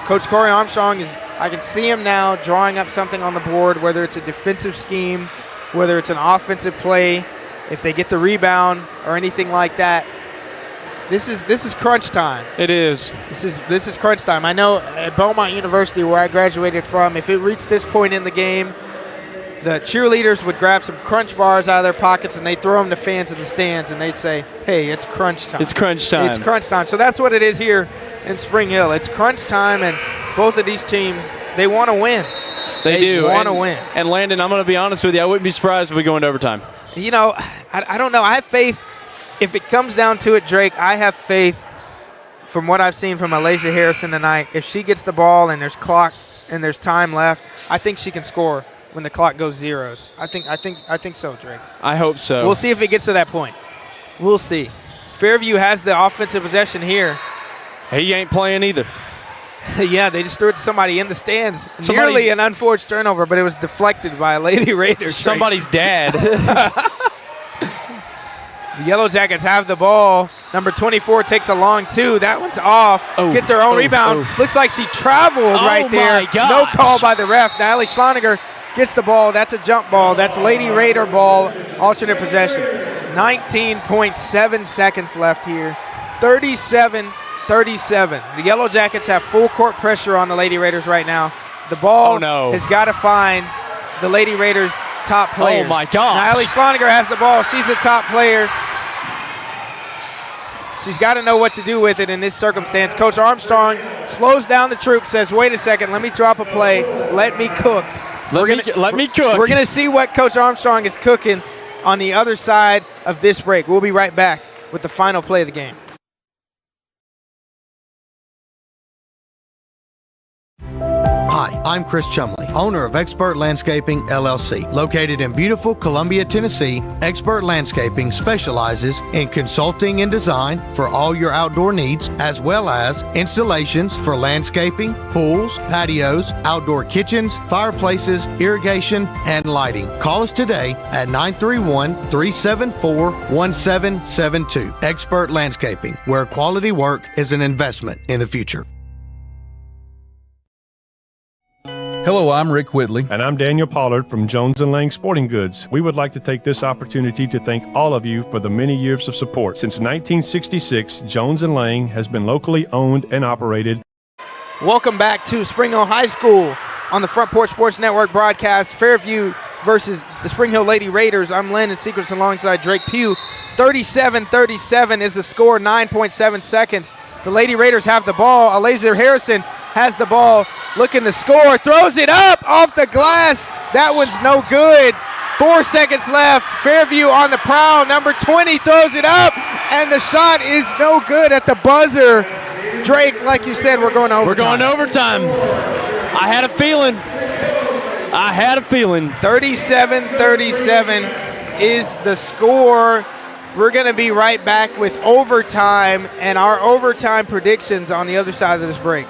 Coach Corey Armstrong I can see him now drawing up something on the board, whether it's a defensive scheme whether it's an offensive play, if they get the rebound or anything like that. This is crunch time. It is. This is crunch time. I know at Belmont University, where I graduated from, if it reached this point in the game, the cheerleaders would grab some crunch bars out of their pockets and they'd throw them to fans in the stands and they'd say, hey, it's crunch time. It's crunch time. It's crunch time. So that's what it is here in Spring Hill. It's crunch time, and both of these teams, they want to win. They do. want to win. And Landon, I'm going to be honest with you, I wouldn't be surprised if we go into overtime. You know, I don't know. I have faith. If it comes down to it, Drake, I have faith from what I've seen from Alaysia Harrison tonight. If she gets the ball and there's clock and there's time left, I think she can score when the clock goes zeros. I think so, Drake. I hope so. We'll see if it gets to that point. We'll see. Fairview has the offensive possession here. He ain't playing either. Yeah, they just threw it to somebody in the stands. Nearly an unforced turnover, but it was deflected by a Lady Raider. Somebody's dad. The Yellow Jackets have the ball. Number 24 takes a long two. That one's off. Gets her own rebound. Looks like she traveled right there. No call by the ref. Natalie Schloniger gets the ball. That's a jump ball. That's Lady Raider ball. Alternate possession. 19.7 seconds left here. 37-37. The Yellow Jackets have full court pressure on the Lady Raiders right now. The ball has got to find the Lady Raiders' top players. Oh, my gosh. Natalie Schloniger has the ball. She's a top player. She's got to know what to do with it in this circumstance. Coach Armstrong slows down the troop, says, wait a second, let me drop a play. Let me cook. Let me cook. We're going to see what Coach Armstrong is cooking on the other side of this break. We'll be right back with the final play of the game. Hi, I'm Chris Chumley, owner of Expert Landscaping, LLC. Located in beautiful Columbia, Tennessee, Expert Landscaping specializes in consulting and design for all your outdoor needs, as well as installations for landscaping, pools, patios, outdoor kitchens, fireplaces, irrigation, and lighting. Call us today at 931-374-1772. Expert Landscaping, where quality work is an investment in the future. Hello, I'm Rick Whitley. And I'm Daniel Pollard from Jones & Lang Sporting Goods. We would like to take this opportunity to thank all of you for the many years of support. Since 1966, Jones & Lang has been locally owned and operated. Welcome back to Spring Hill High School on the Front Porch Sports Network broadcast. Fairview versus the Spring Hill Lady Raiders. I'm Landon Secrets alongside Drake Pugh. 37-37 is the score, 9.7 seconds. The Lady Raiders have the ball. Alaysia Harrison has the ball, looking to score, throws it up off the glass. That one's no good. 4 seconds left. Fairview on the prowl. Number 20 throws it up, and the shot is no good at the buzzer. Drake, like you said, we're going to overtime. We're going to overtime. I had a feeling. 37-37 is the score. We're going to be right back with overtime and our overtime predictions on the other side of this break.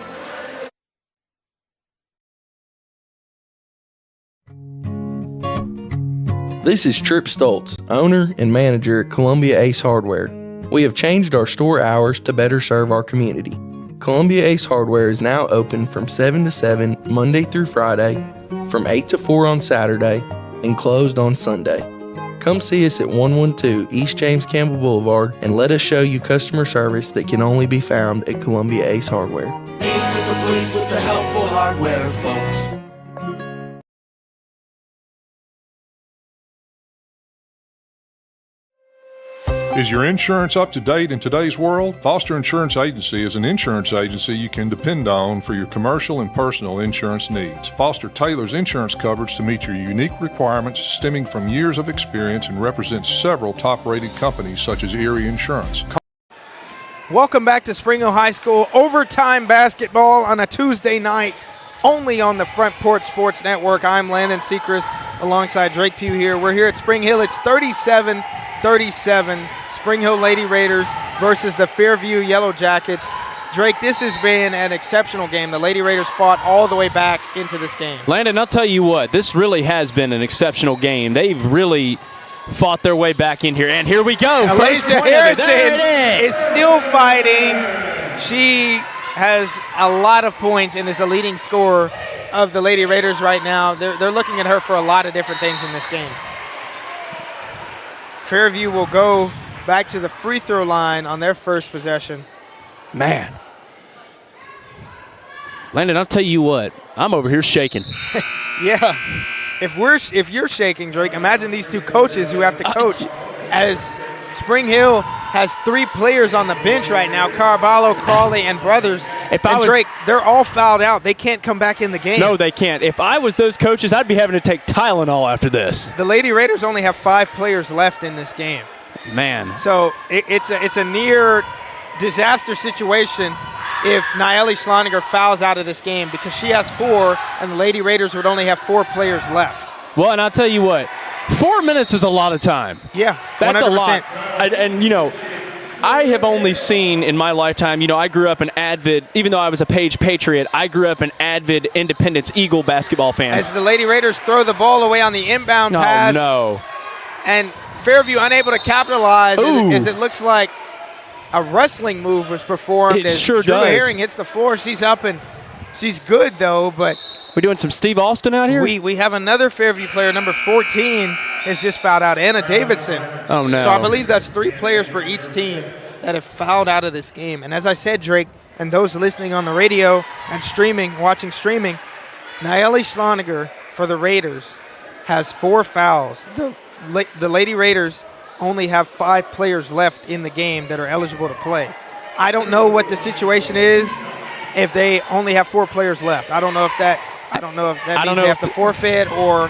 This is Tripp Stoltz, owner and manager at Columbia Ace Hardware. We have changed our store hours to better serve our community. Columbia Ace Hardware is now open from 7 to 7 Monday through Friday, from 8 to 4 on Saturday, and closed on Sunday. Come see us at 112 East James Campbell Boulevard and let us show you customer service that can only be found at Columbia Ace Hardware. Ace is the place with the helpful hardware, folks. Is your insurance up to date in today's world? Foster Insurance Agency is an insurance agency you can depend on for your commercial and personal insurance needs. Foster tailors insurance coverage to meet your unique requirements stemming from years of experience and represents several top-rated companies such as Erie Insurance. Welcome back to Spring Hill High School. Overtime basketball on a Tuesday night, only on the Front Porch Sports Network. I'm Landon Sechrist alongside Drake Pugh here. We're here at Spring Hill. It's 37-37. Spring Hill Lady Raiders versus the Fairview Yellow Jackets. Drake, this has been an exceptional game. The Lady Raiders fought all the way back into this game. Landon, I'll tell you what, this really has been an exceptional game. They've really fought their way back in here. And here we go. Alaysia Harrison is still fighting. She has a lot of points and is the leading scorer of the Lady Raiders right now. They're looking at her for a lot of different things in this game. Fairview will go back to the free throw line on their first possession. Man. Landon, I'll tell you what, I'm over here shaking. Yeah. If you're shaking, Drake, imagine these two coaches who have to coach as Spring Hill has 3 players on the bench right now, Caraballo, Crawley, and Brothers. Drake, they're all fouled out. They can't come back in the game. No, they can't. If I was those coaches, I'd be having to take Tylenol after this. The Lady Raiders only have 5 players left in this game. Man. So it's a near disaster situation if Nayeli Schloninger fouls out of this game because she has 4 and the Lady Raiders would only have 4 players left. Well, and I'll tell you what, 4 minutes is a lot of time. Yeah, that's 100%. a lot. And you know, I have only seen in my lifetime, you know, I grew up an avid, even though I was a Page Patriot, I grew up an avid Independence Eagle basketball fan. As the Lady Raiders throw the ball away on the inbound pass. Oh, no. And Fairview unable to capitalize as it looks like a wrestling move was performed. It sure Drew does. Herring hits the floor. She's up and she's good, though, but we doing some Steve Austin out here? We have another Fairview player, number 14, has just fouled out, Anna Davidson. Oh, no. So I believe that's 3 players for each team that have fouled out of this game. And as I said, Drake, and those listening on the radio and watching streaming, Nayeli Schloninger for the Raiders has 4 fouls. The Lady Raiders only have 5 players left in the game that are eligible to play. I don't know what the situation is if they only have 4 players left. I don't know if that means they have to forfeit or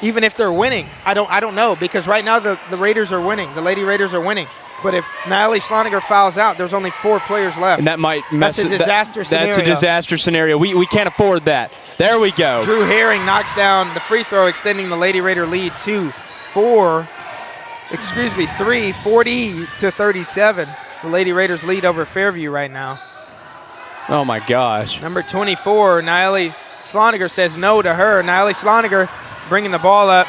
even if they're winning. I don't know because right now the Raiders are winning. The Lady Raiders are winning. But if Nayeli Schloninger fouls out, there's only 4 players left. And that might mess That's a disaster scenario. That's a disaster scenario. We can't afford that. There we go. Drew Herring knocks down the free throw, extending the Lady Raider lead to 40 to 37. The Lady Raiders lead over Fairview right now. Oh, my gosh. Number 24, Nayeli Schloninger says no to her. Nayeli Schloninger bringing the ball up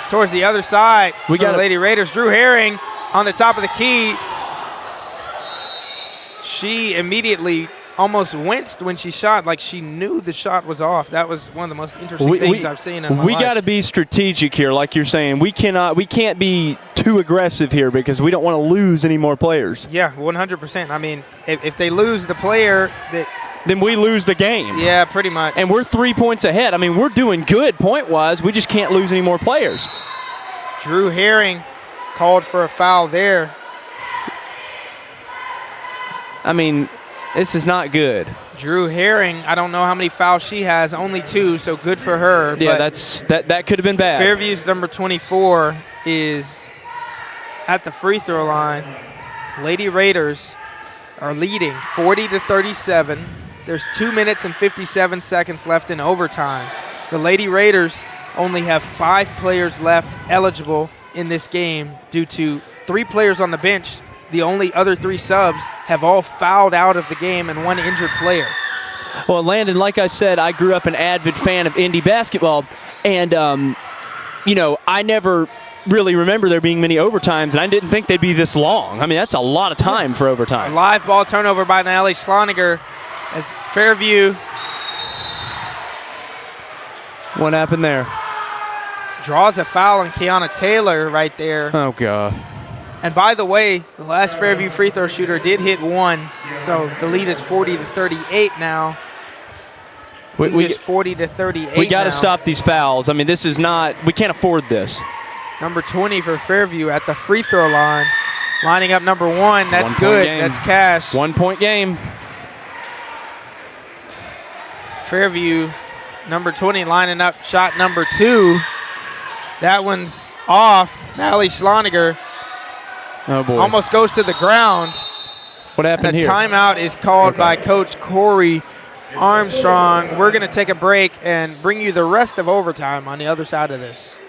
towards the other side for the Lady Raiders. Drew Herring on the top of the key. She immediately almost winced when she shot, like she knew the shot was off. That was one of the most interesting things I've seen in my life. We got to be strategic here, like you're saying. We can't be too aggressive here because we don't want to lose any more players. Yeah, 100%. I mean, if they lose the player then we lose the game. Yeah, pretty much. And we're 3 points ahead. I mean, we're doing good point-wise. We just can't lose any more players. Drew Herring called for a foul there. I mean, this is not good. Drew Herring, I don't know how many fouls she has, only 2, so good for her. Yeah, that could have been bad. Fairview's number 24 is at the free throw line. Lady Raiders are leading 40 to 37. There's 2 minutes and 57 seconds left in overtime. The Lady Raiders only have 5 players left eligible in this game due to 3 players on the bench. The only other 3 subs have all fouled out of the game and 1 injured player. Well, Landon, like I said, I grew up an avid fan of Indy basketball, and, I never really remember there being many overtimes, and I didn't think they'd be this long. I mean, that's a lot of time for overtime. A live ball turnover by Nayeli Schloninger as Fairview. What happened there? Draws a foul on Kiana Taylor right there. Oh, God. And by the way, the last Fairview free throw shooter did hit 1, so the lead is 40 to 38 now. We 40 to 38. We got to stop these fouls. I mean, this is not. We can't afford this. Number 20 for Fairview at the free throw line, lining up number 1. That's good. That's cash. 1 point game. Fairview, number 20, lining up shot number 2. That one's off. Nayeli Schloninger. Oh, boy. Almost goes to the ground. What happened and a here? Timeout is called by Coach Corey Armstrong. We're going to take a break and bring you the rest of overtime on the other side of this.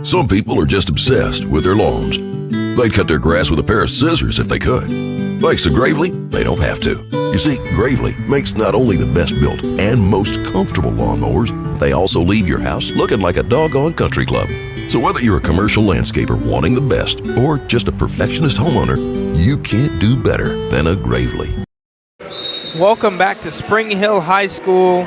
Some people are just obsessed with their lawns. They'd cut their grass with a pair of scissors if they could. Thanks to Gravely, they don't have to. You see, Gravely makes not only the best built and most comfortable lawnmowers, they also leave your house looking like a doggone country club. So whether you're a commercial landscaper wanting the best or just a perfectionist homeowner, you can't do better than a Gravely. Welcome back to Spring Hill High School.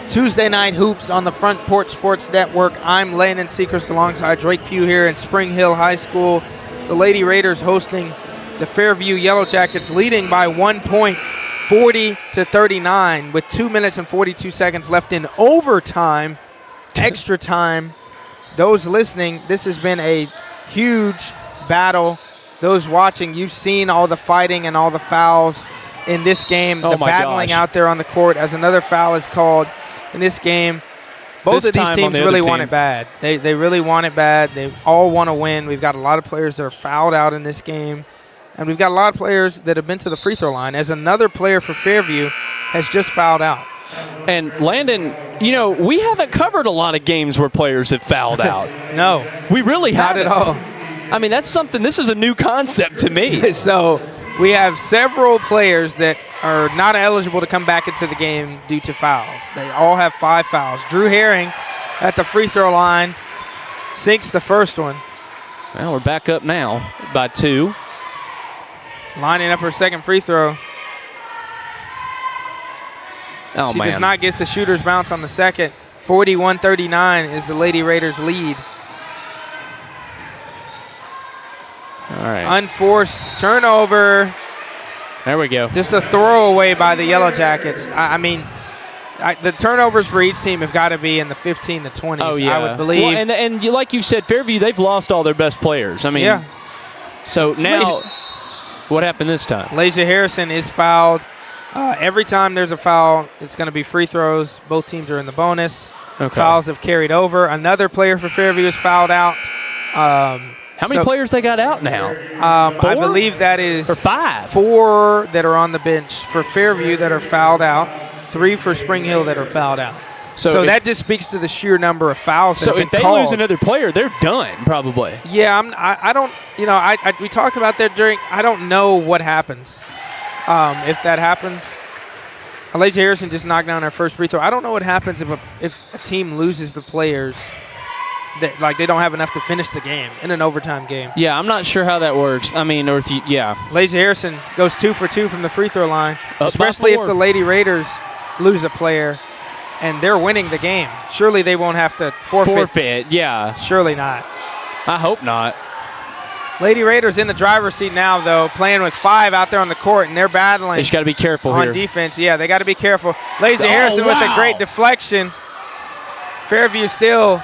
Tuesday night hoops on the Front Porch Sports Network. I'm Landon Seacrest alongside Drake Pugh here in Spring Hill High School. The Lady Raiders hosting the Fairview Yellow Jackets, leading by 1 point, 40-39, with 2 minutes and 42 seconds left in overtime, extra time. Those listening, this has been a huge battle. Those watching, you've seen all the fighting and all the fouls in this game, the battling out there on the court as another foul is called in this game. Both of these teams really want it bad. They really want it bad. They all want to win. We've got a lot of players that are fouled out in this game, and we've got a lot of players that have been to the free throw line, as another player for Fairview has just fouled out. And Landon, you know, we haven't covered a lot of games where players have fouled out. No. We really haven't. Not at all. I mean, that's something, this is a new concept to me. So we have several players that are not eligible to come back into the game due to fouls. They all have 5 fouls. Drew Herring at the free throw line sinks the first one. Well, we're back up now by 2. Lining up her second free throw. Oh, she man. does not get the shooter's bounce on the second. 41-39 is the Lady Raiders lead. All right. Unforced turnover. There we go. Just a throwaway by the Yellow Jackets. I mean, the turnovers for each team have got to be in the 15 to 20s, Oh, yeah. I would believe. Well, and like you said, Fairview, they've lost all their best players. I mean, yeah. So now, what happened this time? Lasia Harrison is fouled. Every time there's a foul, it's going to be free throws. Both teams are in the bonus. Okay. Fouls have carried over. Another player for Fairview is fouled out. How many players they got out now? I believe that is or 5. 4 that are on the bench for Fairview that are fouled out, 3 for Spring Hill that are fouled out. So that just speaks to the sheer number of fouls. So if they lose another player, they're done probably. Yeah, I don't. You know, we talked about that during. I don't know what happens if that happens. Alasia Harrison just knocked down her first free throw. I don't know what happens if a team loses the players. That, like, they don't have enough to finish the game in an overtime game. Yeah, I'm not sure how that works. I mean, or if you, Lasia Harrison goes 2 for 2 from the free throw line, Up especially by 4. if the Lady Raiders lose a player and they're winning the game. Surely they won't have to forfeit. Yeah. Surely not. I hope not. Lady Raiders in the driver's seat now, though, playing with 5 out there on the court, and they're battling. They just got to be careful on here. defense. Yeah, they got to be careful. Lasia Harrison with a great deflection. Fairview still.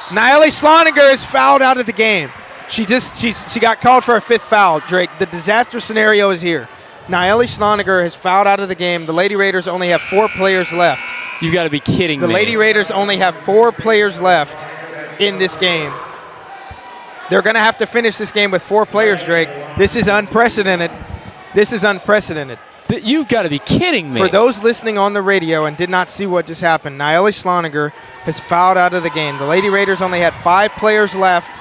Nayeli Sloninger is fouled out of the game. She got called for a 5th foul, Drake. The disaster scenario is here. Nayeli Sloninger has fouled out of the game. The Lady Raiders only have 4 players left. You've got to be kidding me. The Lady Raiders only have 4 players left in this game. They're going to have to finish this game with 4 players, Drake. This is unprecedented. You've got to be kidding me. For those listening on the radio and did not see what just happened, Nayeli Sloninger has fouled out of the game. The Lady Raiders only had 5 players left,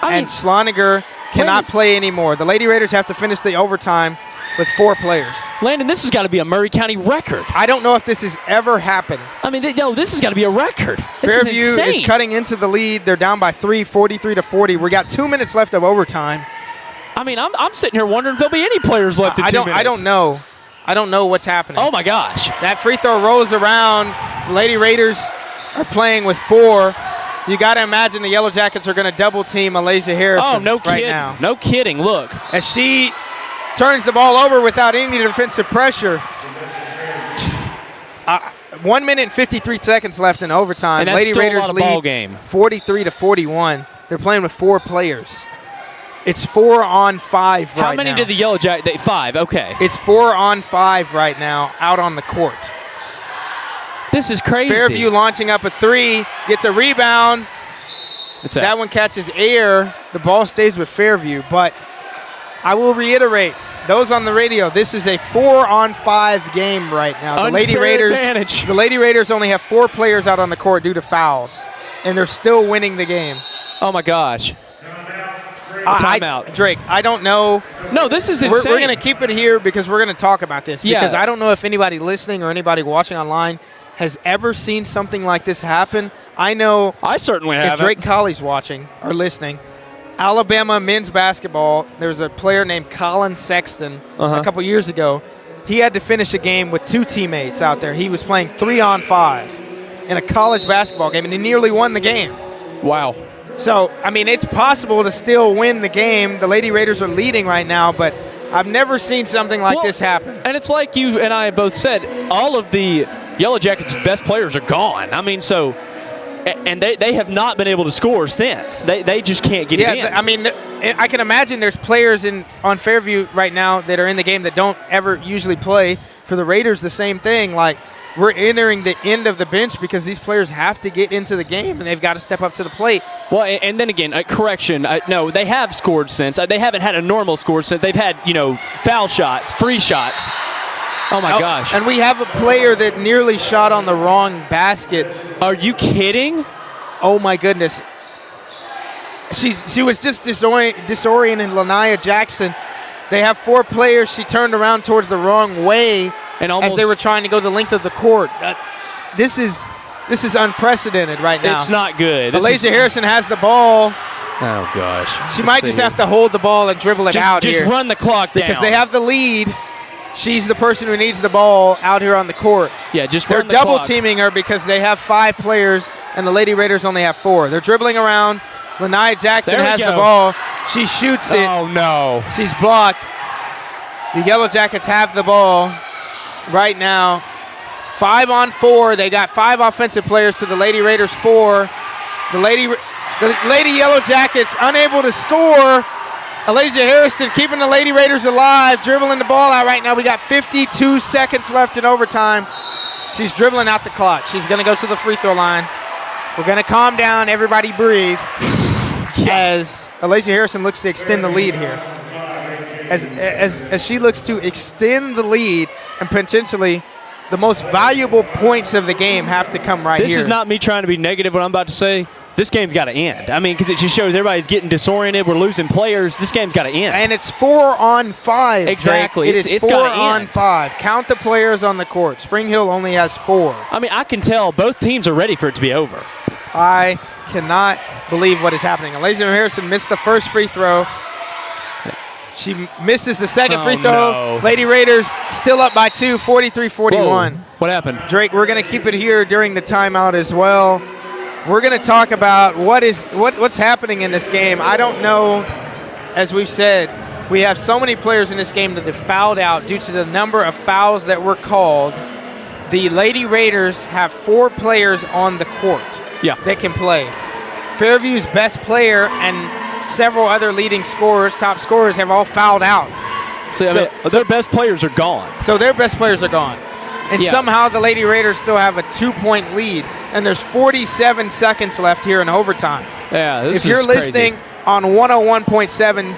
and Sloninger cannot play anymore. The Lady Raiders have to finish the overtime with 4 players. Landon, this has got to be a Murray County record. I don't know if this has ever happened. I mean, this has got to be a record. Fairview is cutting into the lead. They're down by 3, 43-40. We got 2 minutes left of overtime. I mean, I'm sitting here wondering if there'll be any players left in 2 minutes. I don't know. I don't know what's happening. Oh, my gosh. That free throw rolls around. The Lady Raiders are playing with 4. You got to imagine the Yellow Jackets are going to double team Alasia Harrison. Oh, no kidding. Right now. No kidding. Look. As she turns the ball over without any defensive pressure. 1 minute and 53 seconds left in overtime. And that's Lady still Raiders a lot of lead ball game. 43-41. They're playing with 4 players. It's 4 on 5 right now. How many did the Yellow Jacket? 5, okay. It's 4 on 5 right now out on the court. This is crazy. Fairview launching up a 3, gets a rebound. That one catches air. The ball stays with Fairview, but I will reiterate, those on the radio, this is a 4 on 5 game right now. The Lady Raiders only have 4 players out on the court due to fouls, and they're still winning the game. Oh my gosh. timeout. Drake, I don't know. No, this is insane. We're going to keep it here because we're going to talk about this. Because I don't know if anybody listening or anybody watching online has ever seen something like this happen. I know. I certainly haven't. If Drake Colley's watching or listening, Alabama men's basketball, there was a player named Colin Sexton a couple years ago. He had to finish a game with 2 teammates out there. He was playing 3-on-5 in a college basketball game, and he nearly won the game. Wow. So, I mean, it's possible to still win the game. The Lady Raiders are leading right now, but I've never seen something like this happen. And it's like you and I both said, all of the Yellow Jackets' best players are gone. I mean, so, and they have not been able to score since. They just can't get it in. I mean, I can imagine there's players on Fairview right now that are in the game that don't ever usually play. For the Raiders, the same thing. Like, we're entering the end of the bench because these players have to get into the game, and they've got to step up to the plate. Well, and then again, correction. No, they have scored since. They haven't had a normal score since. They've had, foul shots, free shots. Oh, my gosh. And we have a player that nearly shot on the wrong basket. Are you kidding? Oh, my goodness. She was just disoriented, Lania Jackson. They have 4 players. She turned around towards the wrong way as they were trying to go the length of the court. This is unprecedented right now. It's not good. Alasia Harrison has the ball. Oh, gosh. She might just have to hold the ball and dribble it out here. Just run the clock down. Because they have the lead. She's the person who needs the ball out here on the court. Yeah, just They're run the double clock. teaming her because they have 5 players and the Lady Raiders only have 4. They're dribbling around. Lania Jackson has the ball. She shoots it. Oh, no. She's blocked. The Yellow Jackets have the ball right now. 5-on-4. They got 5 offensive players to the Lady Raiders 4. The Lady Yellow Jackets unable to score. Alasia Harrison keeping the Lady Raiders alive, dribbling the ball out right now. We got 52 seconds left in overtime. She's dribbling out the clock. She's going to go to the free throw line. We're going to calm down. Everybody breathe. As Alasia Harrison looks to extend the lead here. As she looks to extend the lead and potentially the most valuable points of the game have to come right here. This is not me trying to be negative what I'm about to say. This game's got to end. I mean, because it just shows everybody's getting disoriented. We're losing players. This game's got to end. And it's 4-on-5. Exactly. It is 4-on-5. Count the players on the court. Spring Hill only has 4. I mean, I can tell both teams are ready for it to be over. I cannot believe what is happening. Alasia Harrison missed the first free throw. She misses the second free throw. No. Lady Raiders still up by 2, 43-41. What happened? Drake, we're going to keep it here during the timeout as well. We're going to talk about what's happening in this game. I don't know. As we've said, we have so many players in this game that have fouled out due to the number of fouls that were called. The Lady Raiders have 4 players on the court that can play. Fairview's best player and several other leading scorers, top scorers, have all fouled out. So their best players are gone. So their best players are gone. And somehow the Lady Raiders still have a 2-point lead. And there's 47 seconds left here in overtime. Yeah, this is If you're listening on 101.7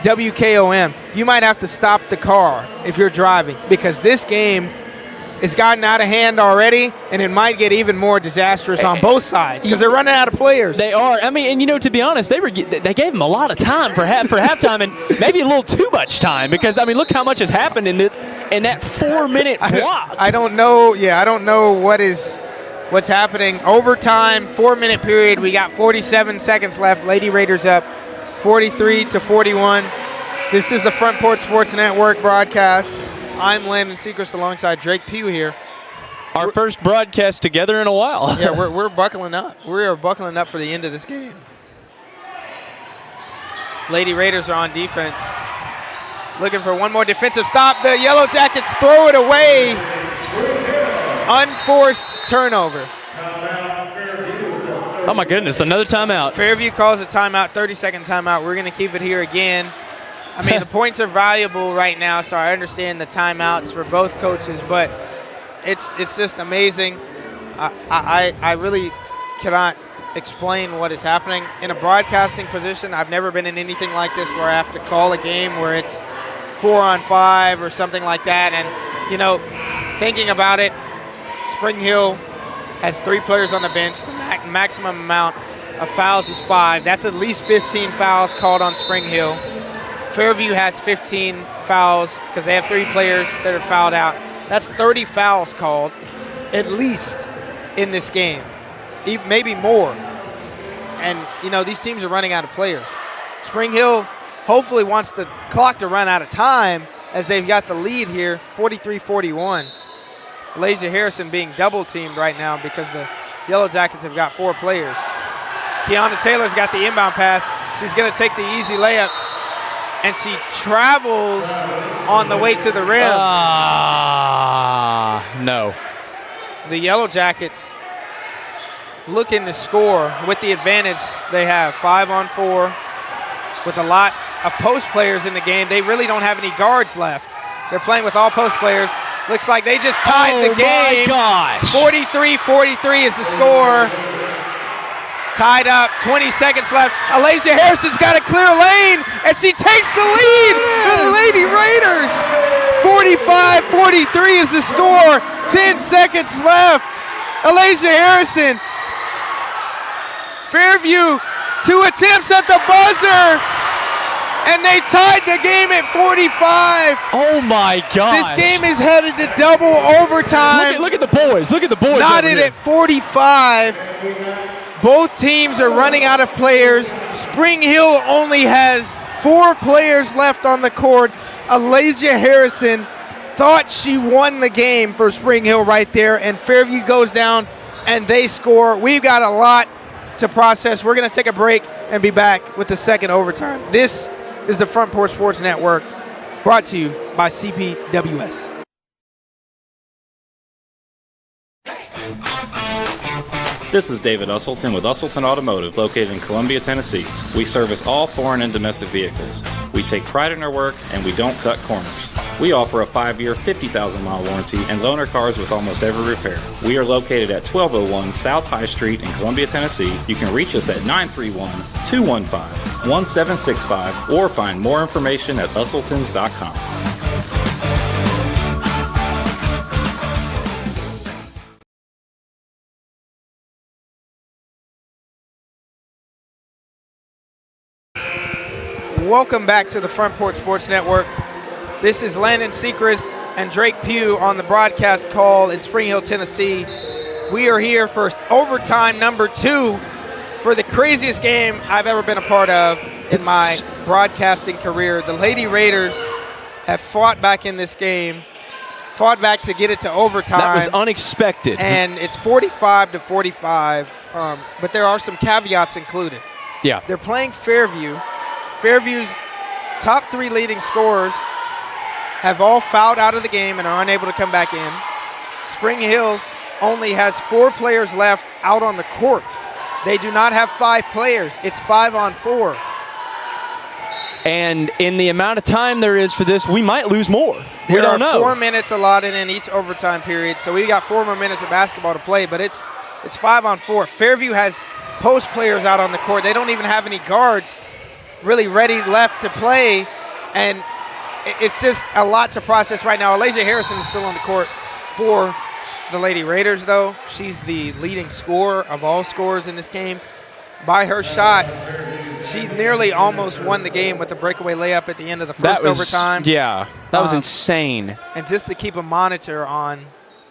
WKOM, you might have to stop the car if you're driving because this game has gotten out of hand already, and it might get even more disastrous on both sides because they're running out of players. They are. I mean, and to be honest, they gave them a lot of time for halftime, and maybe a little too much time because I mean, look how much has happened in that 4-minute block. I don't know. Yeah, I don't know what's happening. Overtime, 4-minute period. We got 47 seconds left. Lady Raiders up 43-41. This is the Front Porch Sports Network broadcast. I'm Landon Seacrest alongside Drake Pugh here. Our first broadcast together in a while. Yeah, we're buckling up. We are buckling up for the end of this game. Lady Raiders are on defense. Looking for one more defensive stop. The Yellow Jackets throw it away. Unforced turnover. Oh, my goodness, another timeout. Fairview calls a timeout, 30-second timeout. We're going to keep it here again. I mean, the points are valuable right now, so I understand the timeouts for both coaches, but it's just amazing. I really cannot explain what is happening. In a broadcasting position, I've never been in anything like this where I have to call a game where it's 4-on-5 or something like that. And, thinking about it, Spring Hill has 3 players on the bench, the maximum amount of fouls is 5. That's at least 15 fouls called on Spring Hill. Fairview has 15 fouls because they have 3 players that are fouled out. That's 30 fouls called, at least, in this game, maybe more. And, these teams are running out of players. Spring Hill hopefully wants the clock to run out of time as they've got the lead here, 43-41. Alasia Harrison being double-teamed right now because the Yellow Jackets have got 4 players. Kiana Taylor's got the inbound pass. She's going to take the easy layup, and she travels on the way to the rim. No. The Yellow Jackets looking to score with the advantage they have, 5-on-4, with a lot of post players in the game. They really don't have any guards left. They're playing with all post players. Looks like they just tied the game. Oh, my gosh. 43-43 is the score. Tied up, 20 seconds left. Alasia Harrison's got a clear lane, and she takes the lead for the Lady Raiders. 45-43 is the score. 10 seconds left. Alasia Harrison. Fairview, 2 attempts at the buzzer, and they tied the game at 45. Oh, my God. This game is headed to double overtime. Look at the boys. Look at the boys. Knotted at 45. Both teams are running out of players. Spring Hill only has 4 players left on the court. Alasia Harrison thought she won the game for Spring Hill right there, and Fairview goes down and they score. We've got a lot to process. We're going to take a break and be back with the second overtime. This is the Front Porch Sports Network, brought to you by CPWS. This is David Usselton with Usselton Automotive, located in Columbia, Tennessee. We service all foreign and domestic vehicles. We take pride in our work, and we don't cut corners. We offer a 5-year, 50,000-mile warranty and loan our cars with almost every repair. We are located at 1201 South High Street in Columbia, Tennessee. You can reach us at 931-215-1765 or find more information at usseltons.com. Welcome back to the Front Porch Sports Network. This is Landon Sechrist and Drake Pugh on the broadcast call in Spring Hill, Tennessee. We are here for overtime number 2 for the craziest game I've ever been a part of in my broadcasting career. The Lady Raiders have fought back in this game, fought back to get it to overtime. That was unexpected. And it's 45-45, but there are some caveats included. Yeah. They're playing Fairview. Fairview's top 3 leading scorers have all fouled out of the game and are unable to come back in. Spring Hill only has 4 players left out on the court. They do not have 5 players. It's 5-on-4. And in the amount of time there is for this, we might lose more. We don't know. There are 4 minutes allotted in each overtime period, so we got 4 more minutes of basketball to play, but it's 5-on-4. Fairview has post players out on the court. They don't even have any guards really ready left to play, and it's just a lot to process right now. Alasia Harrison is still on the court for the Lady Raiders, though. She's the leading scorer of all scorers in this game. By her shot, she nearly almost won the game with a breakaway layup at the end of the first overtime. Yeah, that was insane. And just to keep a monitor on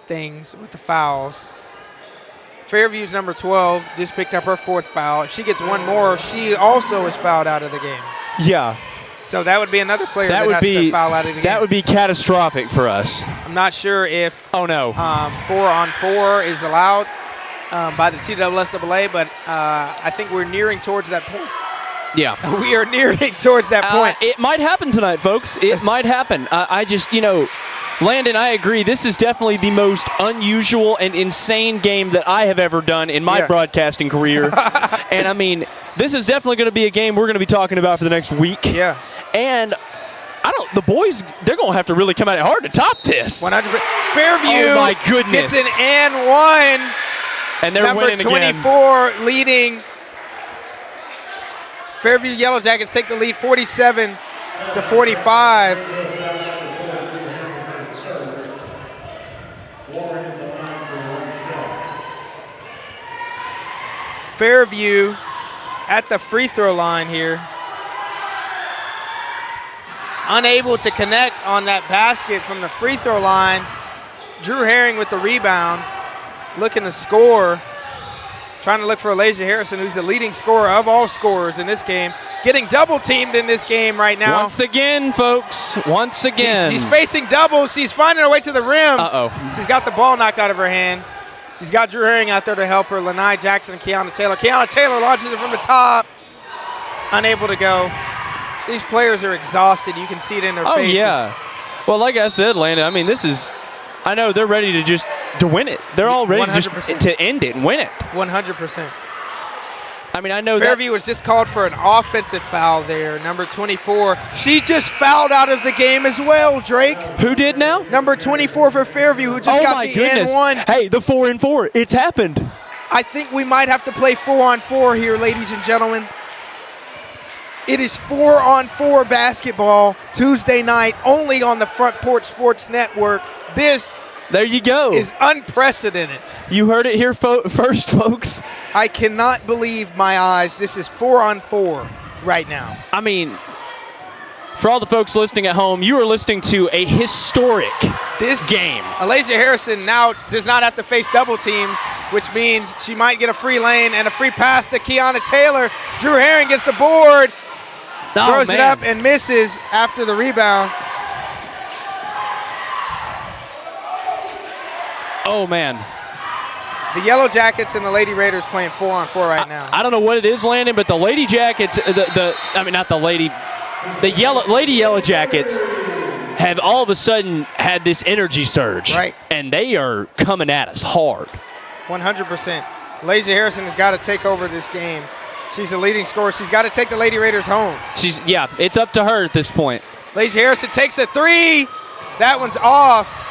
things with the fouls, Fairview's number 12 just picked up her 4th foul. If she gets one more, she also is fouled out of the game. Yeah. So that would be another player that has to foul out of the game. That would be catastrophic for us. I'm not sure if 4-on-4 is allowed by the TSSAA, but I think we're nearing towards that point. Yeah. We are nearing towards that point. It might happen tonight, folks. It might happen. I just, Landon, I agree. This is definitely the most unusual and insane game that I have ever done in my broadcasting career. And, I mean, this is definitely going to be a game we're going to be talking about for the next week. Yeah. And the boys, they're going to have to really come at it hard to top this. 100%. Fairview oh my goodness. gets an and 1. And they're winning again. Number 24 leading. Fairview Yellow Jackets take the lead 47-45. Fairview at the free throw line here. Unable to connect on that basket from the free throw line. Drew Herring with the rebound, looking to score. Trying to look for Alasia Harrison, who's the leading scorer of all scorers in this game. Getting double teamed in this game right now. Once again, folks. Once again. She's facing doubles. She's finding her way to the rim. Uh-oh. She's got the ball knocked out of her hand. She's got Drew Herring out there to help her. Lanai Jackson and Kiana Taylor. Kiana Taylor launches it from the top. Unable to go. These players are exhausted. You can see it in their faces. Oh, yeah. Well, like I said, Landon, I mean, this is – I know they're ready to win it. They're all ready to end it and win it. 100%. I mean, I know Fairview was just called for an offensive foul there. Number 24. She just fouled out of the game as well, Drake. Who did now? Number 24 for Fairview, who just got the N1. Hey, the 4-and-4. It's happened. I think we might have to play 4-on-4 here, ladies and gentlemen. It is 4-on-4 basketball Tuesday night, only on the Front Porch Sports Network. This there you go. Is unprecedented. You heard it here first, folks. I cannot believe my eyes. This is 4-on-4 right now. I mean, for all the folks listening at home, you are listening to a historic game. Alasia Harrison now does not have to face double teams, which means she might get a free lane and a free pass to Kiana Taylor. Drew Herring gets the board, throws it up and misses after the rebound. Oh, man. The Yellow Jackets and the Lady Raiders playing 4-on-4 right now. I don't know what it is, Landon, but the Lady Jackets, Lady Yellow Jackets have all of a sudden had this energy surge. Right. And they are coming at us hard. 100%. Alasia Harrison has got to take over this game. She's the leading scorer. She's got to take the Lady Raiders home. It's up to her at this point. Alasia Harrison takes a three. That one's off.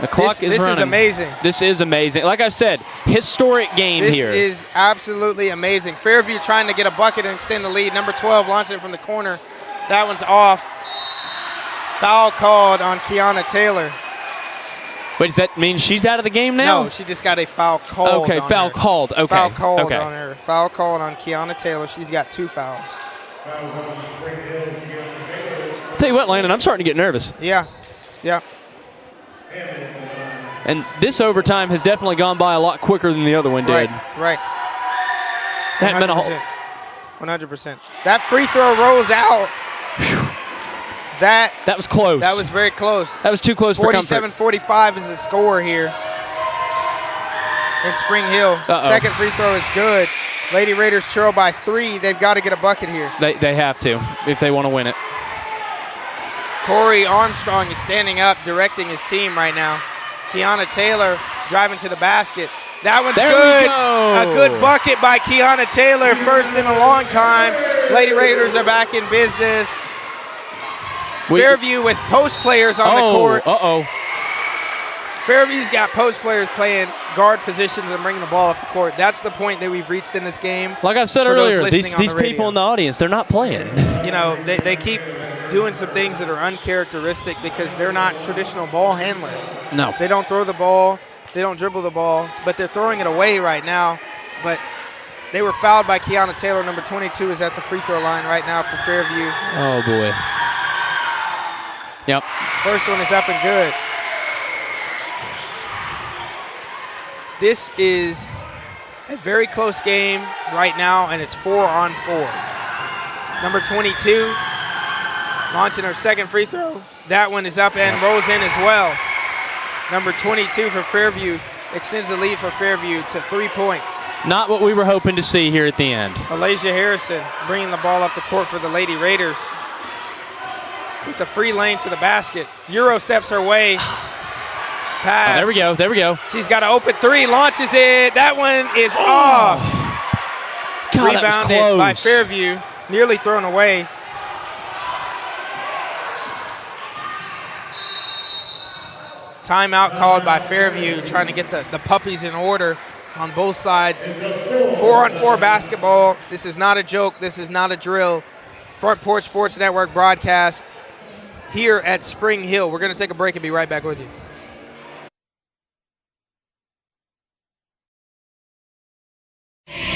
The clock is running. This is amazing. This is amazing. Like I said, historic game here. This is absolutely amazing. Fairview trying to get a bucket and extend the lead. Number 12 launching it from the corner. That one's off. Foul called on Kiana Taylor. Wait, does that mean she's out of the game now? No, she just got a foul called Okay, on foul her. called. Okay. Foul called okay. on her. Foul called on Kiana Taylor. She's got 2 fouls. Tell you what, Landon, I'm starting to get nervous. Yeah. And this overtime has definitely gone by a lot quicker than the other one did. Right. That meant a whole 100%. That free throw rolls out. That was close. That was very close. That was too close for comfort. 47-45 is the score here in Spring Hill. Second free throw is good. Lady Raiders trail by 3. They've got to get a bucket here. They have to if they want to win it. Corey Armstrong is standing up, directing his team right now. Kiana Taylor driving to the basket. That one's good. A good bucket by Kiana Taylor, first in a long time. Lady Raiders are back in business. Fairview with post players on the court. Fairview's got post players playing guard positions and bringing the ball up the court. That's the point that we've reached in this game. Like I've said earlier, these people in the audience, they're not playing. You know, they keep doing some things that are uncharacteristic because they're not traditional ball handlers. No. They don't throw the ball. They don't dribble the ball, but they're throwing it away right now. But they were fouled by Kiana Taylor. Number 22 is at the free throw line right now for Fairview. Oh, boy. Yep. First one is up and good. This is a very close game right now, and it's 4-on-4. Number 22 launching her second free throw. That one is up and rolls in as well. Number 22 for Fairview extends the lead for Fairview to 3 points. Not what we were hoping to see here at the end. Alasia Harrison bringing the ball up the court for the Lady Raiders with the free lane to the basket. Euro steps her way. Pass. Oh, there we go. She's got an open 3, launches it. That one is off. God, rebounded by Fairview, nearly thrown away. Timeout called by Fairview, trying to get the puppies in order on both sides. 4-on-4 basketball. This is not a joke. This is not a drill. Front Porch Sports Network broadcast here at Spring Hill. We're going to take a break and be right back with you.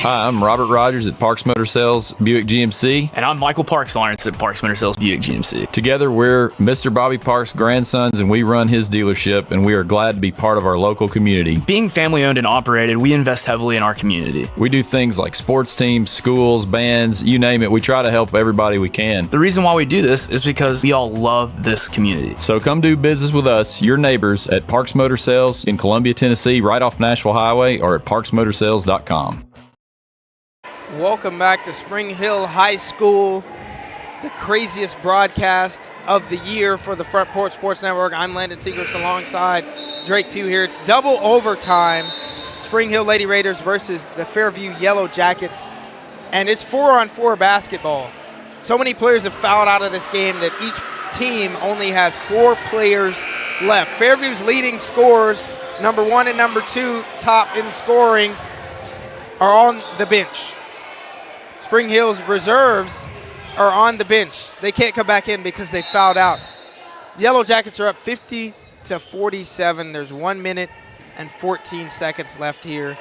Hi, I'm Robert Rogers at Parks Motor Sales Buick GMC. And I'm Michael Parks Lawrence at Parks Motor Sales Buick GMC. Together, we're Mr. Bobby Parks' grandsons, and we run his dealership, and we are glad to be part of our local community. Being family owned and operated, we invest heavily in our community. We do things like sports teams, schools, bands, you name it. We try to help everybody we can. The reason why we do this is because we all love this community. So come do business with us, your neighbors, at Parks Motor Sales in Columbia, Tennessee, right off Nashville Highway, or at parksmotorsales.com. Welcome back to Spring Hill High School, the craziest broadcast of the year for the Front Porch Sports Network. I'm Landon Segrist alongside Drake Pugh here. It's double overtime, Spring Hill Lady Raiders versus the Fairview Yellow Jackets, and it's 4-on-4 basketball. So many players have fouled out of this game that each team only has 4 players left. Fairview's leading scorers, number 1 and number 2, top in scoring, are on the bench. Spring Hill's reserves are on the bench. They can't come back in because they fouled out. Yellow Jackets are up 50-47. There's 1 minute and 14 seconds left here.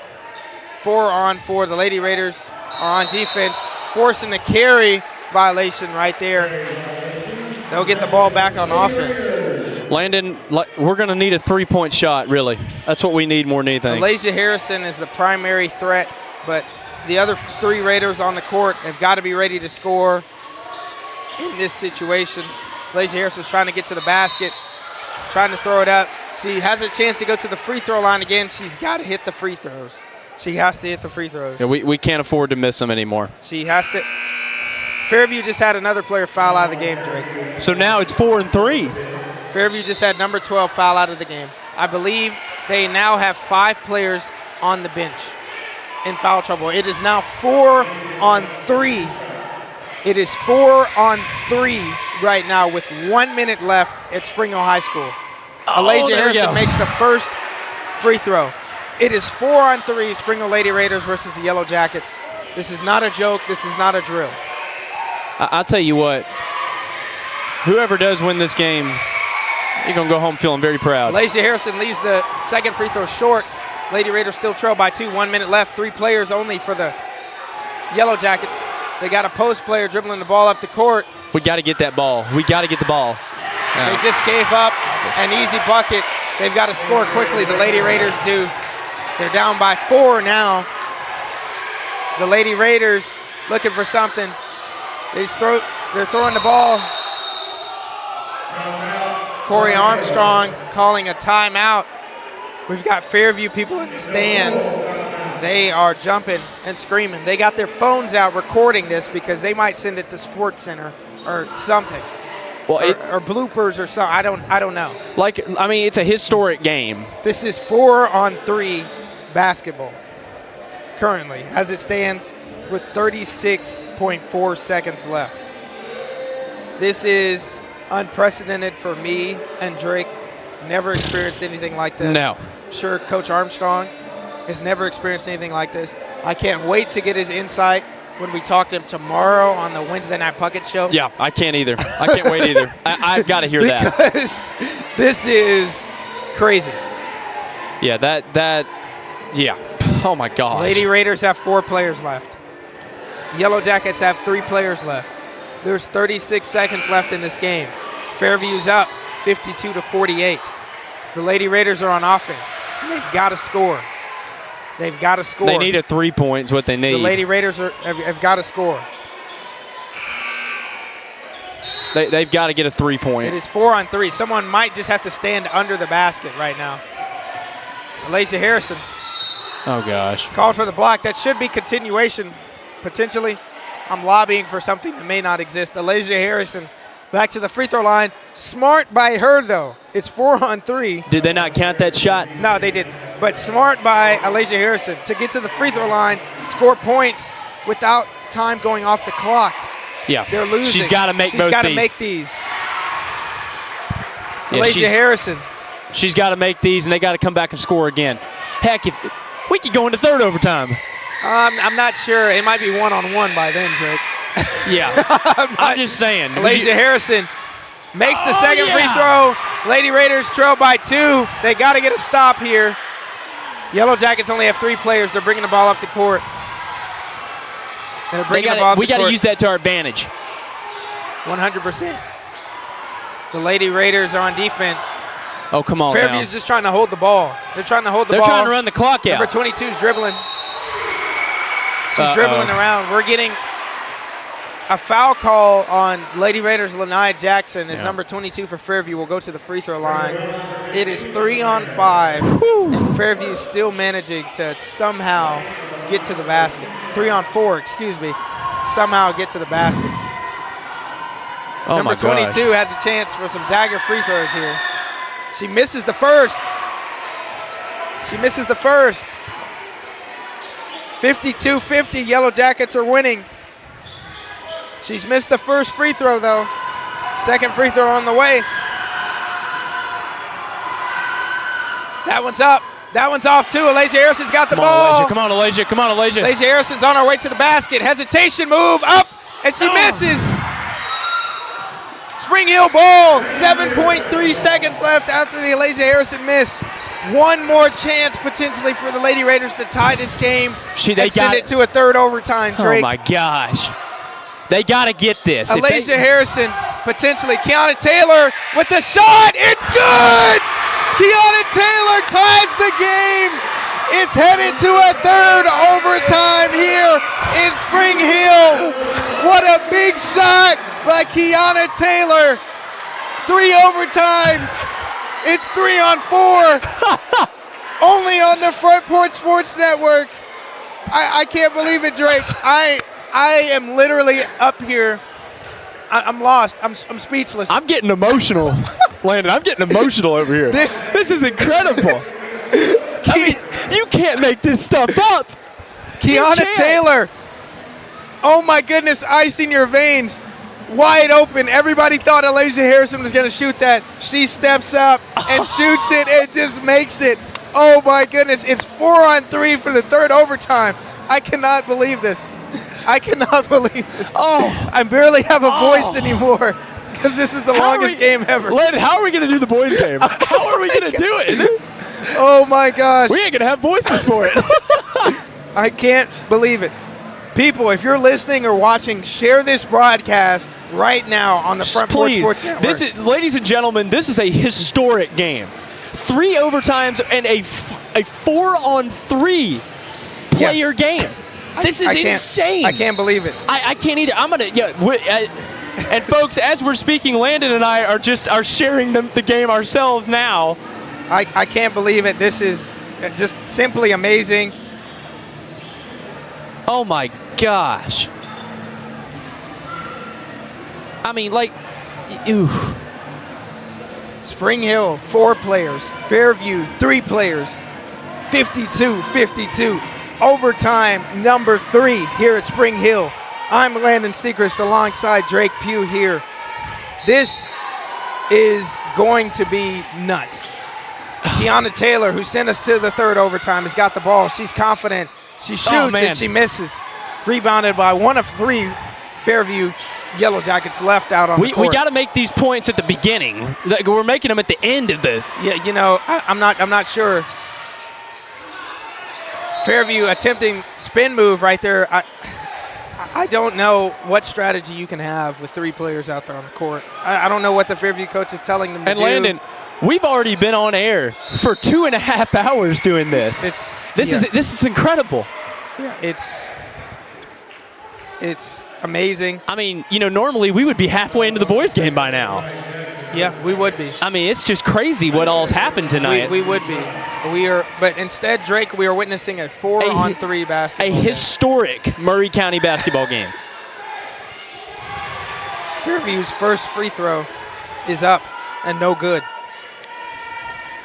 4-on-4. The Lady Raiders are on defense, forcing a carry violation right there. They'll get the ball back on offense. Landon, we're going to need a 3-point shot, really. That's what we need more than anything. Alasia Harrison is the primary threat, but the other 3 Raiders on the court have got to be ready to score in this situation. Alasia Harrison's trying to get to the basket, trying to throw it up. She has a chance to go to the free throw line again. She's got to hit the free throws. She has to hit the free throws. Yeah, we can't afford to miss them anymore. She has to. Fairview just had another player foul out of the game, Drake. So now it's 4-3. Fairview just had number 12 foul out of the game. I believe they now have 5 players on the bench in foul trouble. It is now 4-on-3. It is 4-on-3 right now with 1 minute left at Spring Hill High School. Alasia Harrison makes the first free throw. It is 4-on-3, Spring Hill Lady Raiders versus the Yellow Jackets. This is not a joke. This is not a drill. I'll tell you what, whoever does win this game, you're going to go home feeling very proud. Alasia Harrison leaves the second free throw short. Lady Raiders still trail by 2, 1 minute left. 3 players only for the Yellow Jackets. They got a post player dribbling the ball up the court. We got to get that ball. We got to get the ball. They just gave up an easy bucket. They've got to score quickly. The Lady Raiders do. They're down by 4 now. The Lady Raiders looking for something. They're throwing the ball. Corey Armstrong calling a timeout. We've got Fairview people in the stands. They are jumping and screaming. They got their phones out recording this because they might send it to Sports Center or something. Well, or bloopers or something. I don't know. It's a historic game. This is 4-on-3 basketball currently as it stands with 36.4 seconds left. This is unprecedented for me and Drake. Never experienced anything like this. No. I'm sure Coach Armstrong has never experienced anything like this. I can't wait to get his insight when we talk to him tomorrow on the Wednesday Night Puckett Show. Yeah, I can't either. I can't wait either. I've got to hear that. Because this is crazy. Yeah, yeah. Oh, my gosh. Lady Raiders have 4 players left. Yellow Jackets have 3 players left. There's 36 seconds left in this game. Fairview's up 52-48. The Lady Raiders are on offense, and they've got to score. They've got to score. They need a 3-point is what they need. The Lady Raiders have got to score. They've got to get a 3-point. It is 4-on-3. Someone might just have to stand under the basket right now. Alasia Harrison. Oh, gosh. Called for the block. That should be continuation, potentially. I'm lobbying for something that may not exist. Alasia Harrison back to the free throw line. Smart by her, though. It's 4-on-3. Did they not count that shot? No, they didn't. But smart by Alasia Harrison to get to the free throw line, score points without time going off the clock. Yeah. They're losing. She's got to make both these. She's got to make these. Alasia Harrison. She's got to make these, and they got to come back and score again. Heck, if we could go into third overtime. I'm not sure. It might be 1-on-1 by then, Drake. Yeah. I'm just saying. Alasia Harrison makes the second free throw. Lady Raiders trail by 2. They got to get a stop here. Yellow Jackets only have 3 players. They're bringing the ball up the court. We got to use that to our advantage. 100%. The Lady Raiders are on defense. Oh, come on Fairview's just trying to hold the ball. They're trying to hold the ball. They're trying to run the clock out. Number 22 is dribbling. She's dribbling around. We're getting a foul call on Lady Raiders. Lanai Jackson is number 22 for Fairview. Will go to the free throw line. It is 3-on-5, and Fairview still managing to somehow get to the basket. 3-on-4, excuse me. Somehow get to the basket. Oh Number 22 has a chance for some dagger free throws here. She misses the first. 52-50, Yellow Jackets are winning. She's missed the first free throw, though. Second free throw on the way. That one's up. That one's off, too. Alasia Harrison's got the ball. Come on, Alasia. Alasia Harrison's on her way to the basket. Hesitation move, up, and she misses. Spring Hill ball. 7.3 seconds left after the Alasia Harrison miss. One more chance potentially for the Lady Raiders to tie this game and send it to a third overtime, Drake. Oh, my gosh. They got to get this. Alasia Harrison, potentially. Kiana Taylor with the shot. It's good! Kiana Taylor ties the game. It's headed to a third overtime here in Spring Hill. What a big shot by Kiana Taylor. 3 overtimes. It's 3-on-4. Only on the Front Porch Sports Network. I can't believe it, Drake. I am literally up here. I'm lost. I'm speechless. I'm getting emotional, Landon. I'm getting emotional over here. This is incredible. You can't make this stuff up. Kiana Taylor. Oh, my goodness. Ice in your veins. Wide open. Everybody thought Alasia Harrison was going to shoot that. She steps up and shoots it and just makes it. Oh, my goodness. It's 4-on-3 for the third overtime. I cannot believe this. I barely have a voice anymore because this is the longest game ever. Landon, how are we going to do the boys' game? How are we going to do it? Oh, my gosh. We ain't going to have voices for it. I can't believe it. People, if you're listening or watching, share this broadcast right now on the Front Porch Sports Network. Ladies and gentlemen, this is a historic game. 3 overtimes and a 4-on-3 player game. This is insane. I can't believe it. I can't either. I'm gonna and folks, as we're speaking, Landon and I are sharing the game ourselves now. I can't believe it. This is just simply amazing. Oh my gosh. I mean, Spring Hill, 4 players. Fairview, 3 players. 52-52. Overtime number 3 here at Spring Hill. I'm Landon Seacrest alongside Drake Pugh here. This is going to be nuts. Kiana Taylor, who sent us to the third overtime, has got the ball. She's confident. She shoots and she misses. Rebounded by one of 3 Fairview Yellow Jackets left out on the court. We got to make these points at the beginning. We're making them at the end of the. Yeah, I'm not sure. Fairview attempting spin move right there. I don't know what strategy you can have with 3 players out there on the court. I don't know what the Fairview coach is telling them to do. And Landon, we've already been on air for 2.5 hours doing this. This is incredible. Yeah, it's amazing. I mean, normally we would be halfway into the boys' game by now. Yeah, we would be. I mean, it's just crazy what all's happened tonight. We would be. But instead, Drake, we are witnessing a 4-on-3 basketball game. Historic Murray County basketball game. Fairview's first free throw is up and no good.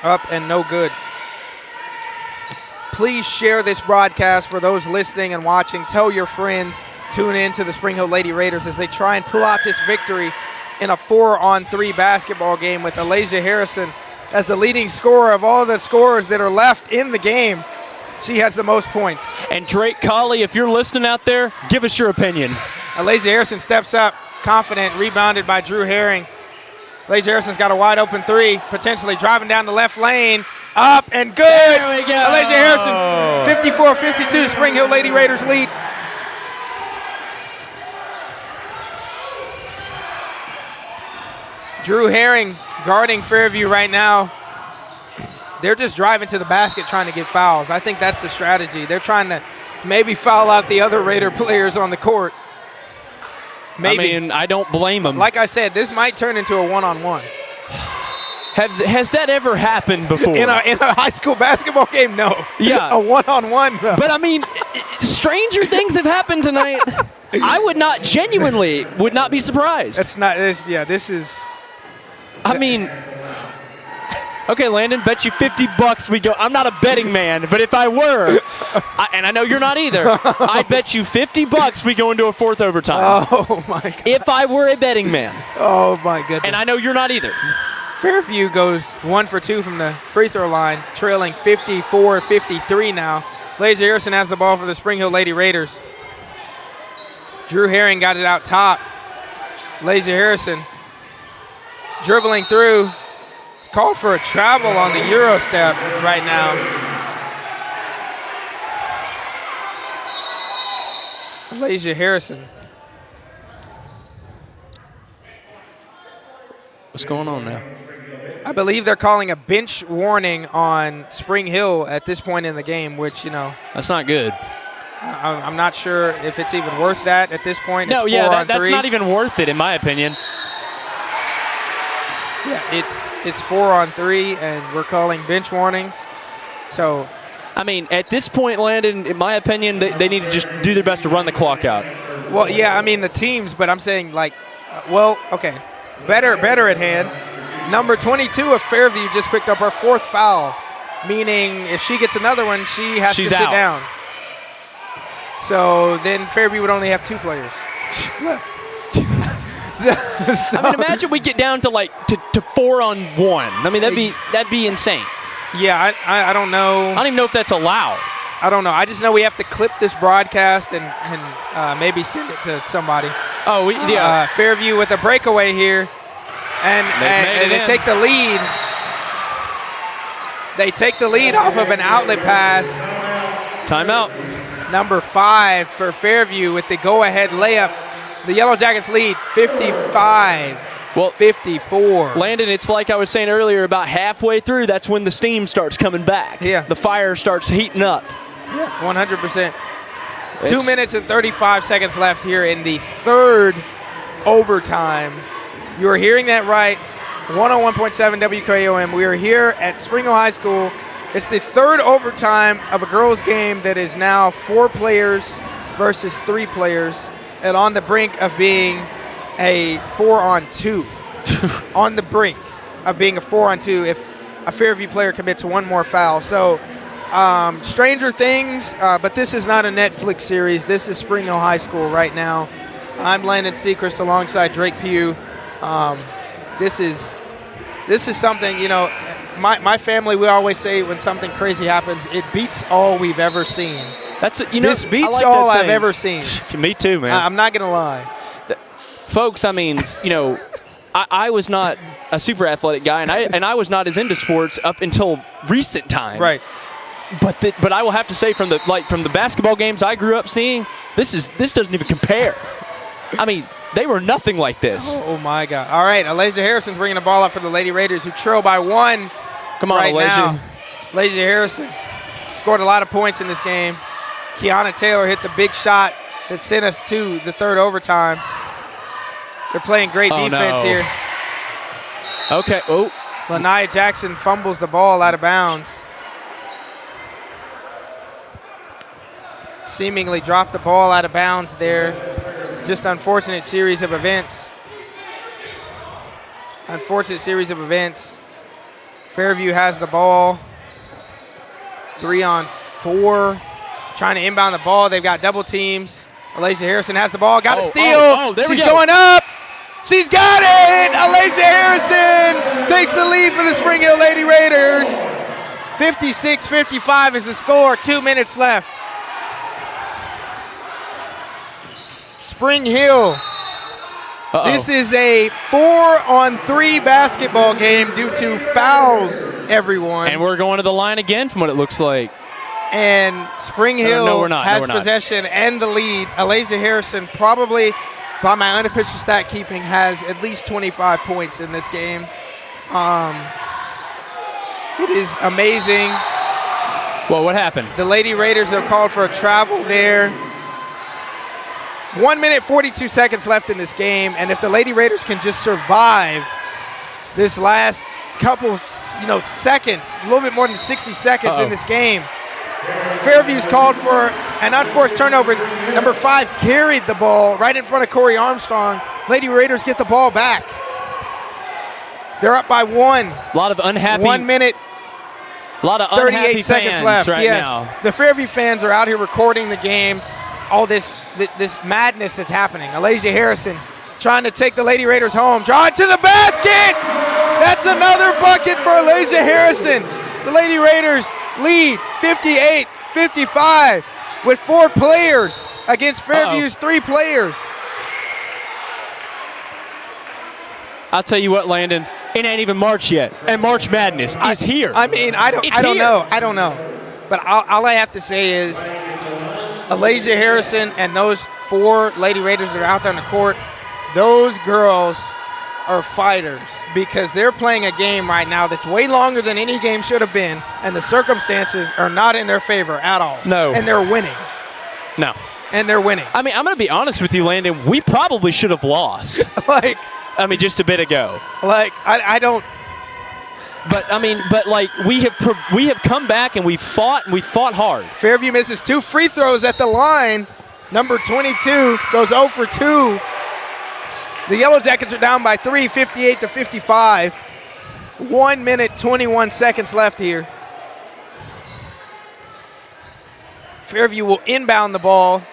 Up and no good. Please share this broadcast for those listening and watching. Tell your friends. Tune in to the Spring Hill Lady Raiders as they try and pull out this victory in a 4-on-3 basketball game with Alasia Harrison as the leading scorer of all the scorers that are left in the game. She has the most points. And Drake Colley, if you're listening out there, give us your opinion. Alasia Harrison steps up, confident, rebounded by Drew Herring. Alasia Harrison's got a wide open 3, potentially driving down the left lane. Up and good. There we go. Alasia Harrison, 54-52, Spring Hill Lady Raiders lead. Drew Herring guarding Fairview right now. They're just driving to the basket trying to get fouls. I think that's the strategy. They're trying to maybe foul out the other Raider players on the court. Maybe. I mean, I don't blame them. Like I said, this might turn into a one-on-one. Has that ever happened before? In a high school basketball game, no. Yeah. A one-on-one, no. But, I mean, stranger things have happened tonight. I would not be surprised. That's not this. Yeah, this is. I mean, okay, Landon, bet you $50 we go. I'm not a betting man, but if I were, and I know you're not either, I bet you $50 we go into a fourth overtime. Oh, my God. If I were a betting man. Oh, my goodness. And I know you're not either. Fairview goes 1 for 2 from the free throw line, trailing 54-53 now. Laser Harrison has the ball for the Spring Hill Lady Raiders. Drew Herring got it out top. Laser Harrison dribbling through. It's called for a travel on the Euro step right now. Laser Harrison. What's going on now? I believe they're calling a bench warning on Spring Hill at this point in the game, which, that's not good. I'm not sure if it's even worth that at this point. No, it's that's not even worth it, in my opinion. Yeah, it's 4 on 3, and we're calling bench warnings. So, I mean, at this point, Landon, in my opinion, they need to just do their best to run the clock out. Well, yeah, I mean the teams, but I'm saying okay, better at hand. Number 22 of Fairview just picked up her 4th foul, meaning if she gets another one, she's to sit down. So then Fairview would only have 2 players left. I mean, imagine we get down to 4 on 1. I mean, that'd be insane. Yeah, I don't know. I don't even know if that's allowed. I don't know. I just know we have to clip this broadcast and maybe send it to somebody. Oh, yeah. Fairview with a breakaway here, and they take the lead. They take the lead off of an outlet pass. Timeout. Number 5 for Fairview with the go-ahead layup. The Yellow Jackets lead 55-54. Landon, it's like I was saying earlier, about halfway through, that's when the steam starts coming back. Yeah. The fire starts heating up. Yeah, 100%. 2 minutes and 35 seconds left here in the 3rd overtime. You are hearing that right. 101.7 WKOM. We are here at Spring Hill High School. It's the 3rd overtime of a girls' game that is now 4 players versus 3 players, and on the brink of being a 4-on-2. On the brink of being a 4-on-2 if a Fairview player commits one more foul. So, stranger things, but this is not a Netflix series. This is Spring Hill High School right now. I'm Landon Sechrist alongside Drake Pugh. This is something, my family, we always say when something crazy happens, it beats all we've ever seen. This beats all I've ever seen. Me too, man. I'm not going to lie. Folks, I mean, I was not a super athletic guy, and I was not as into sports up until recent times. Right. But I will have to say, from the basketball games I grew up seeing, this doesn't even compare. I mean, they were nothing like this. Oh my God! All right, Alasia Harrison's bringing the ball up for the Lady Raiders, who trail by 1. Come on, right Alasia. now. Alasia Harrison scored a lot of points in this game. Kiana Taylor hit the big shot that sent us to the 3rd overtime. They're playing great defense here. Okay. Oh. Lanaya Jackson fumbles the ball out of bounds. Seemingly dropped the ball out of bounds there. Just unfortunate series of events. Fairview has the ball. 3 on 4. Trying to inbound the ball. They've got double teams. Alasia Harrison has the ball. Got a steal. She's going up. She's got it. Alasia Harrison takes the lead for the Spring Hill Lady Raiders. 56-55 is the score. 2 minutes left. Spring Hill. This is a 4-on-3 basketball game due to fouls, everyone. And we're going to the line again from what it looks like. And Spring Hill has possession and the lead. Alasia Harrison probably by my unofficial stat keeping, has at least 25 points in this game. It is amazing. Well, what happened? The Lady Raiders are called for a travel there. 1 minute, 42 seconds left in this game, and if the Lady Raiders can just survive this last couple, seconds, a little bit more than 60 seconds in this game, Fairview's called for an unforced turnover. Number 5 carried the ball right in front of Corey Armstrong. Lady Raiders get the ball back. They're up by 1. A lot of unhappy. 1 minute. A lot of 38 seconds fans left. right now. The Fairview fans are out here recording the game. All this madness that's happening. Alasia Harrison trying to take the Lady Raiders home. Drawing to the basket. That's another bucket for Alasia Harrison. The Lady Raiders lead 58-55 with 4 players against Fairview's 3 players. I'll tell you what, Landon, it ain't even March yet, and March Madness is here. I mean, I don't know. But all I have to say is Alasia Harrison and those 4 Lady Raiders that are out there on the court, those girls are fighters because they're playing a game right now that's way longer than any game should have been, and the circumstances are not in their favor at all. No. And they're winning. No. And they're winning. I mean, I'm going to be honest with you, Landon. We probably should have lost. Just a bit ago. I don't. But we have come back and we fought hard. Fairview misses 2 free throws at the line. Number 22 goes 0 for 2. The Yellow Jackets are down by 3, 58-55. 1 minute, 21 seconds left here. Fairview will inbound the ball.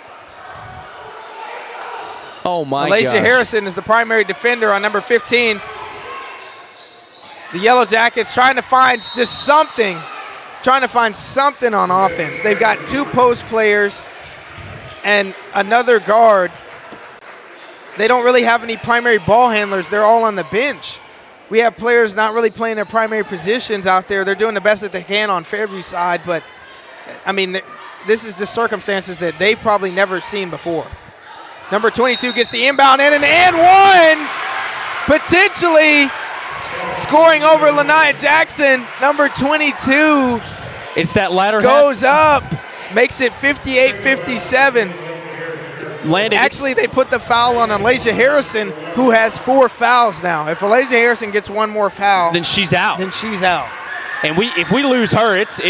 Oh my Alasia gosh. Harrison is the primary defender on number 15. The Yellow Jackets trying to find just something, on offense. They've got 2 post players and another guard. They don't really have any primary ball handlers. They're all on the bench. We have players not really playing their primary positions out there. They're doing the best that they can on Fairview's side, but, this is just circumstances that they've probably never seen before. Number 22 gets the inbound in, and 1, potentially scoring over Lanaya Jackson. Number 22. It's that latter goes up, makes it 58-57. Landon. Actually, they put the foul on Alasia Harrison, who has 4 fouls now. If Alasia Harrison gets 1 more foul, then she's out. And if we lose her, it's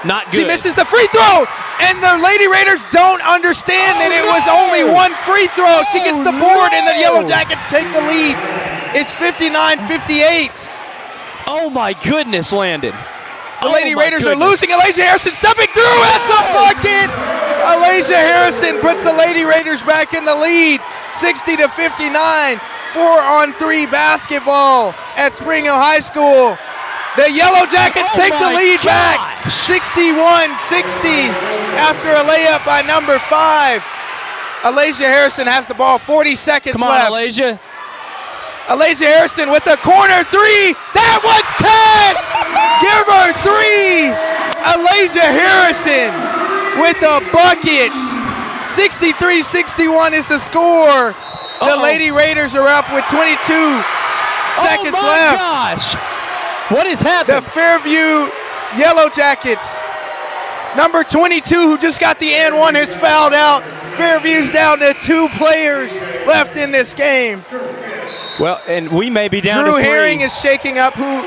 not good. She misses the free throw, and the Lady Raiders don't understand that it was only 1 free throw. She gets the board, and the Yellow Jackets take the lead. It's 59-58. Oh, my goodness, Landon. The Lady Raiders are losing. Alasia Harrison stepping through. That's a bucket. Alasia Harrison puts the Lady Raiders back in the lead. 60-59. 4-on-3 basketball at Spring Hill High School. The Yellow Jackets take the lead back, 61-60 after a layup by number 5. Alasia Harrison has the ball, 40 seconds left. Come on, Alasia. Alasia Harrison with a corner 3. That one's cash! Give her 3. Alasia Harrison with a bucket. 63-61 is the score. The Lady Raiders are up with 22 seconds left. Oh, my gosh. What is happening? The Fairview Yellow Jackets. Number 22, who just got the and 1, has fouled out. Fairview's down to 2 players left in this game. Well, and we may be down Drew to 3. Herring is shaking up, who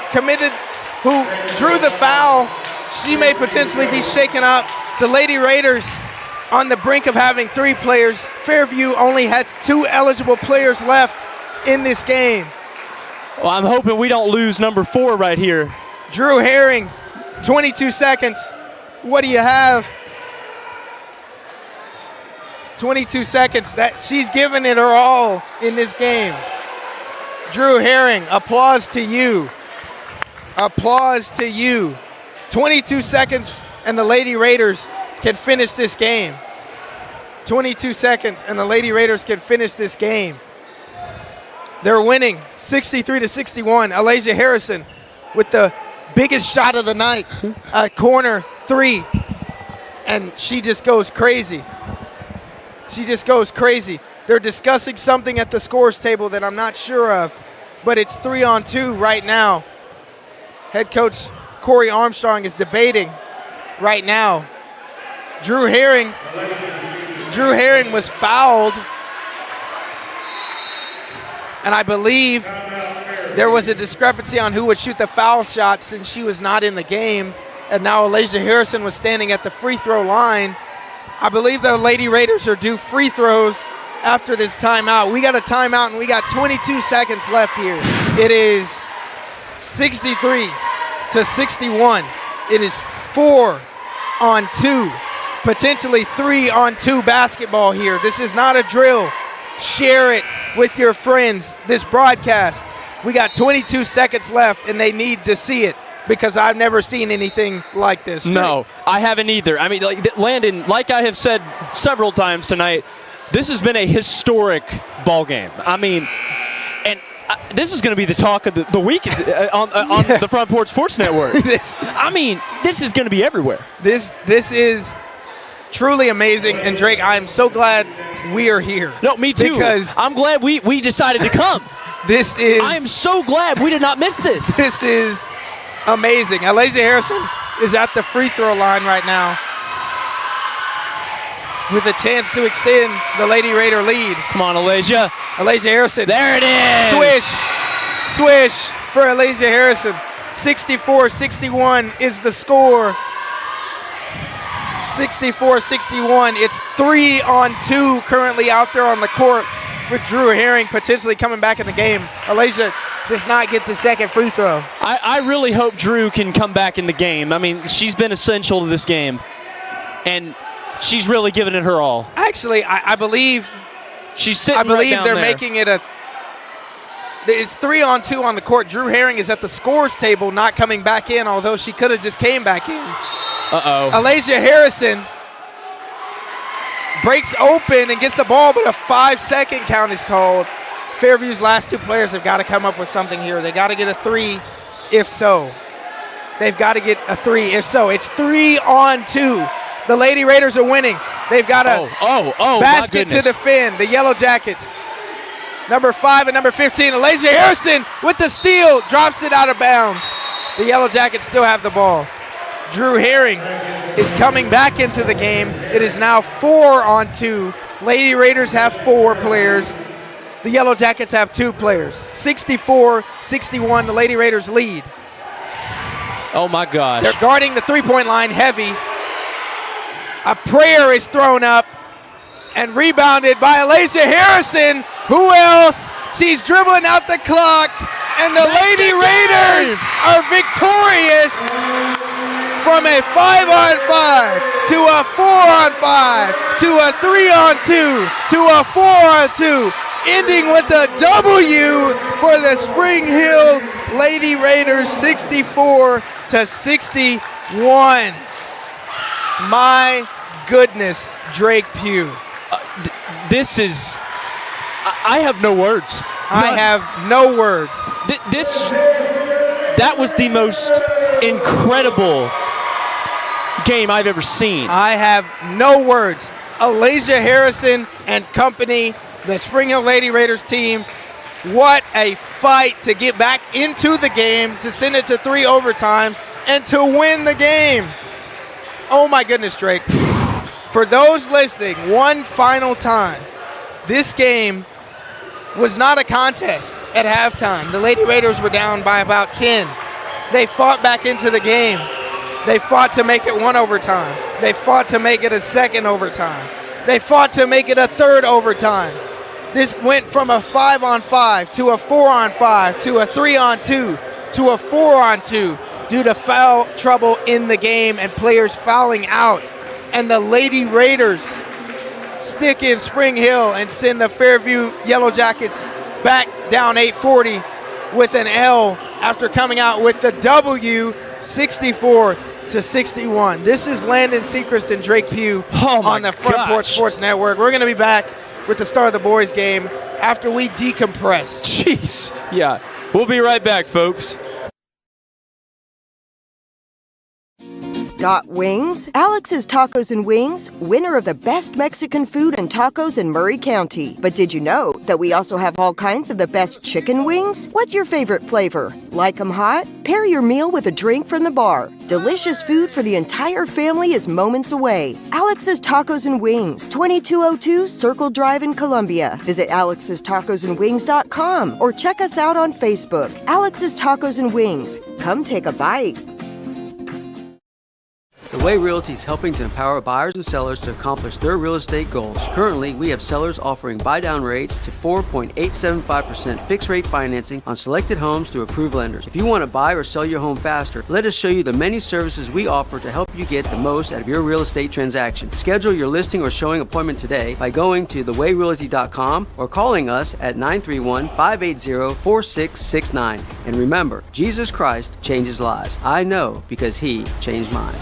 drew the foul. She may potentially be shaken up. The Lady Raiders on the brink of having 3 players. Fairview only has 2 eligible players left in this game. Well, I'm hoping we don't lose number 4 right here. Drew Herring, 22 seconds. What do you have? 22 seconds. That she's given it her all in this game. Drew Herring, applause to you. Applause to you. 22 seconds and the Lady Raiders can finish this game. 22 seconds and the Lady Raiders can finish this game. They're winning 63-61. Alasia Harrison with the biggest shot of the night, a corner 3, and she just goes crazy. They're discussing something at the scores table that I'm not sure of, but it's 3-on-2 right now. Head coach Corey Armstrong is debating right now. Drew Herring was fouled, and I believe there was a discrepancy on who would shoot the foul shot since she was not in the game, and now Alasia Harrison was standing at the free throw line. I believe the Lady Raiders are due free throws after this timeout. We got a timeout, and we got 22 seconds left here. It is 63-61. It is 4-on-2, potentially 3-on-2 basketball here. This is not a drill. Share it with your friends, this broadcast. We got 22 seconds left, and they need to see it because I've never seen anything like this. No, I haven't either. I mean, Landon, like I have said several times tonight, this has been a historic ball game. I mean, and this is going to be the talk of the week on the Front Porch Sports Network. This is going to be everywhere. This is truly amazing, and Drake, I'm so glad we are here. No, me too. Because I'm glad we decided to come. I am so glad we did not miss this. This is amazing. Alasia Harrison is at the free throw line right now with a chance to extend the Lady Raider lead. Come on, Alasia. Alasia Harrison. There it is. Swish for Alasia Harrison. 64-61 is the score. 64-61. It's 3-on-2 currently out there on the court with Drew Herring potentially coming back in the game. Alasia does not get the second free throw. I really hope Drew can come back in the game. I mean, she's been essential to this game, and she's really given it her all. Actually, I believe she's sitting. I believe right down they're there. making it it's 3-on-2 on the court. Drew Herring is at the scores table, not coming back in, although she could have just came back in. Alasia Harrison breaks open and gets the ball, but a 5-second count is called. Fairview's last two players have got to come up with something here. They got to get a three, if so. They've got to get a three, if so. It's 3-on-2. The Lady Raiders are winning. They've got a basket to defend. The Yellow Jackets. Number 5 and number 15, Alasia Harrison with the steal, drops it out of bounds. The Yellow Jackets still have the ball. Drew Herring is coming back into the game. It is now 4-on-2. Lady Raiders have 4 players. The Yellow Jackets have 2 players. 64-61, the Lady Raiders lead. Oh, my gosh. They're guarding the three-point line heavy. A prayer is thrown up and rebounded by Alasia Harrison. Who else? She's dribbling out the clock, and the Lady Raiders are victorious from a 5-on-5 to a 4-on-5 to a 3-on-2 to a 4-on-2, ending with a W for the Spring Hill Lady Raiders, 64-61. My goodness, Drake Pugh. This is, I have no words. I have no words. That was the most incredible game I've ever seen. I have no words. Alasia Harrison and company, the Spring Hill Lady Raiders team, what a fight to get back into the game, to send it to 3 overtimes, and to win the game. Oh my goodness, Drake. For those listening, one final time, this game was not a contest at halftime. The Lady Raiders were down by about 10. They fought back into the game. They fought to make it 1 overtime. They fought to make it a 2nd overtime. They fought to make it a 3rd overtime. This went from a 5-on-5 to a 4-on-5 to a 3-on-2 to a 4-on-2 due to foul trouble in the game and players fouling out. And the Lady Raiders stick in Spring Hill and send the Fairview Yellow Jackets back down 840 with an L after coming out with the W, 64-61. This is Landon Sechrist and Drake Pugh on the Front Porch Sports Network. We're going to be back with the start of the boys game after we decompress. Jeez. Yeah. We'll be right back, folks. Got wings? Alex's Tacos and Wings, winner of the best Mexican food and tacos in Murray County. But did you know that we also have all kinds of the best chicken wings? What's your favorite flavor? Like 'em hot? Pair your meal with a drink from the bar. Delicious food for the entire family is moments away. Alex's Tacos and Wings, 2202 Circle Drive in Columbia. Visit alexstacosandwings.com or check us out on Facebook. Alex's Tacos and Wings. Come take a bite. The Way Realty is helping to empower buyers and sellers to accomplish their real estate goals. Currently, we have sellers offering buy-down rates to 4.875% fixed-rate financing on selected homes through approved lenders. If you want to buy or sell your home faster, let us show you the many services we offer to help you get the most out of your real estate transaction. Schedule your listing or showing appointment today by going to thewayrealty.com or calling us at 931-580-4669. And remember, Jesus Christ changes lives. I know because He changed mine.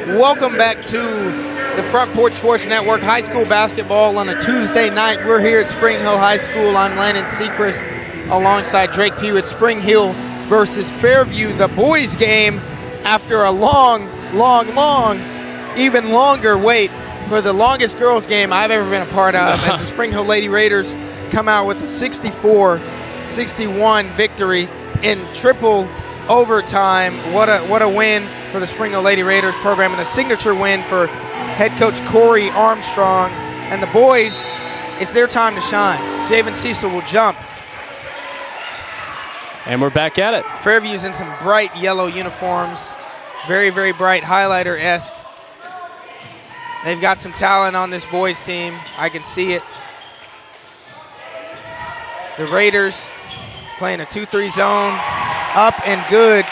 Welcome back to the Front Porch Sports Network. High school basketball on a Tuesday night. We're here at Spring Hill High School. I'm Landon Sechrist alongside Drake Pugh at Spring Hill versus Fairview, the boys game after a long, even longer wait for the longest girls game I've ever been a part of as the Spring Hill Lady Raiders come out with a 64-61 victory in triple overtime. What a win for the Spring Hill Lady Raiders program, and a signature win for head coach Corey Armstrong. And the boys, it's their time to shine. Javen Cecil will jump. And we're back at it. Fairview's in some bright yellow uniforms. Very, very bright, highlighter-esque. They've got some talent on this boys team. I can see it. The Raiders playing a 2-3 zone. Up and good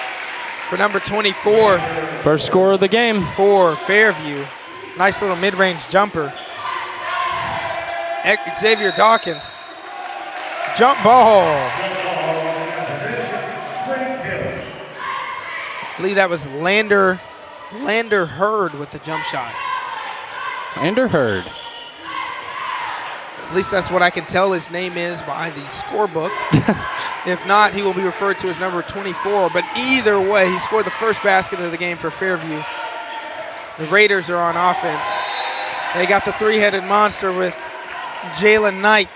for number 24. First score of the game. For Fairview. Nice little mid-range jumper. Xavier Dawkins. Jump ball. I believe that was Lander Hurd with the jump shot. Lander Hurd. At least that's what I can tell his name is by the scorebook. If not, he will be referred to as number 24. But either way, he scored the first basket of the game for Fairview. The Raiders are on offense. They got the three-headed monster with Jalen Knight,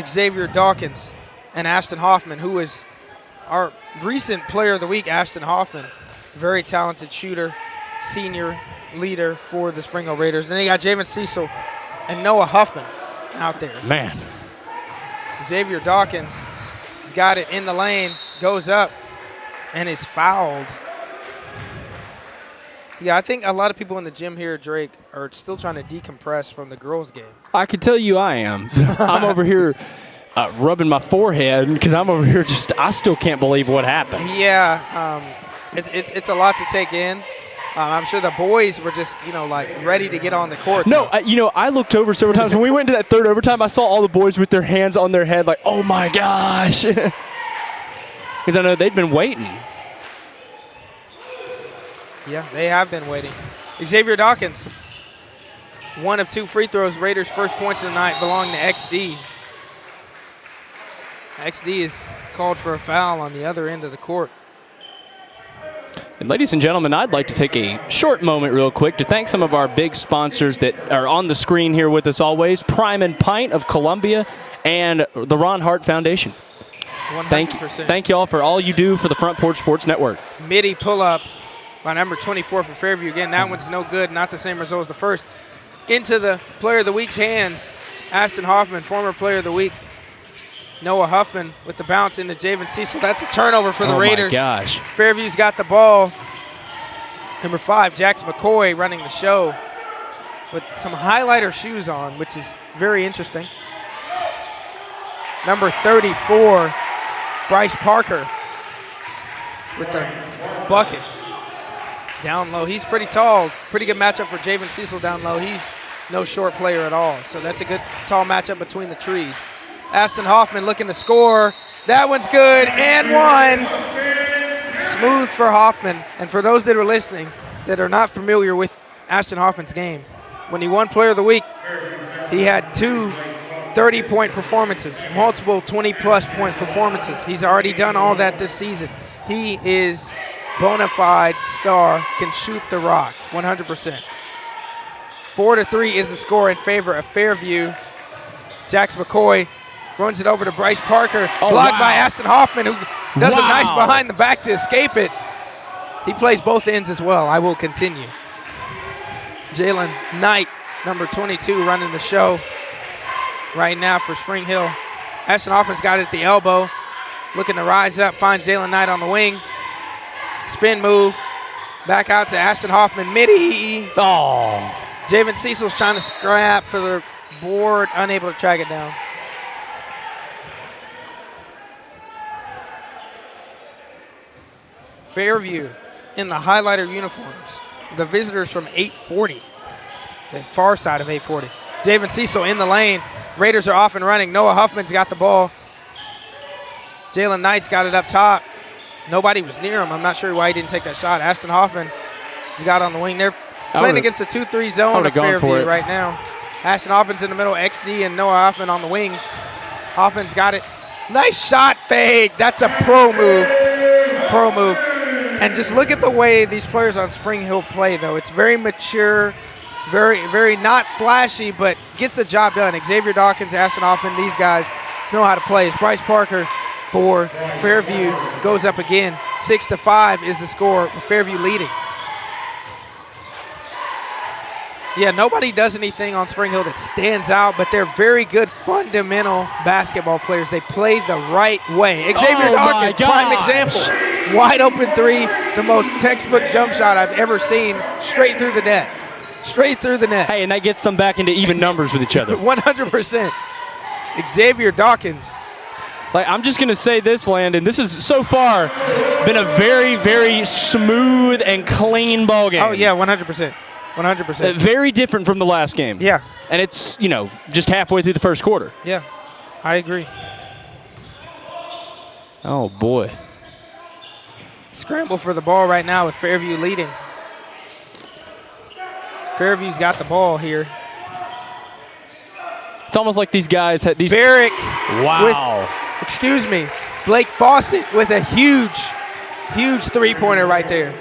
Xavier Dawkins, and Ashton Hoffman, who is our recent player of the week, Ashton Hoffman. Very talented shooter, senior leader for the Spring Hill Raiders. Then they got Javen Cecil and Noah Huffman out there. Man. Xavier Dawkins has got it in the lane, goes up, and is fouled. Yeah, I think a lot of people in the gym here, Drake, are still trying to decompress from the girls' game. I can tell you I am. I'm over here rubbing my forehead because I'm over here I still can't believe what happened. Yeah, it's a lot to take in. I'm sure the boys were just, ready to get on the court. No, I looked over several times. When we went to that third overtime, I saw all the boys with their hands on their head like, oh, my gosh. Because I know they'd been waiting. Yeah, they have been waiting. Xavier Dawkins, one of two free throws. Raiders' first points of the night belong to XD. XD is called for a foul on the other end of the court. And ladies and gentlemen, I'd like to take a short moment real quick to thank some of our big sponsors that are on the screen here with us always, Prime and Pint of Columbia and the Ron Hart Foundation. 100%. Thank you all for all you do for the Front Porch Sports Network. Midi pull-up by number 24 for Fairview. Again, that one's no good, not the same result as the first. Into the Player of the Week's hands, Ashton Hoffman, former Player of the Week. Noah Huffman with the bounce into Javen Cecil. That's a turnover for the Raiders. Oh, my gosh. Fairview's got the ball. Number 5, Jax McCoy running the show with some highlighter shoes on, which is very interesting. Number 34, Bryce Parker with the bucket. Down low. He's pretty tall. Pretty good matchup for Javen Cecil down low. He's no short player at all. So that's a good tall matchup between the trees. Ashton Hoffman looking to score. That one's good, and one. Smooth for Hoffman. And for those that are listening that are not familiar with Ashton Hoffman's game, when he won Player of the Week, he had 2 30-point performances, multiple 20-plus point performances. He's already done all that this season. He is bona fide star, can shoot the rock, 100%. 4-3 is the score in favor of Fairview. Jax McCoy runs it over to Bryce Parker, blocked by Ashton Hoffman, who does a nice behind the back to escape it. He plays both ends as well. I will continue. Jalen Knight, number 22, running the show right now for Spring Hill. Ashton Hoffman's got it at the elbow, looking to rise up, finds Jalen Knight on the wing. Spin move, back out to Ashton Hoffman, midi. Oh. Javen Cecil's trying to scrap for the board, unable to track it down. Fairview in the highlighter uniforms. The visitors from 840, the far side of 840. Javen Cecil in the lane. Raiders are off and running. Noah Huffman's got the ball. Jalen Knight's got it up top. Nobody was near him. I'm not sure why he didn't take that shot. Ashton Hoffman has got on the wing there. Playing against the 2-3 zone of Fairview right now. Ashton Hoffman's in the middle, XD and Noah Hoffman on the wings. Hoffman's got it. Nice shot fake. That's a pro move. Pro move. And just look at the way these players on Spring Hill play, though. It's very mature, very not flashy, but gets the job done. Xavier Dawkins, Ashton Hoffman, these guys know how to play. As Bryce Parker for Fairview goes up again. 6-5 is the score, with Fairview leading. Yeah, nobody does anything on Spring Hill that stands out, but they're very good fundamental basketball players. They play the right way. Xavier Dawkins, prime example. Wide open three, the most textbook jump shot I've ever seen, straight through the net. Straight through the net. Hey, and that gets them back into even numbers with each other. 100%. Xavier Dawkins. Like, I'm just going to say this, Landon. This has so far been a very, very smooth and clean ball game. Oh, yeah, 100%. 100%. Very different from the last game. Yeah. And it's, just halfway through the first quarter. Yeah, I agree. Oh, boy. Scramble for the ball right now with Fairview leading. Fairview's got the ball here. It's almost like these guys had these. Barrick. Wow. Blake Fawcett with a huge three-pointer right there.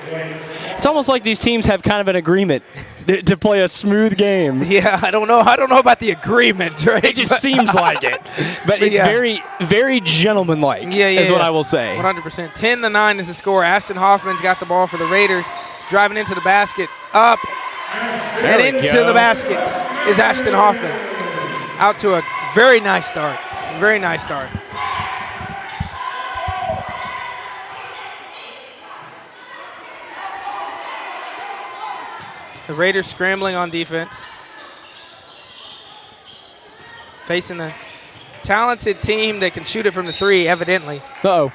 It's almost like these teams have kind of an agreement to play a smooth game. Yeah, I don't know about the agreement, Drake. It just seems like it. But it's very, very gentlemanlike, is what I will say. 100%. 10-9 is the score. Ashton Hoffman's got the ball for the Raiders. Driving into the basket. Up. And into the basket is Ashton Hoffman. Out to a very nice start. Very nice start. The Raiders scrambling on defense. Facing a talented team that can shoot it from the three, evidently. Uh-oh.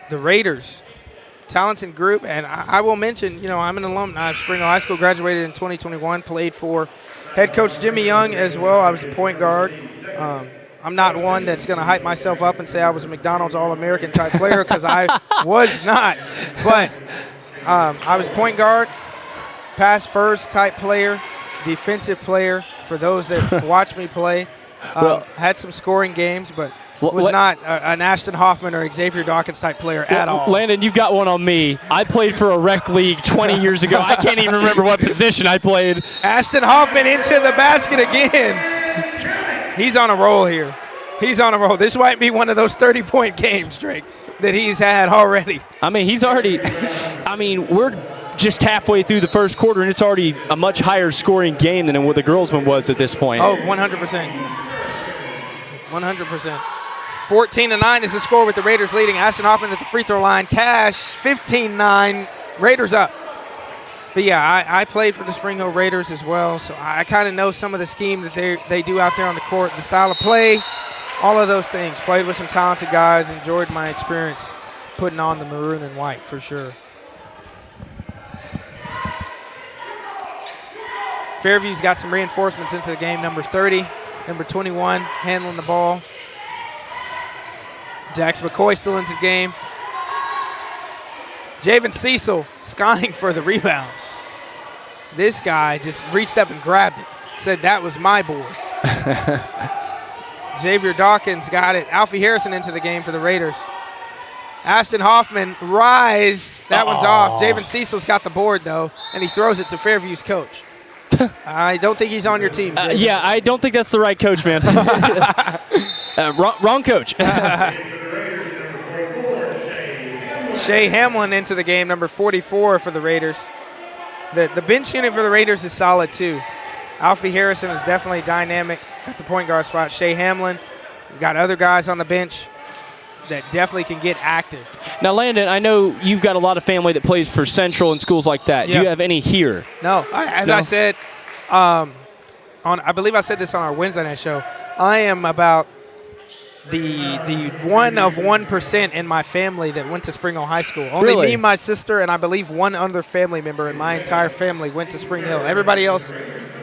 The Raiders, talented group. And I will mention, I'm an alumni of Spring Hill High School, graduated in 2021, played for head coach Jimmy Young as well. I was the point guard. I'm not one that's going to hype myself up and say I was a McDonald's All-American type player, because I was not. But I was point guard, pass first type player, defensive player for those that watch me play. Had some scoring games, but was not an Ashton Hoffman or Xavier Dawkins type player at all. Landon, you've got one on me. I played for a rec league 20 years ago. I can't even remember what position I played. Ashton Hoffman into the basket again. He's on a roll here. He's on a roll. This might be one of those 30-point games, Drake, that he's had already. I mean, we're just halfway through the first quarter, and it's already a much higher scoring game than what the girls' one was at this point. Oh, 100%. 100%. 14-9 is the score with the Raiders leading. Ashton Hoffman at the free throw line. Cash, 15-9. Raiders up. But, yeah, I played for the Spring Hill Raiders as well, so I kind of know some of the scheme that they do out there on the court, the style of play, all of those things. Played with some talented guys. Enjoyed my experience putting on the maroon and white for sure. Fairview's got some reinforcements into the game. Number 30, number 21 handling the ball. Jax McCoy still into the game. Javen Cecil skying for the rebound. This guy just reached up and grabbed it. Said that was my board. Xavier Dawkins got it. Alfie Harrison into the game for the Raiders. Ashton Hoffman, rise. That one's off. Javen Cecil's got the board, though, and he throws it to Fairview's coach. I don't think he's on your team. Yeah, I don't think that's the right coach, man. Wrong coach. Shea Hamlin into the game, number 44 for the Raiders. The bench unit for the Raiders is solid, too. Alfie Harrison is definitely dynamic at the point guard spot. Shea Hamlin, we've got other guys on the bench that definitely can get active. Now, Landon, I know you've got a lot of family that plays for Central and schools like that. Yeah. Do you have any here? No. I said, I believe I said this on our Wednesday night show, I am about the one of 1% in my family that went to Spring Hill High School. Only Really? me, my sister, and I believe one other family member in my entire family went to Spring Hill. Everybody else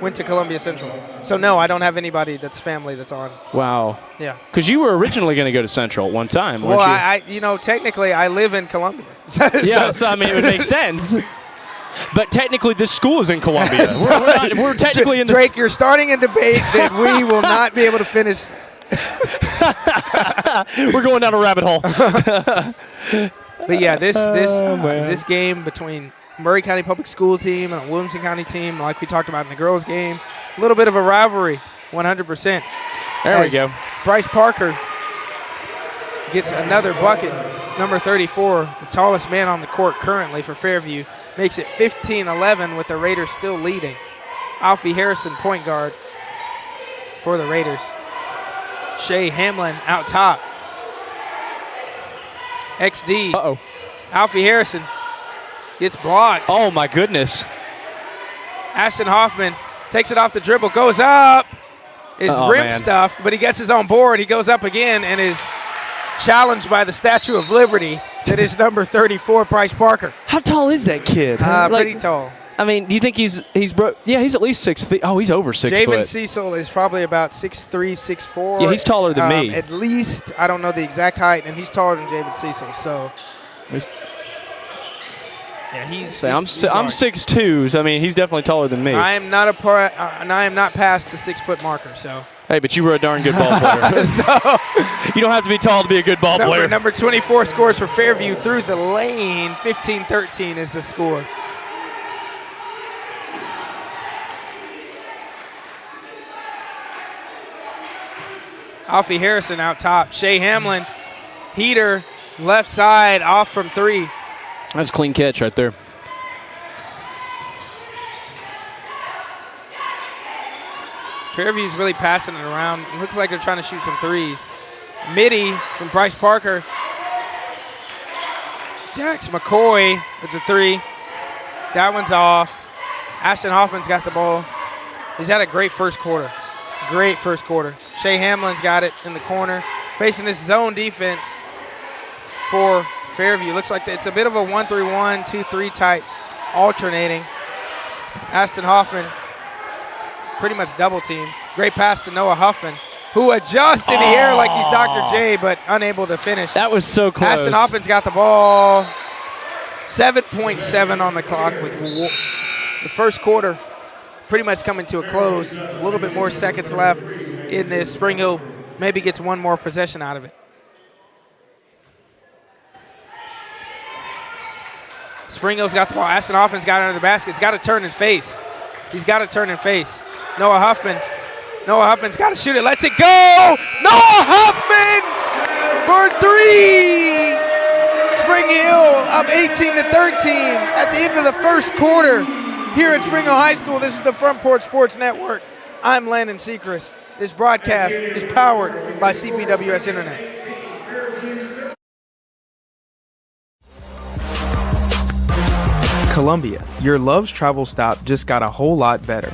went to Columbia Central. So, no, I don't have anybody that's family that's on. Wow. Yeah. Because you were originally going to go to Central at one time, weren't Well, you? technically I live in Columbia. Yeah, so I mean, it would make sense. But technically, this school is in Columbia. We're technically in the Drake, you're starting a debate that we will not be able to finish. We're going down a rabbit hole. But yeah, this game between Murray County Public School team and a Williamson County team, like we talked about in the girls' game, a little bit of a rivalry, 100%. There we go. Bryce Parker gets another bucket. Number 34, the tallest man on the court currently for Fairview, makes it 15-11 with the Raiders still leading. Alfie Harrison, point guard for the Raiders. Shea Hamlin out top. XD. Uh-oh. Alfie Harrison gets blocked. Oh, my goodness. Ashton Hoffman takes it off the dribble, goes up, is rim stuffed, but he gets his own board. He goes up again and is challenged by the Statue of Liberty. That is number 34, Bryce Parker. How tall is that kid? Pretty tall. I mean, do you think he's yeah, he's at least 6 feet. Oh, he's over 6 foot. Javen Cecil is probably about 6'3", 6'4". Yeah, he's taller than me. At least, I don't know the exact height, and he's taller than Javen Cecil. So, yeah, he's I'm 6'2", so I mean, he's definitely taller than me. I am not and I am not past the 6 foot marker. So. Hey, but you were a darn good ball player. You don't have to be tall to be a good ball player. Number 24 scores for Fairview through the lane. 15-13 is the score. Alfie Harrison out top. Shea Hamlin, heater, left side, off from 3. That's a clean catch right there. Fairview's really passing it around. It looks like they're trying to shoot some threes. Midi from Bryce Parker. Jax McCoy with the 3. That one's off. Ashton Hoffman's got the ball. He's had a great first quarter. Great first quarter. Shea Hamlin's got it in the corner. Facing this zone defense for Fairview. Looks like it's a bit of a 1-3-1, 2-3 type alternating. Ashton Hoffman pretty much double team. Great pass to Noah Huffman, who adjusts in the air like he's Dr. J, but unable to finish. That was so close. Ashton Hoffman's got the ball. 7.7 on the clock with the first quarter pretty much coming to a close. A little bit more seconds left in this. Spring Hill maybe gets one more possession out of it. Spring Hill's got the ball. Ashton Hoffman's got it under the basket. He's got to turn and face. He's got to turn and face. Noah Huffman's got to shoot it. Lets it go. Noah Huffman for 3. Spring Hill up 18-13 at the end of the first quarter here at Spring Hill High School. This is the Front Porch Sports Network. I'm Landon Sechrist. This broadcast is powered by CPWS Internet. Columbia, your Love's travel stop just got a whole lot better.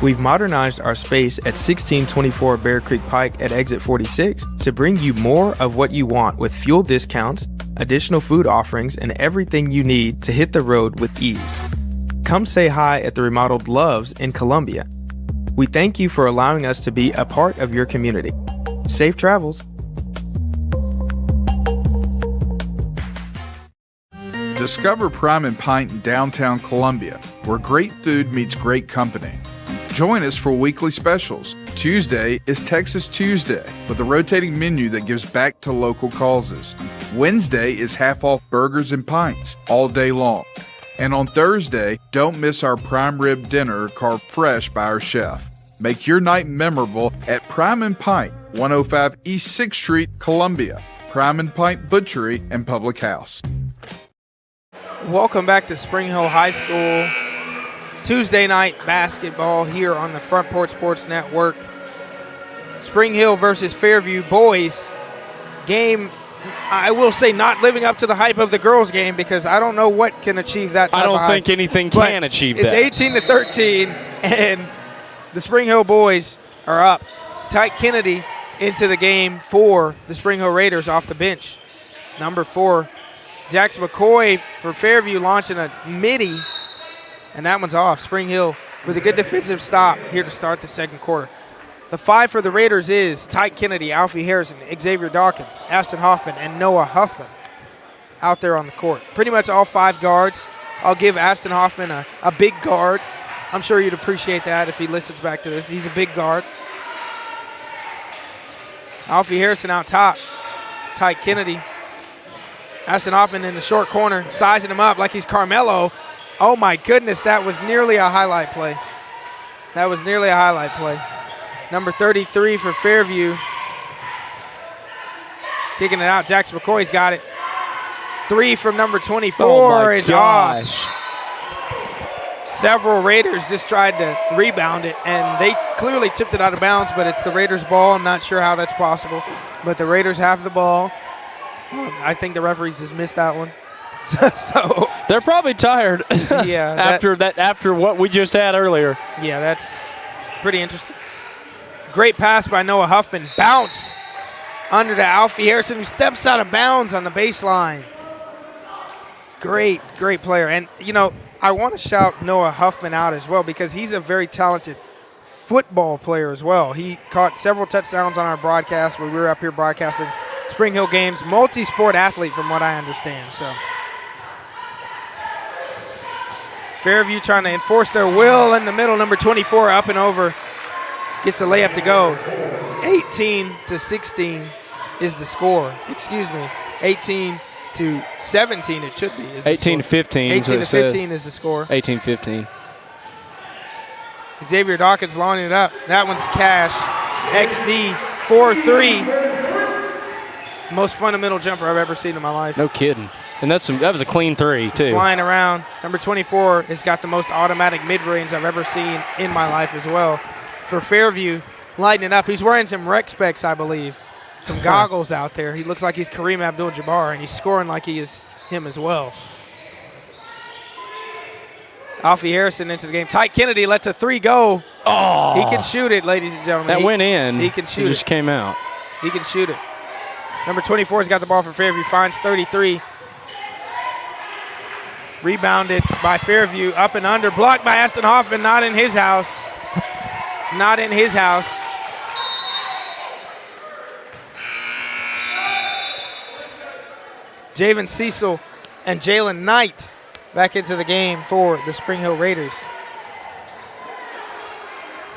We've modernized our space at 1624 Bear Creek Pike at exit 46 to bring you more of what you want with fuel discounts, additional food offerings, and everything you need to hit the road with ease. Come say hi at the remodeled Love's in Columbia. We thank you for allowing us to be a part of your community. Safe travels. Discover Prime and Pint in downtown Columbia, where great food meets great company. Join us for weekly specials. Tuesday is Texas Tuesday, with a rotating menu that gives back to local causes. Wednesday is half-off burgers and pints all day long. And on Thursday, don't miss our prime rib dinner carved fresh by our chef. Make your night memorable at Prime and Pint, 105 East 6th Street, Columbia. Prime and Pint Butchery and Public House. Welcome back to Spring Hill High School. Tuesday night basketball here on the Front Porch Sports Network. Spring Hill versus Fairview boys. Game, I will say, not living up to the hype of the girls' game because I don't know what can achieve that type I don't of think hype. anything can achieve It's that. 18-13, and the Spring Hill boys are up. Ty Kennedy into the game for the Spring Hill Raiders off the bench. Number 4, Jax McCoy for Fairview launching a midi, and that one's off. Spring Hill with a good defensive stop here to start the second quarter. The 5 for the Raiders is Tyke Kennedy, Alfie Harrison, Xavier Dawkins, Ashton Hoffman, and Noah Huffman out there on the court. Pretty much all 5 guards. I'll give Ashton Hoffman a big guard. I'm sure you'd appreciate that if he listens back to this. He's a big guard. Alfie Harrison out top. Tyke Kennedy. Ashton Hoffman in the short corner, sizing him up like he's Carmelo. Oh, my goodness, that was nearly a highlight play. That was nearly a highlight play. Number 33 for Fairview. Kicking it out. Jax McCoy's got it. 3 from number 24 is off. Several Raiders just tried to rebound it, and they clearly tipped it out of bounds, but it's the Raiders' ball. I'm not sure how that's possible, but the Raiders have the ball. I think the referees just missed that one. So they're probably tired. Yeah. After what we just had earlier. Yeah, that's pretty interesting. Great pass by Noah Huffman. Bounce under to Alfie Harrison, who steps out of bounds on the baseline. Great player. And, I want to shout Noah Huffman out as well because he's a very talented football player as well. He caught several touchdowns on our broadcast when we were up here broadcasting Spring Hill games. Multi-sport athlete from what I understand. So Fairview trying to enforce their will in the middle. Number 24 up and over. Gets the layup to go. 18-16 is the score. 18-17 it should be. 18-15. 18-15 is the score. 18-15. Xavier Dawkins lining it up. That one's cash. XD 4-3. Most fundamental jumper I've ever seen in my life. No kidding. And that was a clean 3 too. Flying around. Number 24 has got the most automatic mid-range I've ever seen in my life as well. For Fairview, lighting it up. He's wearing some rec specs, I believe. Some goggles out there. He looks like he's Kareem Abdul-Jabbar, and he's scoring like he is him as well. Alfie Harrison into the game. Tyke Kennedy lets a 3 go. Oh! He can shoot it, ladies and gentlemen. That went in. He can shoot it. It just came out. He can shoot it. Number 24's got the ball for Fairview. Finds 33. Rebounded by Fairview. Up and under. Blocked by Ashton Hoffman. Not in his house. Not in his house. Javen Cecil and Jalen Knight back into the game for the Spring Hill Raiders.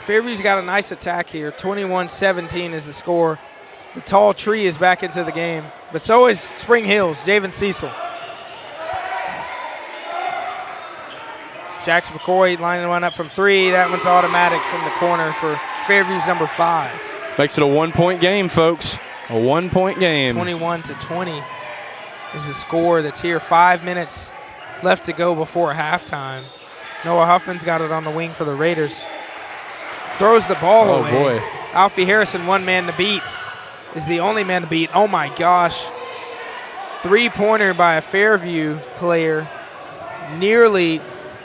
Fairview's got a nice attack here. 21-17 is the score. The tall tree is back into the game, but so is Spring Hill's Javen Cecil. Jax McCoy lining one up from 3. That one's automatic from the corner for Fairview's number 5. Makes it a 1-point game, folks. A 1-point game. 21-20 is the score that's here. 5 minutes left to go before halftime. Noah Huffman's got it on the wing for the Raiders. Throws the ball away. Oh, boy. Alfie Harrison, one man to beat, is the only man to beat. Oh, my gosh. 3-pointer by a Fairview player. Nearly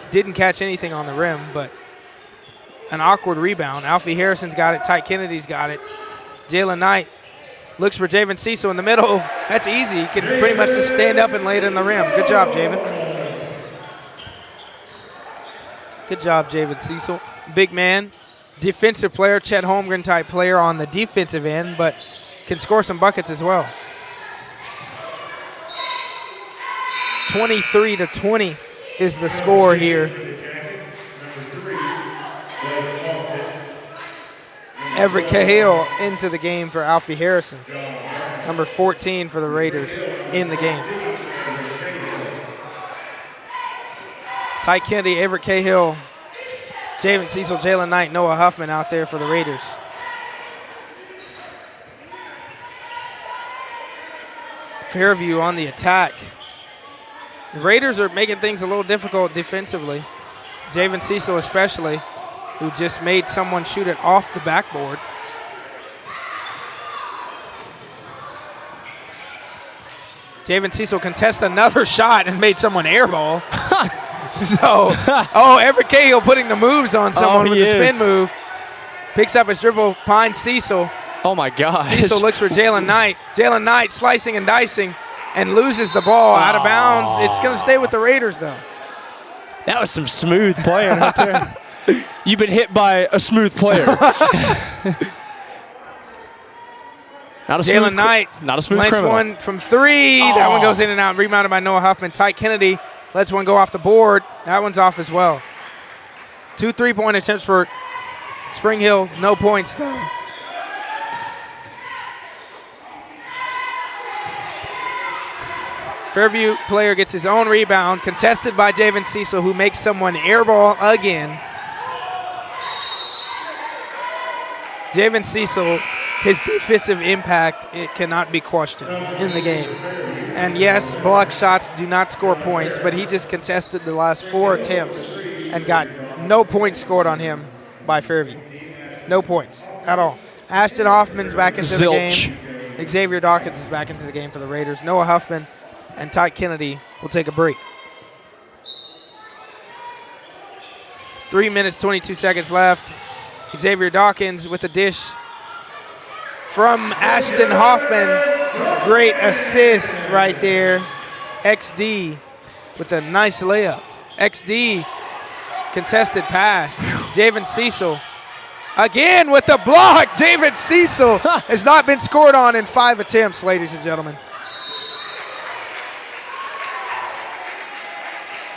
didn't catch anything on the rim, but an awkward rebound. Alfie Harrison's got it. Tyke Kennedy's got it. Jalen Knight looks for Javen Cecil in the middle. That's easy. He can pretty much just stand up and lay it in the rim. Good job, Javen. Good job, Javen Cecil. Big man, defensive player, Chet Holmgren type player on the defensive end, but can score some buckets as well. 23-20 is the score here. Everett Cahill into the game for Alfie Harrison. Number 14 for the Raiders in the game. Tyke Kennedy, Everett Cahill, Javen Cecil, Jalen Knight, Noah Huffman out there for the Raiders. Fairview on the attack. The Raiders are making things a little difficult defensively. Javen Cecil especially, who just made someone shoot it off the backboard. Javen Cecil contests another shot and made someone airball. Everett Cahill putting the moves on someone with a spin move. Picks up his dribble, finds Cecil, Oh, my God. Cecil looks for Jalen Knight. Jalen Knight slicing and dicing and loses the ball out of bounds. It's going to stay with the Raiders, though. That was some smooth playing right there. You've been hit by a smooth player. Jalen Knight. Not a smooth nice criminal. one from three. That one goes in and out. Rebounded by Noah Huffman. Ty Kennedy lets one go off the board. That one's off as well. 2 3-point attempts for Spring Hill. No points, though. Fairview player gets his own rebound, contested by Javen Cecil, who makes someone airball again. Javen Cecil, his defensive impact, it cannot be questioned in the game. And yes, block shots do not score points, but he just contested the last 4 attempts and got no points scored on him by Fairview. No points at all. Ashton Hoffman's back into the game. Xavier Dawkins is back into the game for the Raiders. Noah Huffman and Ty Kennedy will take a break. 3 minutes, 22 seconds left. Xavier Dawkins with a dish from Ashton Hoffman. Great assist right there. XD with a nice layup. XD contested pass. Javen Cecil again with the block. Javen Cecil has not been scored on in 5 attempts, ladies and gentlemen.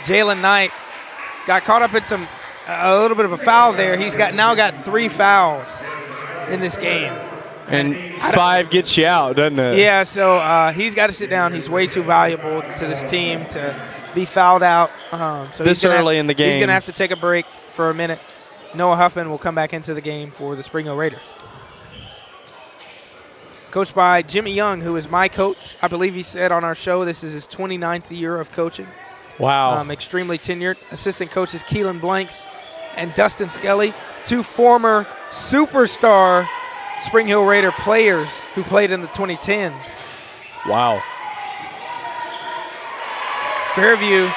Jalen Knight got caught up in a little bit of a foul there. He's now got 3 fouls in this game. And 5 gets you out, doesn't it? Yeah, so he's got to sit down. He's way too valuable to this team to be fouled out. So this early in the game. He's going to have to take a break for a minute. Noah Huffman will come back into the game for the Spring Hill Raiders. Coached by Jimmy Young, who is my coach. I believe he said on our show this is his 29th year of coaching. Wow. Extremely tenured. Assistant coaches Keelan Blanks and Dustin Skelly, 2 former superstar Spring Hill Raider players who played in the 2010s. Wow. Fairview,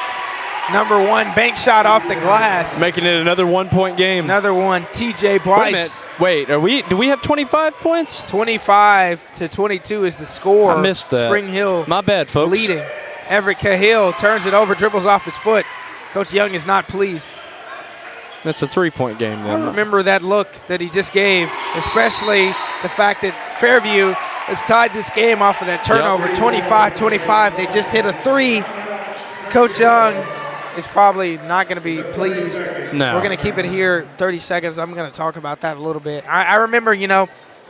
number 1, bank shot off the glass. Making it another 1-point game. Another one, TJ Bryce. Wait, do we have 25 points? 25-22 is the score. I missed that. Spring Hill. My bad, folks. Leading. Everett Cahill turns it over, dribbles off his foot. Coach Young is not pleased. That's a 3-point game then. I remember that look that he just gave, especially the fact that Fairview has tied this game off of that turnover, 25-25. They just hit a 3. Coach Young is probably not going to be pleased. No. We're going to keep it here 30 seconds. I'm going to talk about that a little bit. I remember,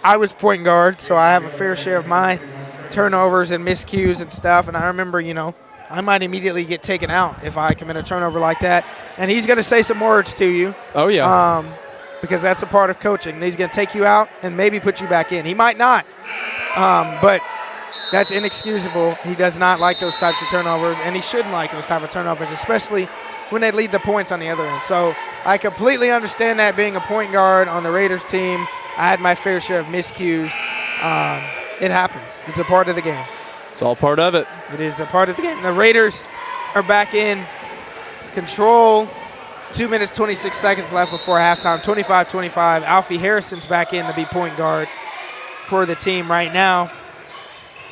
I was point guard, so I have a fair share of my turnovers and miscues and stuff, and I remember, I might immediately get taken out if I commit a turnover like that. And he's going to say some words to you. Oh, yeah. Because that's a part of coaching. He's going to take you out and maybe put you back in. He might not, but that's inexcusable. He does not like those types of turnovers, and he shouldn't like those type of turnovers, especially when they lead the points on the other end. So I completely understand that being a point guard on the Raiders team. I had my fair share of miscues. It happens. It's a part of the game. It's all part of it. It is a part of the game. The Raiders are back in control. 2 minutes, 26 seconds left before halftime. 25-25. Alfie Harrison's back in to be point guard for the team right now.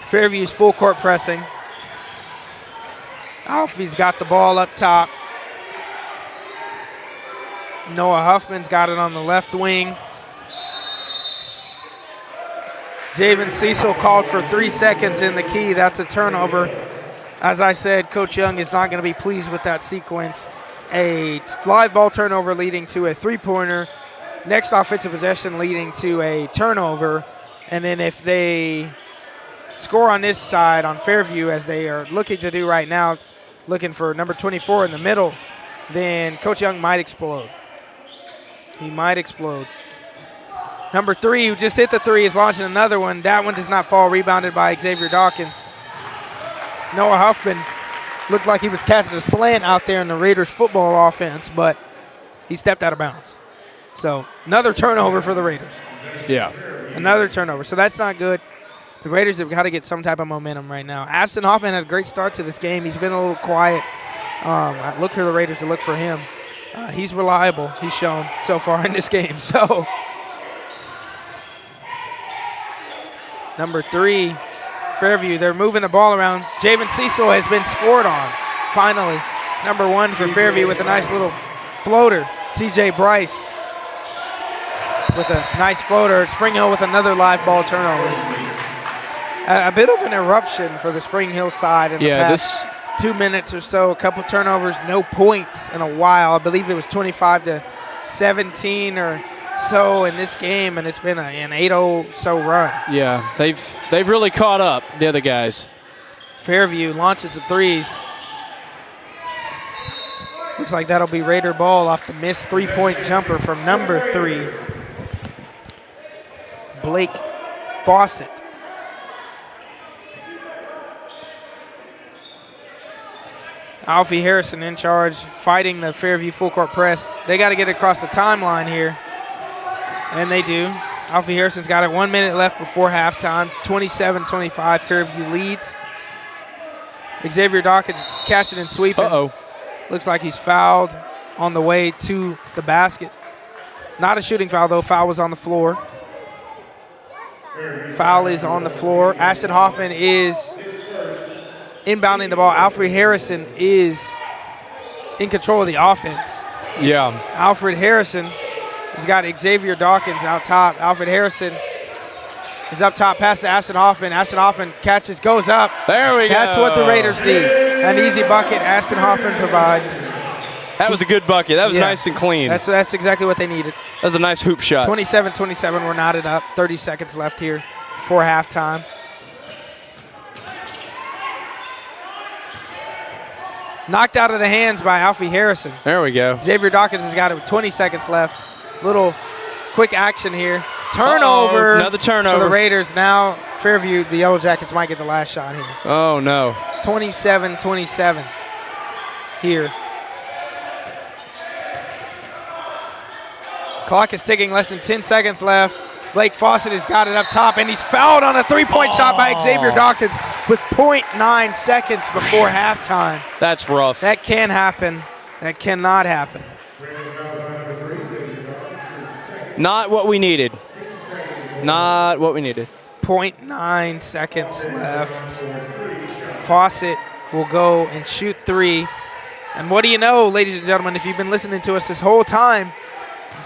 Fairview's full court pressing. Alfie's got the ball up top. Noah Huffman's got it on the left wing. Javen Cecil called for 3 seconds in the key. That's a turnover. As I said, Coach Young is not going to be pleased with that sequence. A live ball turnover leading to a 3-pointer. Next offensive possession leading to a turnover. And then if they score on this side on Fairview, as they are looking to do right now, looking for number 24 in the middle, then Coach Young might explode. He might explode. Number 3, who just hit the 3, is launching another one. That one does not fall, rebounded by Xavier Dawkins. Noah Huffman looked like he was catching a slant out there in the Raiders football offense, but he stepped out of bounds. So another turnover for the Raiders. Yeah. Another turnover. So that's not good. The Raiders have got to get some type of momentum right now. Ashton Hoffman had a great start to this game. He's been a little quiet. I look for the Raiders to look for him. He's reliable. He's shown so far in this game. So Number 3, Fairview. They're moving the ball around. Javen Cecil has been scored on, finally. Number 1 for Fairview with a nice little floater. TJ Bryce with a nice floater. Spring Hill with another live ball turnover. A bit of an eruption for the Spring Hill side in the past 2 minutes or so. A couple turnovers, no points in a while. I believe it was 25-17 or so in this game, and it's been an 8-0 so run. Yeah, they've really caught up, the other guys. Fairview launches the threes. Looks like that'll be Raider ball off the missed three-point jumper from number 3, Blake Fawcett. Alfie Harrison in charge, fighting the Fairview full court press. They got to get across the timeline here, and they do. Alfie Harrison's got it, 1 minute left before halftime. 27-25, Fairview leads. Xavier Dawkins catching and sweeping. Uh-oh. Looks like he's fouled on the way to the basket. Not a shooting foul, though. Foul was on the floor. Foul is on the floor. Ashton Hoffman is inbounding the ball. Alfred Harrison is in control of the offense. Yeah. Alfred Harrison has got Xavier Dawkins out top. Alfred Harrison is up top, past to Ashton Hoffman. Ashton Hoffman catches, goes up. There we go. That's what the Raiders need. An easy bucket Ashton Hoffman provides. That was a good bucket. That was nice and clean. That's exactly what they needed. That was a nice hoop shot. 27-27, we're knotted up. 30 seconds left here before halftime. Knocked out of the hands by Alfie Harrison. There we go. Xavier Dawkins has got it with 20 seconds left. Little quick action here. Turnover. Another turnover for the Raiders. Now Fairview, the Yellow Jackets might get the last shot here. Oh, no. 27-27 here. Clock is ticking, less than 10 seconds left. Blake Fawcett has got it up top, and he's fouled on a three-point shot by Xavier Dawkins with 0.9 seconds before halftime. That's rough. That can happen. That cannot happen. Not what we needed. Not what we needed. 0.9 seconds left. Fawcett will go and shoot 3. And what do you know, ladies and gentlemen, if you've been listening to us this whole time,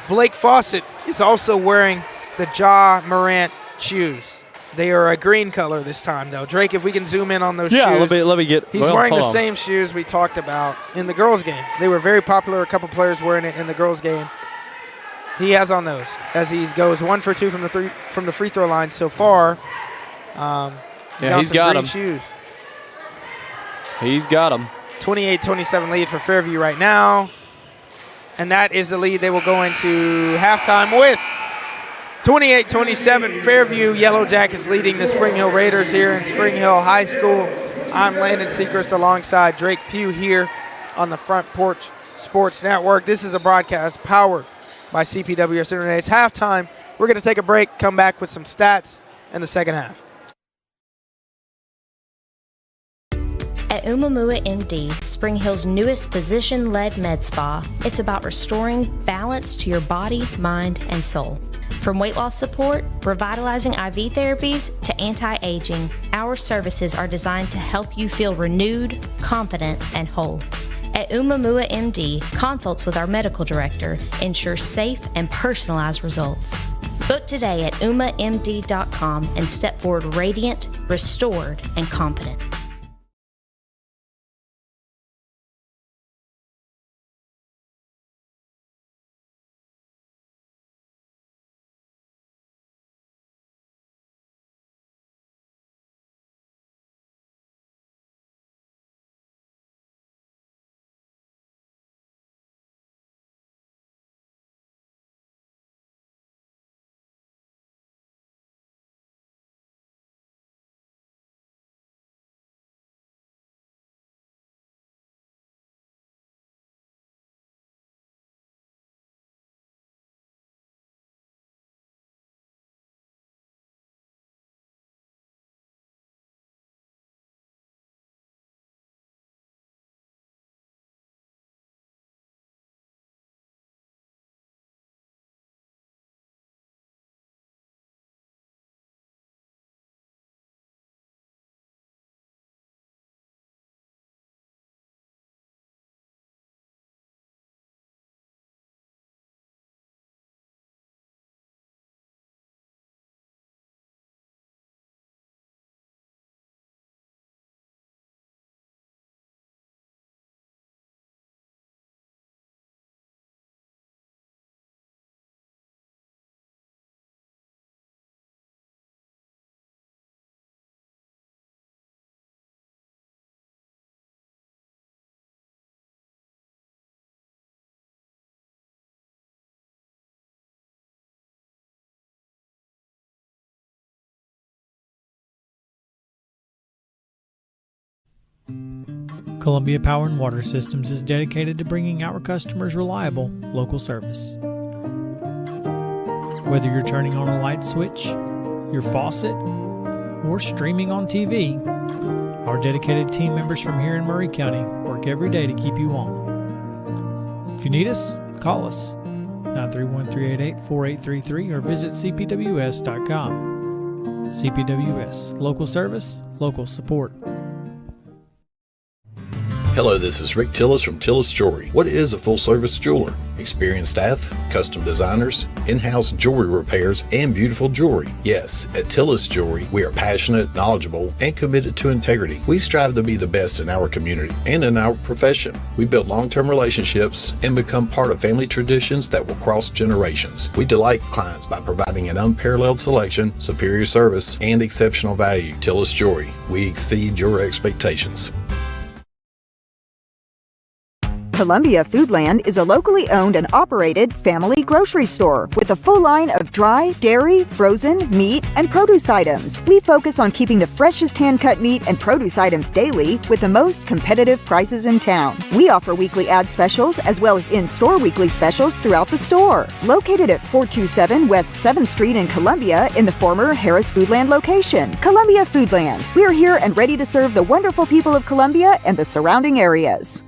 Blake Fawcett is also wearing the Ja Morant shoes. They are a green color this time, though. Drake, if we can zoom in on those shoes. Yeah, let me get. He's wearing the same shoes we talked about in the girls' game. They were very popular. A couple players wearing it in the girls' game. He has on those as he goes 1 for 2 from the free throw line so far. He's got them. Shoes. He's got them. 28-27 lead for Fairview right now. And that is the lead they will go into halftime with. 28-27, Fairview Yellow Jackets leading the Spring Hill Raiders here in Spring Hill High School. I'm Landon Seacrest alongside Drake Pugh here on the Front Porch Sports Network. This is a broadcast powered by CPWS Internet. It's halftime. We're going to take a break, come back with some stats in the second half. At Umamua MD, Spring Hill's newest physician-led med spa, it's about restoring balance to your body, mind, and soul. From weight loss support, revitalizing IV therapies, to anti-aging, our services are designed to help you feel renewed, confident, and whole. At Umamua MD, consults with our medical director ensure safe and personalized results. Book today at umamd.com and step forward radiant, restored, and confident. Columbia Power and Water Systems is dedicated to bringing our customers reliable, local service. Whether you're turning on a light switch, your faucet, or streaming on TV, our dedicated team members from here in Murray County work every day to keep you on. If you need us, call us 931-388-4833 or visit cpws.com. CPWS, local service, local support. Hello, this is Rick Tillis from Tillis Jewelry. What is a full-service jeweler? Experienced staff, custom designers, in-house jewelry repairs, and beautiful jewelry. Yes, at Tillis Jewelry, we are passionate, knowledgeable, and committed to integrity. We strive to be the best in our community and in our profession. We build long-term relationships and become part of family traditions that will cross generations. We delight clients by providing an unparalleled selection, superior service, and exceptional value. Tillis Jewelry, we exceed your expectations. Columbia Foodland is a locally owned and operated family grocery store with a full line of dry, dairy, frozen, meat, and produce items. We focus on keeping the freshest hand-cut meat and produce items daily with the most competitive prices in town. We offer weekly ad specials as well as in-store weekly specials throughout the store. Located at 427 West 7th Street in Columbia in the former Harris Foodland location. Columbia Foodland. We're here and ready to serve the wonderful people of Columbia and the surrounding areas.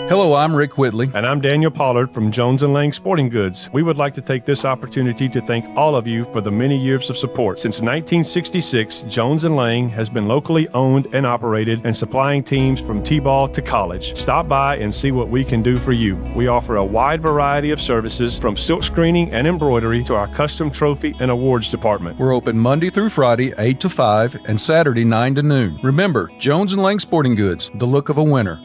Hello, I'm Rick Whitley. And I'm Daniel Pollard from Jones & Lang Sporting Goods. We would like to take this opportunity to thank all of you for the many years of support. Since 1966, Jones & Lang has been locally owned and operated and supplying teams from T-ball to college. Stop by and see what we can do for you. We offer a wide variety of services from silk screening and embroidery to our custom trophy and awards department. We're open Monday through Friday, 8 to 5, and Saturday, 9 to noon. Remember, Jones & Lang Sporting Goods, the look of a winner.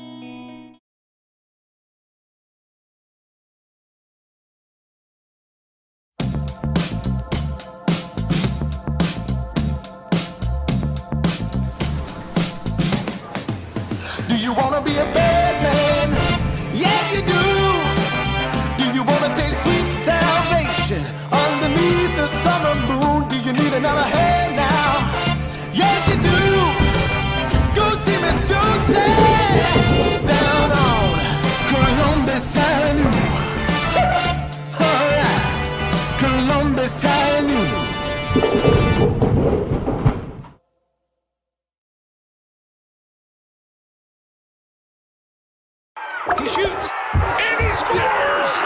Do you wanna be a bad man? Yes, you do. Do you wanna taste sweet salvation underneath the summer moon? Do you need another hand now? Yes, you do. Go see Miss Josie down on Columbus Avenue. All right, Columbus Avenue. He shoots, and he scores!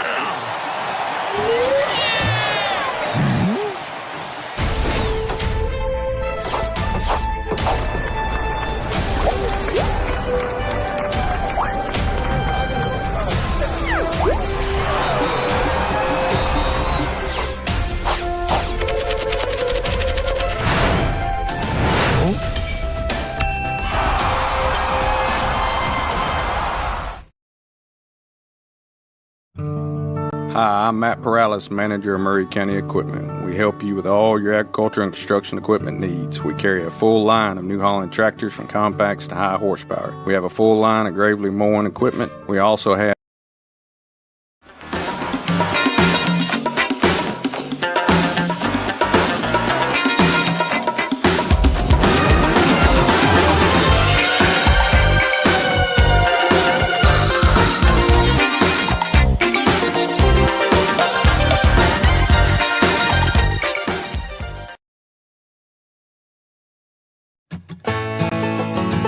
Hi, I'm Matt Perales, manager of Murray County Equipment. We help you with all your agriculture and construction equipment needs. We carry a full line of New Holland tractors from compacts to high horsepower. We have a full line of Gravely mowing equipment. We also have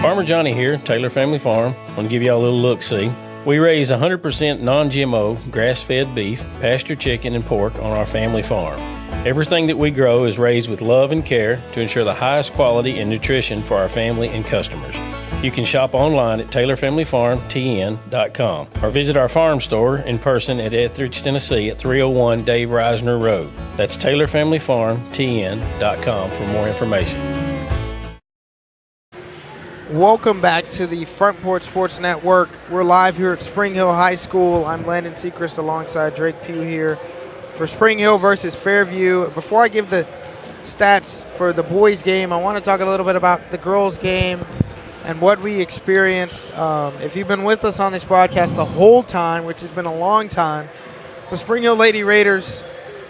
Farmer Johnny here, Taylor Family Farm. I want to give y'all a little look-see. We raise 100% non-GMO, grass-fed beef, pasture chicken, and pork on our family farm. Everything that we grow is raised with love and care to ensure the highest quality and nutrition for our family and customers. You can shop online at TaylorFamilyFarmTN.com or visit our farm store in person at Etheridge, Tennessee at 301 Dave Reisner Road. That's TaylorFamilyFarmTN.com for more information. Welcome back to the Front Porch Sports Network. We're live here at Spring Hill High School. I'm Landon Sechrist alongside Drake Pugh here for Spring Hill versus Fairview. Before I give the stats for the boys' game, I want to talk a little bit about the girls' game and what we experienced. If you've been with us on this broadcast the whole time, which has been a long time, the Spring Hill Lady Raiders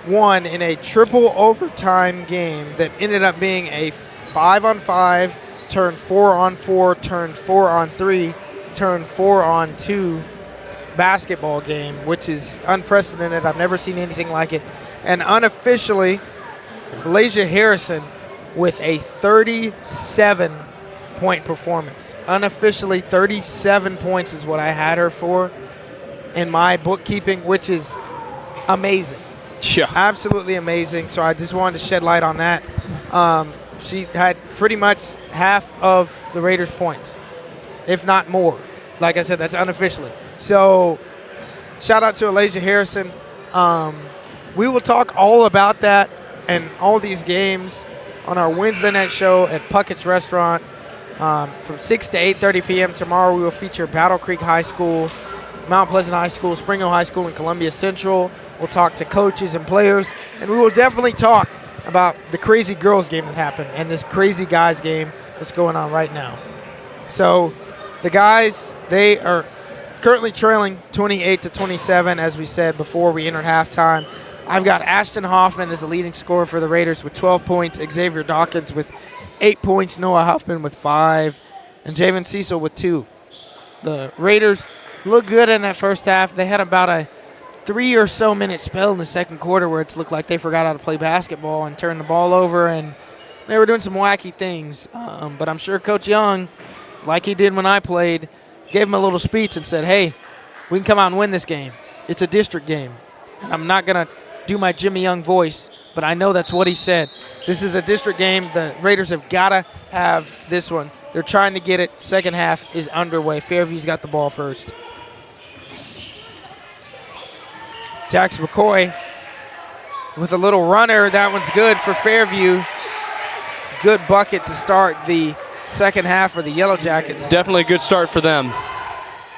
won in a triple overtime game that ended up being a 5-on-5, turned 4-on-4, turned 4-on-3, turned 4-on-2 basketball game, which is unprecedented. I've never seen anything like it. And unofficially, Lasia Harrison with a 37-point performance. Unofficially, 37 points is what I had her for in my bookkeeping, which is amazing. Yeah. Absolutely amazing. So I just wanted to shed light on that. She had pretty much half of the Raiders' points, if not more. Like I said, that's unofficially. So shout out to Alasia Harrison. We will talk all about that and all these games on our Wednesday night show at Puckett's Restaurant from 6 to 8:30 p.m. Tomorrow we will feature Battle Creek High School, Mount Pleasant High School, Spring Hill High School, and Columbia Central. We'll talk to coaches and players, and we will definitely talk about the crazy girls game that happened and this crazy guys game that's going on right now. So the guys, they are currently trailing 28-27, as we said before we entered halftime. I've got Ashton Hoffman as the leading scorer for the Raiders with 12 points, Xavier Dawkins with 8 points, Noah Huffman with 5, and Javen Cecil with 2. The Raiders look good in that first half. They had about a 3 or so minute spell in the second quarter where it's looked like they forgot how to play basketball and turn the ball over, and they were doing some wacky things. But I'm sure Coach Young, like he did when I played, gave him a little speech and said, hey, we can come out and win this game. It's a district game. And I'm not going to do my Jimmy Young voice, but I know that's what he said. This is a district game. The Raiders have got to have this one. They're trying to get it. Second half is underway. Fairview's got the ball first. Jax McCoy with a little runner. That one's good for Fairview. Good bucket to start the second half for the Yellow Jackets. Definitely a good start for them.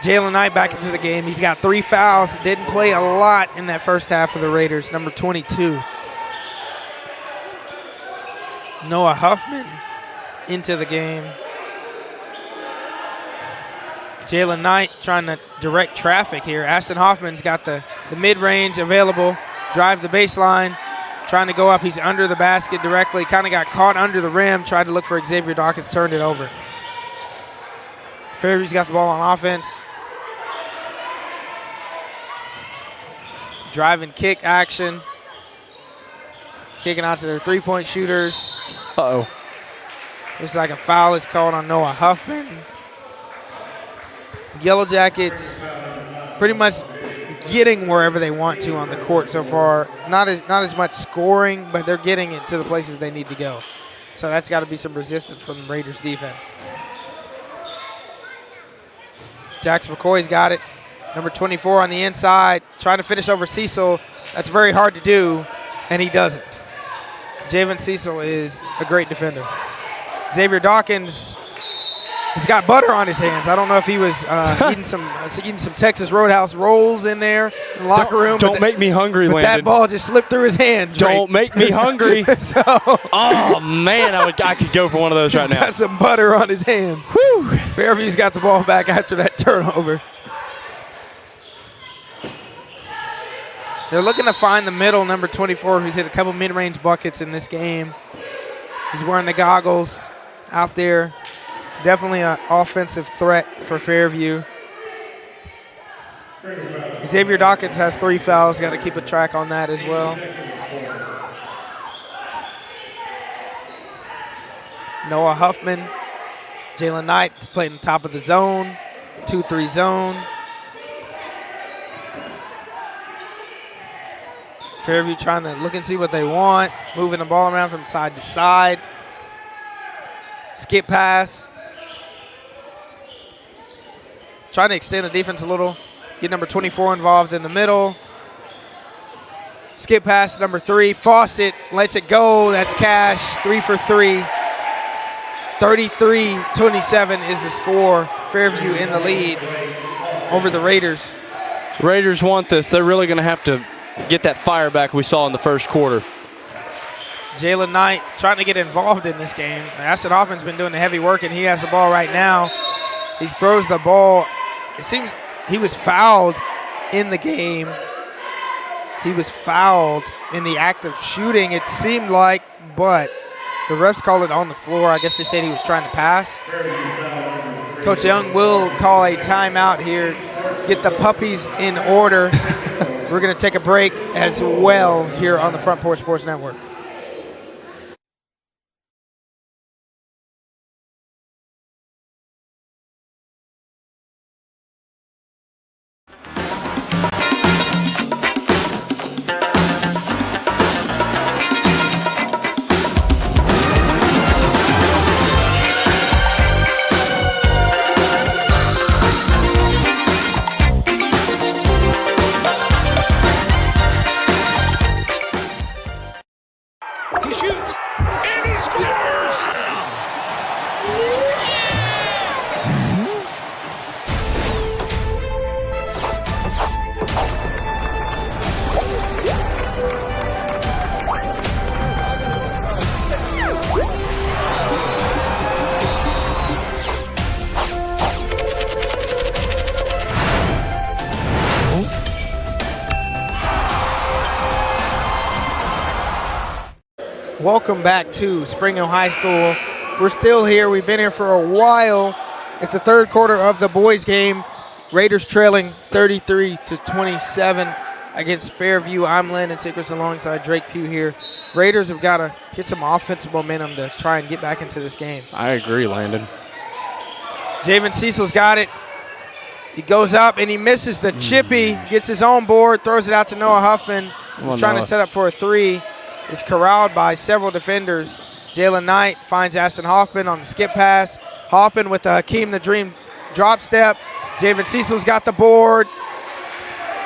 Jalen Knight back into the game. He's got 3 fouls. Didn't play a lot in that first half for the Raiders. Number 22. Noah Huffman into the game. Jalen Knight trying to direct traffic here. Ashton Hoffman's got the mid-range available. Drive the baseline. Trying to go up. He's under the basket directly. Kind of got caught under the rim. Tried to look for Xavier Dawkins. Turned it over. Fairview's got the ball on offense. Drive and kick action. Kicking out to their three-point shooters. Uh-oh. Looks like a foul is called on Noah Huffman. Yellow Jackets pretty much getting wherever they want to on the court so far. Not as much scoring, but they're getting it to the places they need to go. So that's got to be some resistance from the Raiders defense. Jax McCoy's got it. Number 24 on the inside, trying to finish over Cecil. That's very hard to do, and he doesn't. Javen Cecil is a great defender. Xavier Dawkins, he's got butter on his hands. I don't know if he was eating some Texas Roadhouse rolls in there in the locker room. Don't make me hungry, but Landon. That ball just slipped through his hand. Drake. Don't make me hungry. Oh, man, I could go for one of those right now. He's got some butter on his hands. Whew. Fairview's got the ball back after that turnover. They're looking to find the middle, number 24, who's hit a couple mid-range buckets in this game. He's wearing the goggles out there. Definitely an offensive threat for Fairview. Xavier Dawkins has 3 fouls. Got to keep a track on that as well. Noah Huffman, Jalen Knight playing the top of the zone, 2-3 zone. Fairview trying to look and see what they want, moving the ball around from side to side. Skip pass. Trying to extend the defense a little. Get number 24 involved in the middle. Skip pass to number 3. Fawcett lets it go. That's Cash. 3 for 3. 33-27 is the score. Fairview in the lead over the Raiders. Raiders want this. They're really going to have to get that fire back we saw in the first quarter. Jalen Knight trying to get involved in this game. Ashton Hoffman's been doing the heavy work, and he has the ball right now. He throws the ball. It seems he was fouled in the game. He was fouled in the act of shooting, it seemed like, but the refs called it on the floor. I guess they said he was trying to pass. Coach Young will call a timeout here, get the puppies in order. We're going to take a break as well here on the Front Porch Sports Network. Welcome back to Spring Hill High School. We're still here. We've been here for a while. It's the third quarter of the boys game. Raiders trailing 33-27 against Fairview. I'm Landon Sickers alongside Drake Pugh here. Raiders have got to get some offensive momentum to try and get back into this game. I agree, Landon. Javen Cecil's got it. He goes up and he misses the chippy, gets his own board, throws it out to Noah Huffman. He's trying to set up for a three. Is corralled by several defenders. Jalen Knight finds Ashton Hoffman on the skip pass. Hoffman with the Hakeem the Dream drop step. Javen Cecil's got the board.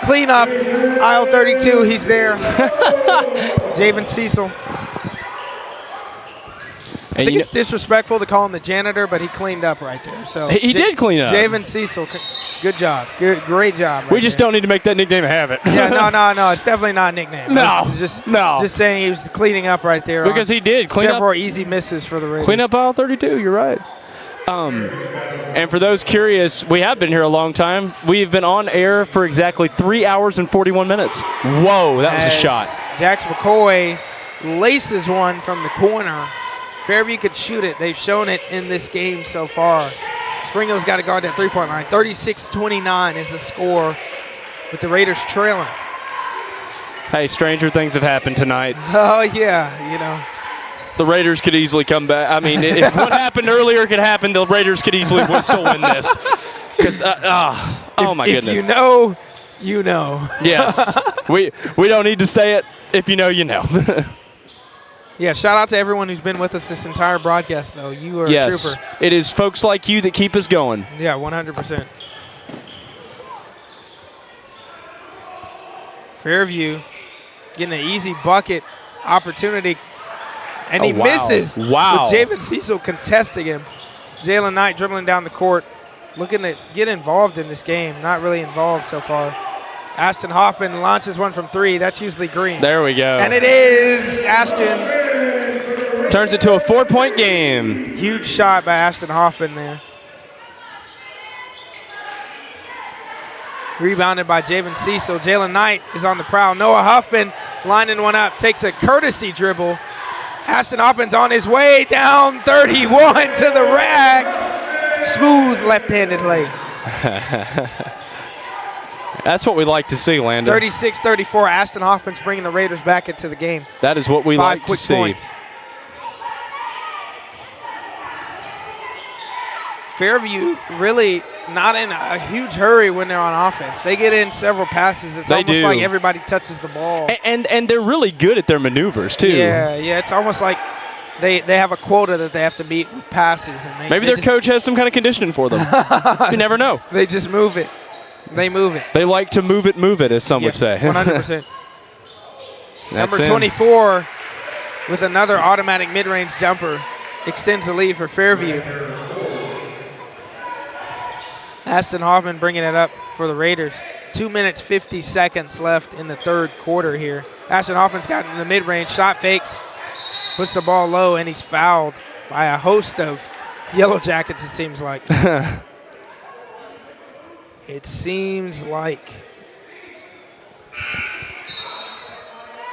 Clean up, aisle 32, he's there. Javen Cecil. I think it's disrespectful to call him the janitor, but he cleaned up right there. So he did clean up. Javen Cecil, good job. Great job. Right we just don't need to make that nickname a habit. Yeah, no. It's definitely not a nickname. No. Just saying he was cleaning up right there. Because he did. Several easy misses for the Raiders. Clean up aisle 32, you're right. And for those curious, we have been here a long time. We've been on air for exactly 3 hours and 41 minutes. Whoa, that was a shot. Jax McCoy laces one from the corner. Fairview could shoot it. They've shown it in this game so far. Spring Hill's got to guard that three-point line. 36-29 is the score with the Raiders trailing. Hey, stranger things have happened tonight. Oh, yeah, you know. The Raiders could easily come back. I mean, if what happened earlier could happen, the Raiders could easily still win this. Oh, my goodness. If you know, you know. Yes. we don't need to say it. If you know, you know. Yeah, shout out to everyone who's been with us this entire broadcast, though. You are a trooper. It is folks like you that keep us going. Yeah, 100%. Fairview getting an easy bucket opportunity, and he misses. Wow. With Javen Cecil contesting him. Jalen Knight dribbling down the court, looking to get involved in this game. Not really involved so far. Ashton Hoffman launches one from three. That's usually green. There we go. And it is Ashton. Turns it to a 4-point game. Huge shot by Ashton Hoffman there. Rebounded by Javen Cecil. Jalen Knight is on the prowl. Noah Huffman lining one up, takes a courtesy dribble. Ashton Hoffman's on his way down 31 to the rack. Smooth left-handed lay. That's what we like to see, Landon. 36-34. Ashton Hoffman's bringing the Raiders back into the game. That is what we like to see. 5 quick points. Fairview really not in a huge hurry when they're on offense. They get in several passes. It's almost like everybody touches the ball. And they're really good at their maneuvers, too. Yeah, it's almost like they have a quota that they have to meet with passes. And maybe their coach has some kind of conditioning for them. You never know. They just move it. They move it. They like to move it, as some would say. 100%. Number 24 with another automatic mid-range jumper extends the lead for Fairview. Ashton Hoffman bringing it up for the Raiders. 2 minutes, 50 seconds left in the third quarter here. Ashton Hoffman's got in the mid-range, shot fakes, puts the ball low, and he's fouled by a host of Yellow Jackets, it seems like. It seems like.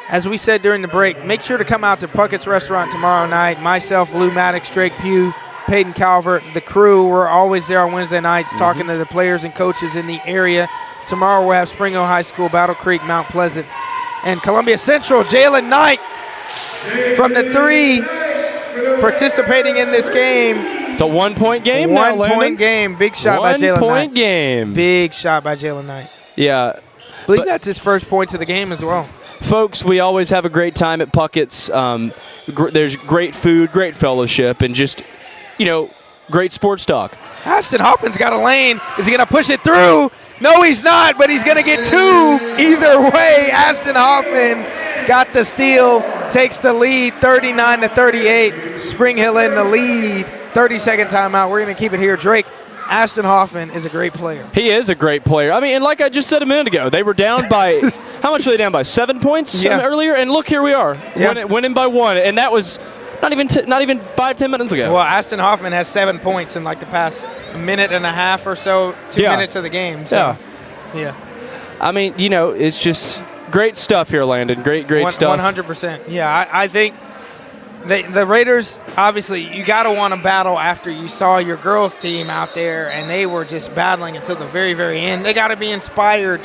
As we said during the break, make sure to come out to Puckett's Restaurant tomorrow night. Myself, Lou Maddox, Drake Pugh, Peyton Calvert, the crew, we're always there on Wednesday nights talking to the players and coaches in the area. Tomorrow we'll have Spring Hill High School, Battle Creek, Mount Pleasant, and Columbia Central. Jalen Knight from the 3 participating in this game. It's a 1-point game now, Landon. 1-point game. Big shot by Jalen Knight. 1-point game. Big shot by Jalen Knight. Yeah. I believe that's his first points of the game as well. Folks, we always have a great time at Puckett's. There's great food, great fellowship, and just, great sports talk. Ashton Hoffman's got a lane. Is he going to push it through? No, he's not, but he's going to get 2 either way. Ashton Hoffman got the steal, takes the lead 39-38. Spring Hill in the lead. 30-second timeout. We're going to keep it here. Drake, Ashton Hoffman is a great player. He is a great player. I mean, and like I just said a minute ago, they were down by, how much were they down by? 7 points earlier? And look, here we are, winning by 1. And that was not even 5-10 minutes ago. Well, Ashton Hoffman has 7 points in like the past minute and a half or so, 2 minutes of the game. So, yeah. I mean, it's just great stuff here, Landon. Great stuff. 100%. Yeah, I think the Raiders, obviously, you got to want to battle after you saw your girls' team out there, and they were just battling until the very, very end. They got to be inspired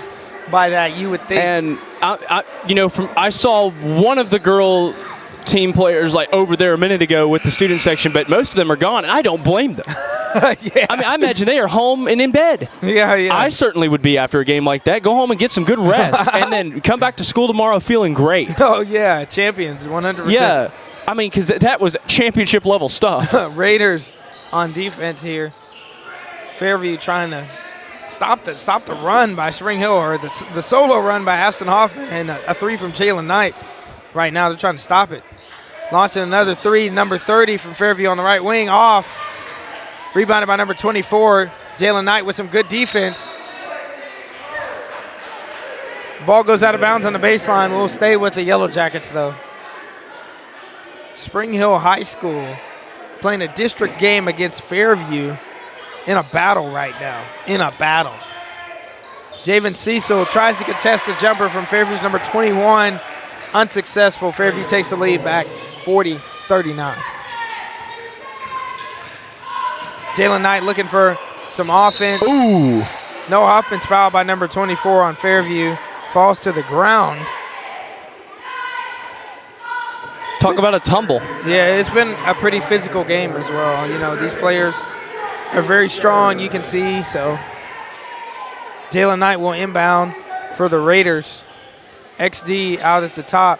by that, you would think. And, I saw one of the girl team players like over there a minute ago with the student section, but most of them are gone, and I don't blame them. Yeah. I mean, I imagine they are home and in bed. Yeah. I certainly would be after a game like that. Go home and get some good rest, and then come back to school tomorrow feeling great. Oh, yeah, champions, 100%. Yeah. I mean, because that was championship-level stuff. Raiders on defense here. Fairview trying to stop the run by Spring Hill, or the solo run by Ashton Hoffman, and a 3 from Jalen Knight. Right now they're trying to stop it. Launching another 3, number 30 from Fairview on the right wing, off. Rebounded by number 24, Jalen Knight with some good defense. Ball goes out of bounds on the baseline. We'll stay with the Yellow Jackets, though. Spring Hill High School playing a district game against Fairview in a battle right now. Javen Cecil tries to contest a jumper from Fairview's number 21. Unsuccessful. Fairview takes the lead back 40-39. Jalen Knight looking for some offense. Ooh. No offense, foul by number 24 on Fairview. Falls to the ground. Talk about a tumble. Yeah, it's been a pretty physical game as well. These players are very strong, you can see. So Jalen Knight will inbound for the Raiders. XD out at the top.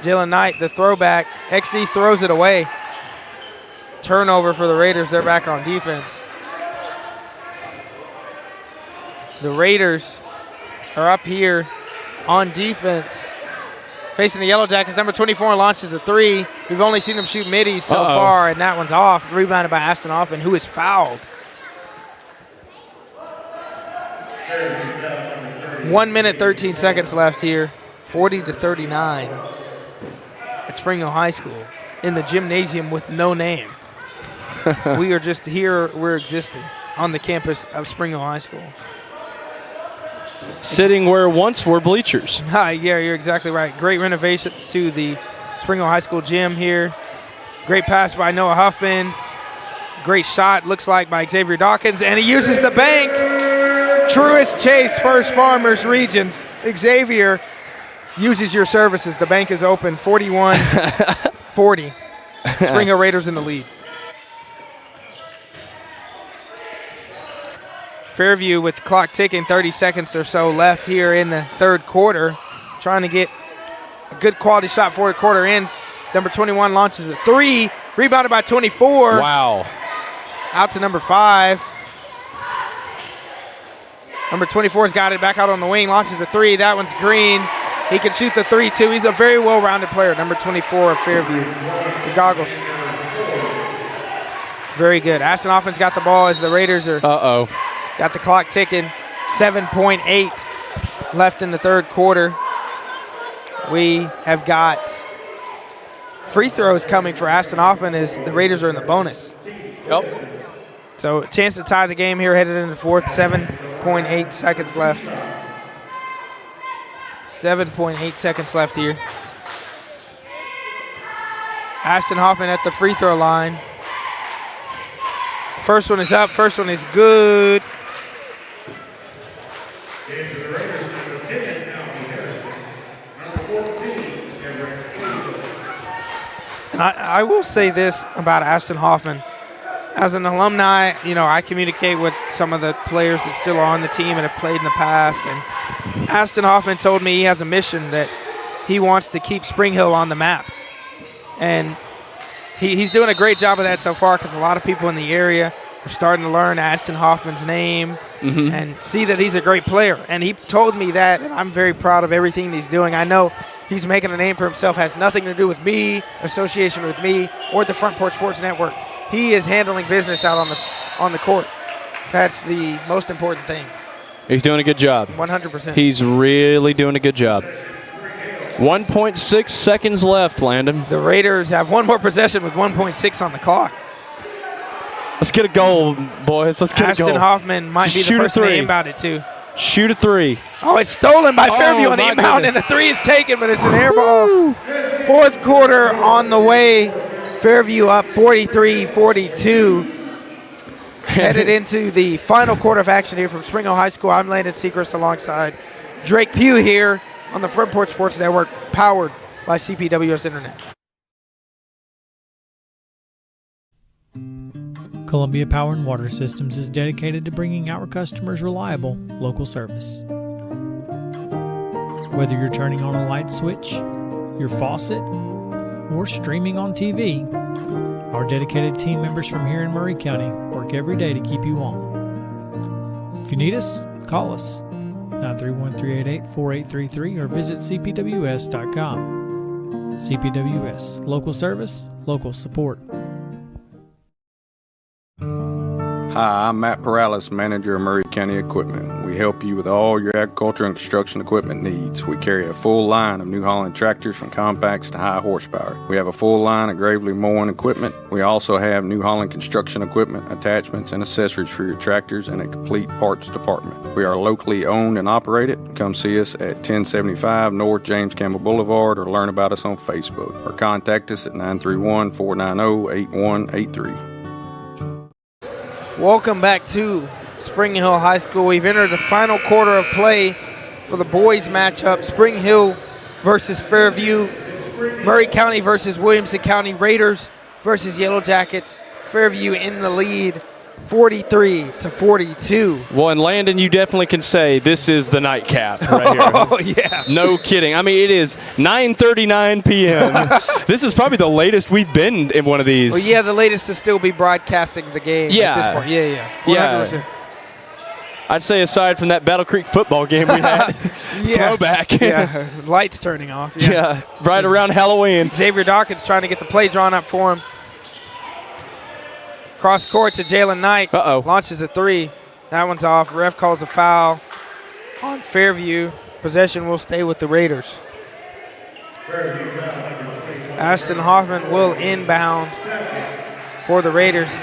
Jalen Knight, the throwback. XD throws it away. Turnover for the Raiders. They're back on defense. The Raiders are up here on defense. Facing the Yellow Jackets, number 24 launches a 3. We've only seen him shoot middies so far, and that one's off. Rebounded by Ashton Hoffman, who is fouled. 1 minute, 13 seconds left here. 40-39 at Spring Hill High School in the gymnasium with no name. We are just here, we're existing on the campus of Spring Hill High School. Sitting where once were bleachers. Yeah, you're exactly right. Great renovations to the Spring Hill High School gym here. Great pass by Noah Huffman. Great shot, looks like, by Xavier Dawkins. And he uses the bank. Truist Chase, First Farmers Regions. Xavier uses your services. The bank is open, 41-40. Spring Hill Raiders in the lead. Fairview with the clock ticking, 30 seconds or so left here in the third quarter. Trying to get a good quality shot before the quarter ends. Number 21 launches a three, rebounded by 24. Wow. Out to number 5. Number 24's got it back out on the wing, launches the three. That one's green. He can shoot the three, too. He's a very well-rounded player, number 24 of Fairview. The goggles. Very good. Ashton Hoffman's got the ball as the Raiders are got the clock ticking. 7.8 left in the third quarter. We have got free throws coming for Ashton Hoffman as the Raiders are in the bonus. Yep. So a chance to tie the game here headed into the fourth. 7.8 seconds left. 7.8 seconds left here. Ashton Hoffman at the free throw line. First one is up. First one is good. And I will say this about Ashton Hoffman. As an alumni, you know, I communicate with some of the players that still are on the team and have played in the past. And Ashton Hoffman told me he has a mission that he wants to keep Spring Hill on the map. And he's doing a great job of that so far because a lot of people in the area are starting to learn Ashton Hoffman's name and see that he's a great player. And he told me that, and I'm very proud of everything he's doing. I know he's making a name for himself, has nothing to do with me, association with me, or the Front Porch Sports Network. He is handling business out on the court. That's the most important thing. He's doing a good job. 100%. He's really doing a good job. 1.6 seconds left, Landon. The Raiders have one more possession with 1.6 on the clock. Let's get a goal, boys. Let's get a goal. Ashton Hoffman might be the person to aim about it, too. Shoot a three. Oh, it's stolen by Fairview on the inbound, and the three is taken, but it's an air ball. Fourth quarter on the way. Fairview up 43-42. Headed into the final quarter of action here from Spring Hill High School. I'm Landon Seacrest alongside Drake Pugh here on the Front Porch Sports Network, powered by CPWS Internet. Columbia Power and Water Systems is dedicated to bringing our customers reliable local service. Whether you're turning on a light switch, your faucet, or streaming on TV, our dedicated team members from here in Murray County work every day to keep you on. If you need us, call us 931-388-4833 or visit cpws.com. CPWS, local service, local support. Hi, I'm Matt Perales, manager of Murray County Equipment. We help you with all your agriculture and construction equipment needs. We carry a full line of New Holland tractors from compacts to high horsepower. We have a full line of Gravely mowing equipment. We also have New Holland construction equipment, attachments, and accessories for your tractors and a complete parts department. We are locally owned and operated. Come see us at 1075 North James Campbell Boulevard or learn about us on Facebook or contact us at 931-490-8183. Welcome back to Spring Hill High School. We've entered the final quarter of play for the boys matchup. Spring Hill versus Fairview. Murray County versus Williamson County. Raiders versus Yellow Jackets. Fairview in the lead, 43-42. Well, and Landon, you definitely can say this is the nightcap right here. Oh, yeah. No kidding. I mean, it is 9:39 p.m. This is probably the latest we've been in one of these. Well, yeah, the latest to still be broadcasting the game at this point. Yeah. 100%. Yeah. I'd say aside from that Battle Creek football game we had, throwback. Yeah, lights turning off. Yeah, right around Halloween. Xavier Dawkins trying to get the play drawn up for him. Cross court to Jalen Knight. Launches a three. That one's off. Ref calls a foul on Fairview. Possession will stay with the Raiders. Ashton Hoffman will inbound for the Raiders.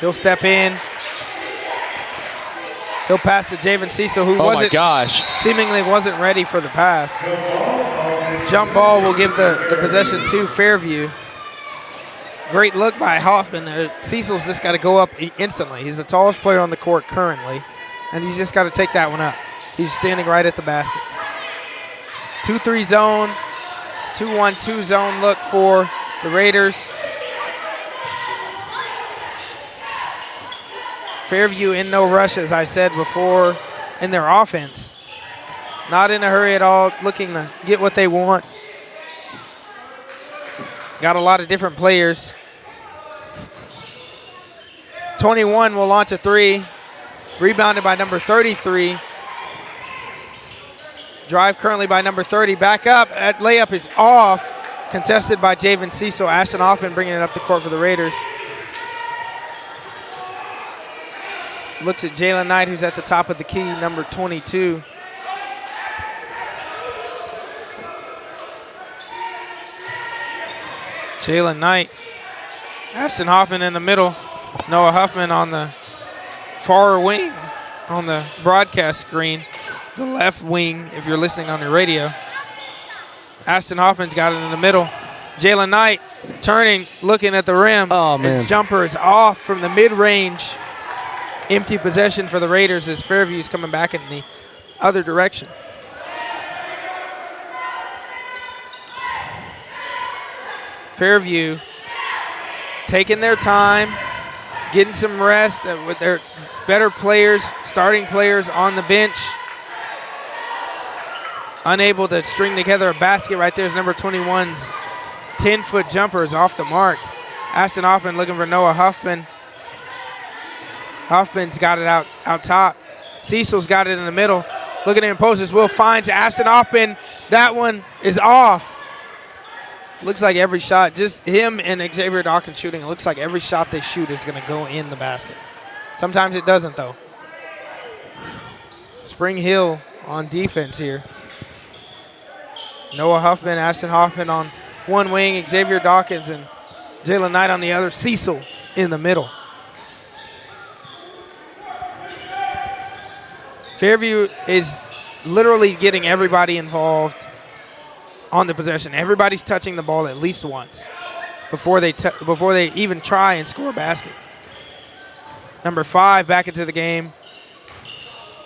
He'll step in. He'll pass to Javen Cecil, who seemingly wasn't ready for the pass. Jump ball will give the possession to Fairview. Great look by Hoffman there. Cecil's just got to go up instantly. He's the tallest player on the court currently, and he's just got to take that one up. He's standing right at the basket. 2-3 zone, 2-1-2 zone look for the Raiders. Fairview in no rush, as I said before, in their offense. Not in a hurry at all, looking to get what they want. Got a lot of different players. 21 will launch a three. Rebounded by number 33. Drive currently by number 30. Back up. That layup is off. Contested by Javen Cecil. Ashton Hoffman bringing it up the court for the Raiders. Looks at Jalen Knight, who's at the top of the key, number 22. Jalen Knight. Ashton Hoffman in the middle. Noah Huffman on the far wing on the broadcast screen. The left wing if you're listening on your radio. Ashton Hoffman's got it in the middle. Jalen Knight turning, looking at the rim. Oh, man. His jumper is off from the mid-range. Empty possession for the Raiders as Fairview's coming back in the other direction. Fairview taking their time, getting some rest with their better players, starting players on the bench. Unable to string together a basket. Right there's number 21's 10-foot jumper is off the mark. Ashton Hoffman looking for Noah Huffman. Huffman's got it out top. Cecil's got it in the middle. Looking in post as Will finds Ashton Hoffman. That one is off. Looks like every shot, just him and Xavier Dawkins shooting, it looks like every shot they shoot is going to go in the basket. Sometimes it doesn't, though. Spring Hill on defense here. Noah Huffman, Ashton Hoffman on one wing, Xavier Dawkins and Jalen Knight on the other, Cecil in the middle. Fairview is literally getting everybody involved on the possession. Everybody's touching the ball at least once before they even try and score a basket. Number 5 back into the game.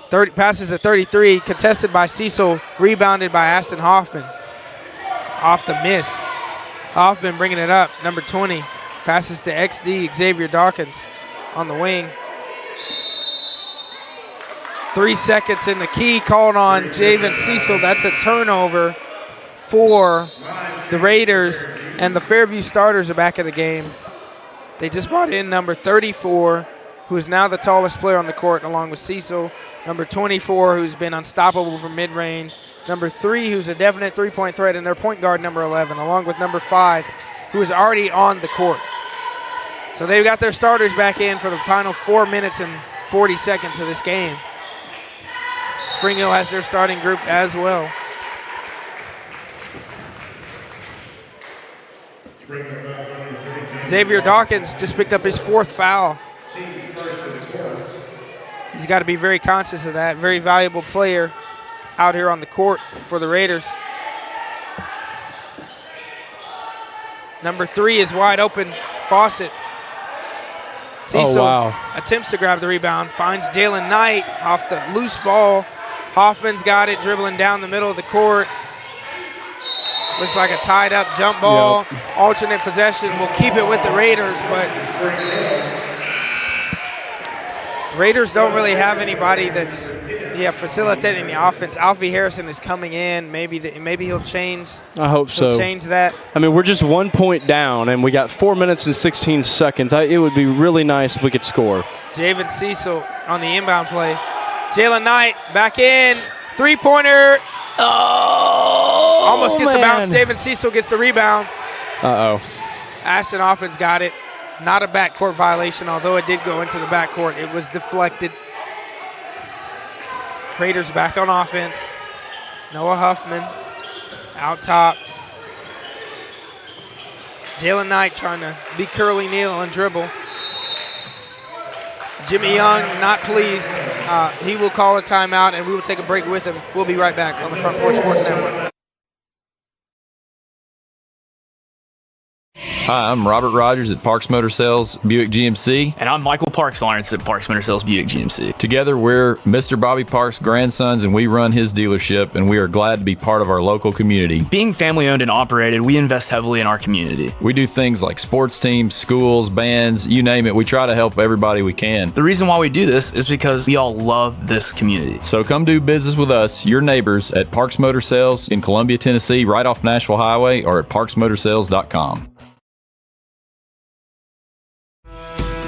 Passes to 33, contested by Cecil, rebounded by Ashton Hoffman. Off the miss. Hoffman bringing it up. Number 20 passes to XD, Xavier Dawkins on the wing. 3 seconds in the key called on Javen Cecil. That's a turnover for the Raiders, and the Fairview starters are back in the game. They just brought in number 34, who is now the tallest player on the court, along with Cecil. Number 24, who's been unstoppable from mid-range. Number 3, who's a definite three-point threat, and their point guard, number 11, along with number 5, who is already on the court. So they've got their starters back in for the final 4 minutes and 40 seconds of this game. Spring Hill has their starting group as well. Xavier Dawkins just picked up his 4th foul. He's got to be very conscious of that. Very valuable player out here on the court for the Raiders. Number 3 is wide open. Fawcett. Cecil attempts to grab the rebound. Finds Jalen Knight off the loose ball. Hoffman's got it, dribbling down the middle of the court. Looks like a tied-up jump ball. Yep. Alternate possession will keep it with the Raiders, but Raiders don't really have anybody that's facilitating the offense. Alfie Harrison is coming in. Maybe he'll change. I hope so. Change that. I mean, we're just 1 point down, and we got 4 minutes and 16 seconds. It would be really nice if we could score. Javen Cecil on the inbound play. Jalen Knight back in. Three-pointer. Oh, almost gets the bounce. Javen Cecil gets the rebound. Uh-oh. Ashton Hoffman's got it. Not a backcourt violation, although it did go into the backcourt. It was deflected. Raiders back on offense. Noah Huffman out top. Jalen Knight trying to be Curly Neal and dribble. Jimmy Young not pleased. He will call a timeout, and we will take a break with him. We'll be right back on the Front Porch Sports Network. Hi, I'm Robert Rogers at Parks Motor Sales Buick GMC. And I'm Michael Parks Lawrence at Parks Motor Sales Buick GMC. Together, we're Mr. Bobby Parks' grandsons, and we run his dealership, and we are glad to be part of our local community. Being family owned and operated, we invest heavily in our community. We do things like sports teams, schools, bands, you name it. We try to help everybody we can. The reason why we do this is because we all love this community. So come do business with us, your neighbors, at Parks Motor Sales in Columbia, Tennessee, right off Nashville Highway, or at parksmotorsales.com.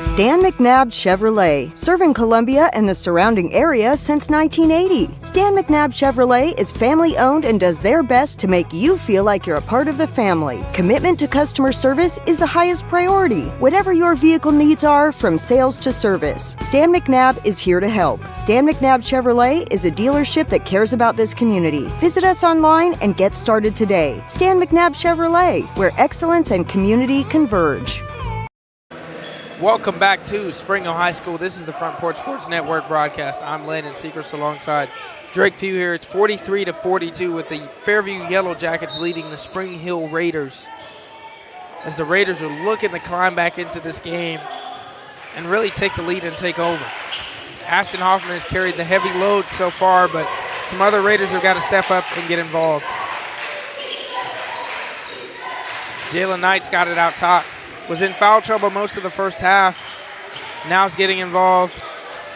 Stan McNabb Chevrolet, serving Columbia and the surrounding area since 1980. Stan McNabb Chevrolet is family owned and does their best to make you feel like you're a part of the family. Commitment to customer service is the highest priority. Whatever your vehicle needs are, from sales to service, Stan McNabb is here to help. Stan McNabb Chevrolet is a dealership that cares about this community. Visit us online and get started today. Stan McNabb Chevrolet, where excellence and community converge. Welcome back to Spring Hill High School. This is the Front Porch Sports Network broadcast. I'm Landon Seacrest alongside Drake Pugh here. It's 43-42 with the Fairview Yellow Jackets leading the Spring Hill Raiders, as the Raiders are looking to climb back into this game and really take the lead and take over. Ashton Hoffman has carried the heavy load so far, but some other Raiders have got to step up and get involved. Jalen Knight's got it out top. Was in foul trouble most of the first half. Now he's getting involved.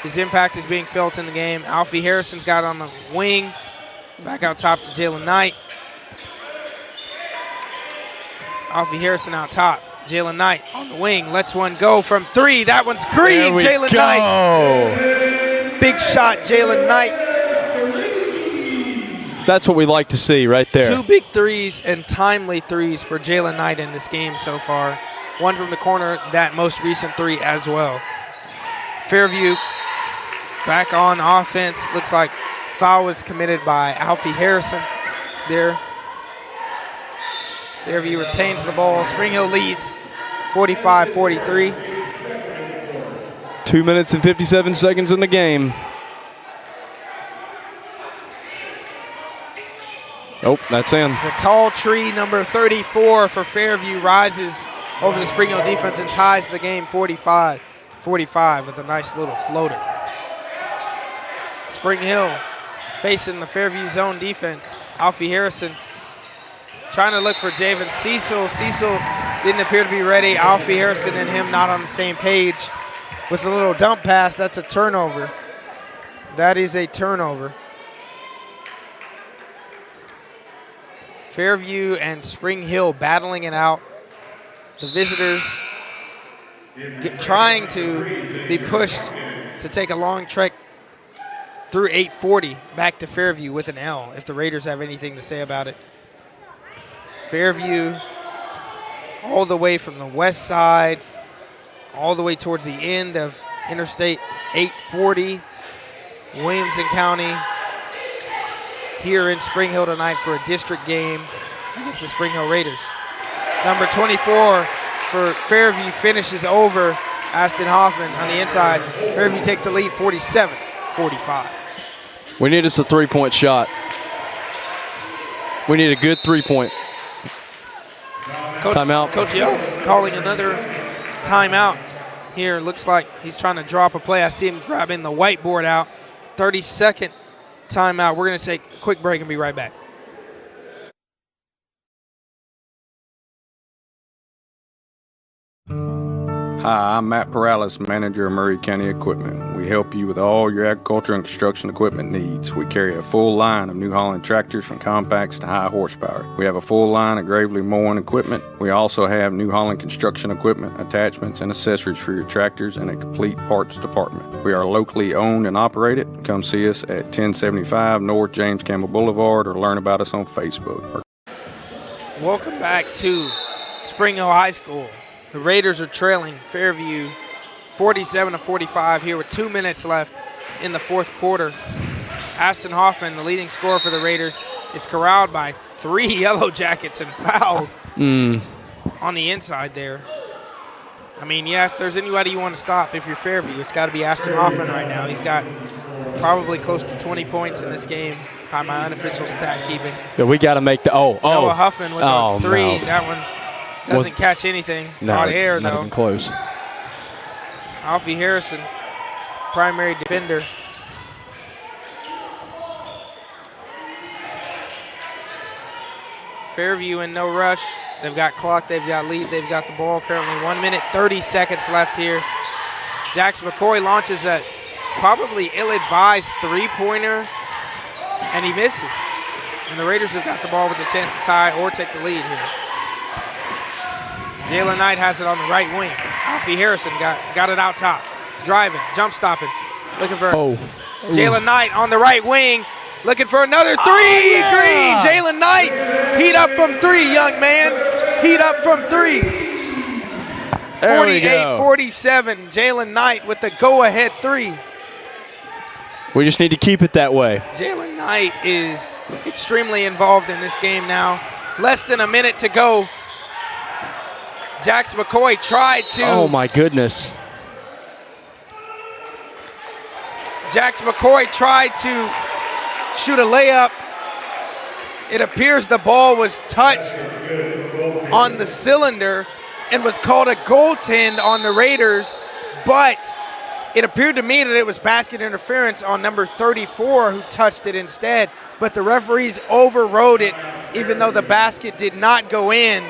His impact is being felt in the game. Alfie Harrison's got on the wing. Back out top to Jalen Knight. Alfie Harrison out top. Jalen Knight on the wing. Lets one go from three. That one's green. Jalen Knight. Big shot, Jalen Knight. That's what we like to see right there. 2 big threes and timely threes for Jalen Knight in this game so far. One from the corner, that most recent three as well. Fairview back on offense. Looks like foul was committed by Alfie Harrison there. Fairview retains the ball. Spring Hill leads 45-43. 2 minutes and 57 seconds in the game. Oh, that's in. The tall tree, number 34 for Fairview, rises over the Spring Hill defense and ties the game 45-45 with a nice little floater. Spring Hill facing the Fairview zone defense. Alfie Harrison trying to look for Javen Cecil. Cecil didn't appear to be ready. Alfie Harrison and him not on the same page with a little dump pass. That's a turnover. That is a turnover. Fairview and Spring Hill battling it out. The visitors trying to be pushed to take a long trek through 840 back to Fairview with an L, if the Raiders have anything to say about it. Fairview all the way from the west side, all the way towards the end of Interstate 840, Williamson County, here in Spring Hill tonight for a district game against the Spring Hill Raiders. Number 24 for Fairview finishes over Ashton Hoffman on the inside. Fairview takes the lead 47-45. We need us a three-point shot. We need a good three-point. Timeout. Coach Young calling another timeout here. Looks like he's trying to drop a play. I see him grabbing the whiteboard out. 30-second timeout. We're going to take a quick break and be right back. Hi, I'm Matt Perales, manager of Murray County Equipment. We help you with all your agriculture and construction equipment needs. We carry a full line of New Holland tractors from compacts to high horsepower. We have a full line of Gravely mowing equipment. We also have New Holland construction equipment, attachments, and accessories for your tractors and a complete parts department. We are locally owned and operated. Come see us at 1075 North James Campbell Boulevard or learn about us on Facebook. Welcome back to Spring Hill High School. The Raiders are trailing Fairview 47-45 here with 2 minutes left in the fourth quarter. Ashton Hoffman, the leading scorer for the Raiders, is corralled by 3 Yellow Jackets and fouled on the inside there. I mean, yeah, if there's anybody you want to stop, if you're Fairview, it's got to be Ashton Hoffman right now. He's got probably close to 20 points in this game by my unofficial stat keeping. Yeah, we got to make the – Noah Huffman with a 3. No. That one Doesn't catch anything. Caught air, not though. even close. Alfie Harrison, primary defender. Fairview in no rush. They've got clock, they've got lead, they've got the ball. Currently 1 minute, 30 seconds left here. Jax McCoy launches a probably ill-advised three-pointer, and he misses. And the Raiders have got the ball with a chance to tie or take the lead here. Jalen Knight has it on the right wing. Alfie Harrison got it out top. Driving, jump stopping, looking for Jalen Knight on the right wing. Looking for another three. Green. Jalen Knight. Heat up from three, young man. Heat up from three. 48-47. Jalen Knight with the go-ahead three. We just need to keep it that way. Jalen Knight is extremely involved in this game now. Less than a minute to go. Jax McCoy tried to. Oh, my goodness. Jax McCoy tried to shoot a layup. It appears the ball was touched on the cylinder and was called a goaltend on the Raiders, but it appeared to me that it was basket interference on number 34 who touched it instead, but the referees overrode it even though the basket did not go in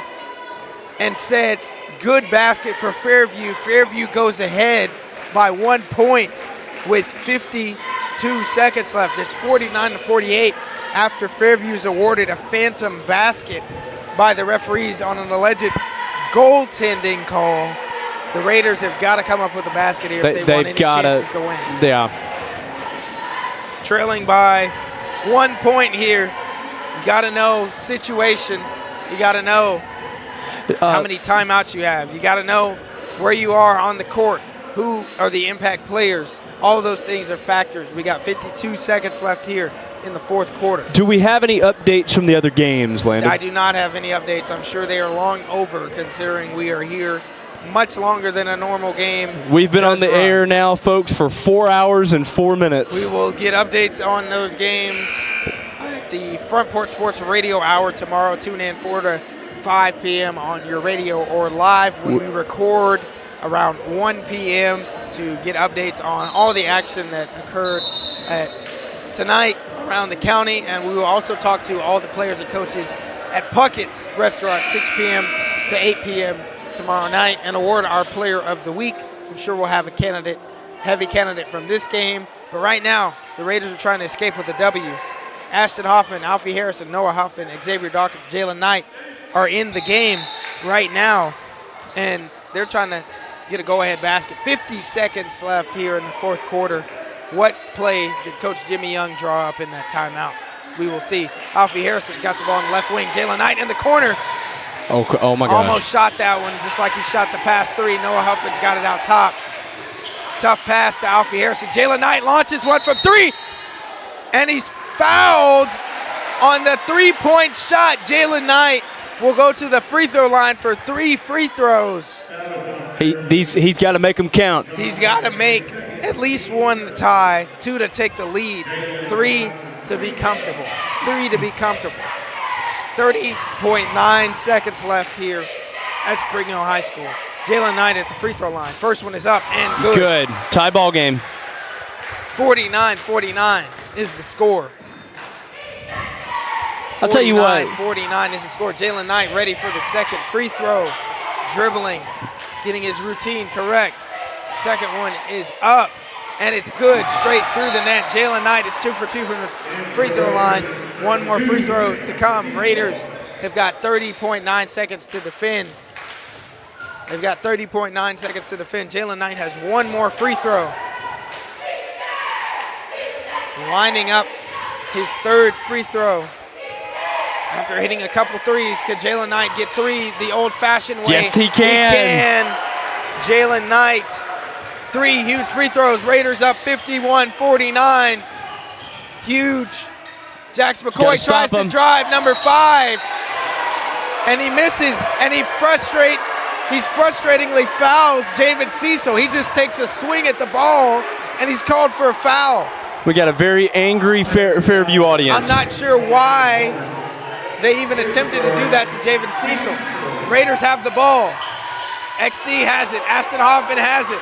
and said good basket for Fairview. Fairview goes ahead by 1 point with 52 seconds left. It's 49-48 after Fairview's awarded a phantom basket by the referees on an alleged goaltending call. The Raiders have got to come up with a basket here if they want any chances to win. Yeah. Trailing by 1 point here. You got to know situation. You got to know how many timeouts you have. You got to know where you are on the court. Who are the impact players? All of those things are factors. We got 52 seconds left here in the fourth quarter. Do we have any updates from the other games, Landon? I do not have any updates. I'm sure they are long over considering we are here much longer than a normal game. We've been on the air now, folks, for 4 hours and 4 minutes. We will get updates on those games at the Front Porch Sports Radio Hour tomorrow. Tune in 4 to 5 p.m. on your radio or live when we record around 1 p.m. to get updates on all the action that occurred tonight around the county. And we will also talk to all the players and coaches at Puckett's Restaurant 6 p.m. to 8 p.m. tomorrow night and award our Player of the Week. I'm sure we'll have a heavy candidate from this game. But right now, the Raiders are trying to escape with a W. Ashton Hoffman, Alfie Harrison, Noah Hoffman, Xavier Dawkins, Jalen Knight are in the game right now. And they're trying to get a go-ahead basket. 50 seconds left here in the fourth quarter. What play did Coach Jimmy Young draw up in that timeout? We will see. Alfie Harrison's got the ball on the left wing. Jalen Knight in the corner. Oh my gosh. Almost shot that one just like he shot the pass three. Noah Huffman's got it out top. Tough pass to Alfie Harrison. Jalen Knight launches one from three. And he's fouled on the three-point shot. Jalen Knight will go to the free throw line for 3 free throws. He's got to make them count. He's got to make at least 1 to tie, 2 to take the lead, 3 to be comfortable. 3 to be comfortable. 30.9 seconds left here at Spring Hill High School. Jalen Knight at the free throw line. First one is up and good. Good. Tie ball game. 49-49 is the score. I'll tell you what. 49 is the score. Jalen Knight ready for the second free throw. Dribbling, getting his routine correct. Second one is up, and it's good straight through the net. Jalen Knight is 2 for 2 from the free throw line. 1 more free throw to come. Raiders have got 30.9 seconds to defend. They've got 30.9 seconds to defend. Jalen Knight has 1 more free throw. Lining up his 3rd free throw. After hitting a couple threes, can Jalen Knight get 3 the old-fashioned way? Yes, he can. He can. Jalen Knight, 3 huge free throws. Raiders up 51-49. Huge. Jax McCoy tries to drive, number 5, and he misses, and he frustratingly fouls David Cecil. He just takes a swing at the ball, and he's called for a foul. We got a very angry Fairview audience. I'm not sure why They even attempted to do that to Javen Cecil. Raiders have the ball. XD has it. Ashton Hoffman has it.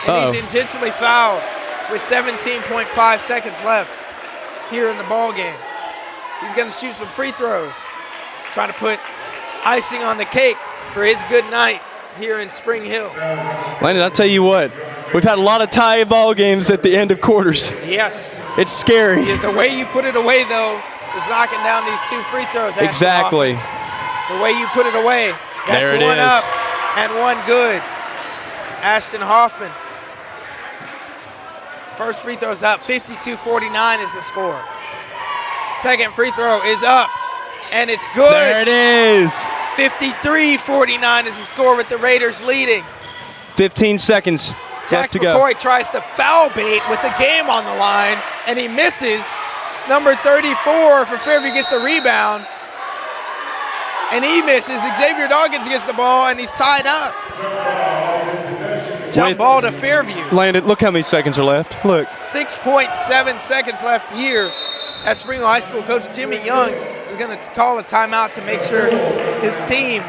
And he's intentionally fouled with 17.5 seconds left here in the ball game. He's going to shoot some free throws, trying to put icing on the cake for his good night here in Spring Hill. Landon, I'll tell you what, we've had a lot of tie ball games at the end of quarters. Yes. It's scary. Yeah, the way you put it away, though, is knocking down these 2 free throws. Ashton Exactly. Hoffman. The way you put it away, that's there it one is. up and one good. Ashton Hoffman. First free throw's up, 52-49 is the score. Second free throw is up, and it's good. There it is. 53-49 is the score with the Raiders leading. 15 seconds left Jax to go. McCoy tries to foul bait with the game on the line, and he misses. Number 34 for Fairview gets the rebound, and he misses. Xavier Dawkins gets the ball, and he's tied up. Jump ball to Fairview. Landon, look how many seconds are left. Look. 6.7 seconds left here at Spring Hill High School. Coach Jimmy Young is going to call a timeout to make sure his team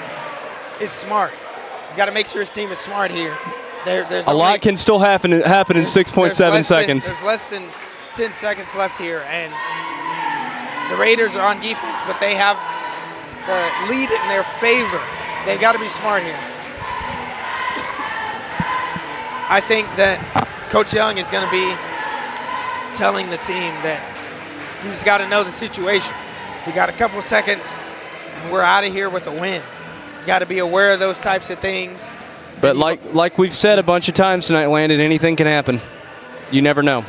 is smart. You got to make sure his team is smart here. There's a lot can still happen in 6.7 seconds. There's less than 10 seconds left here, and the Raiders are on defense, but they have the lead in their favor. They got to be smart here. I think that Coach Young is going to be telling the team that you just got to know the situation. We got a couple of seconds, and we're out of here with a win. You got to be aware of those types of things. But like we've said a bunch of times tonight, Landon, anything can happen. You never know.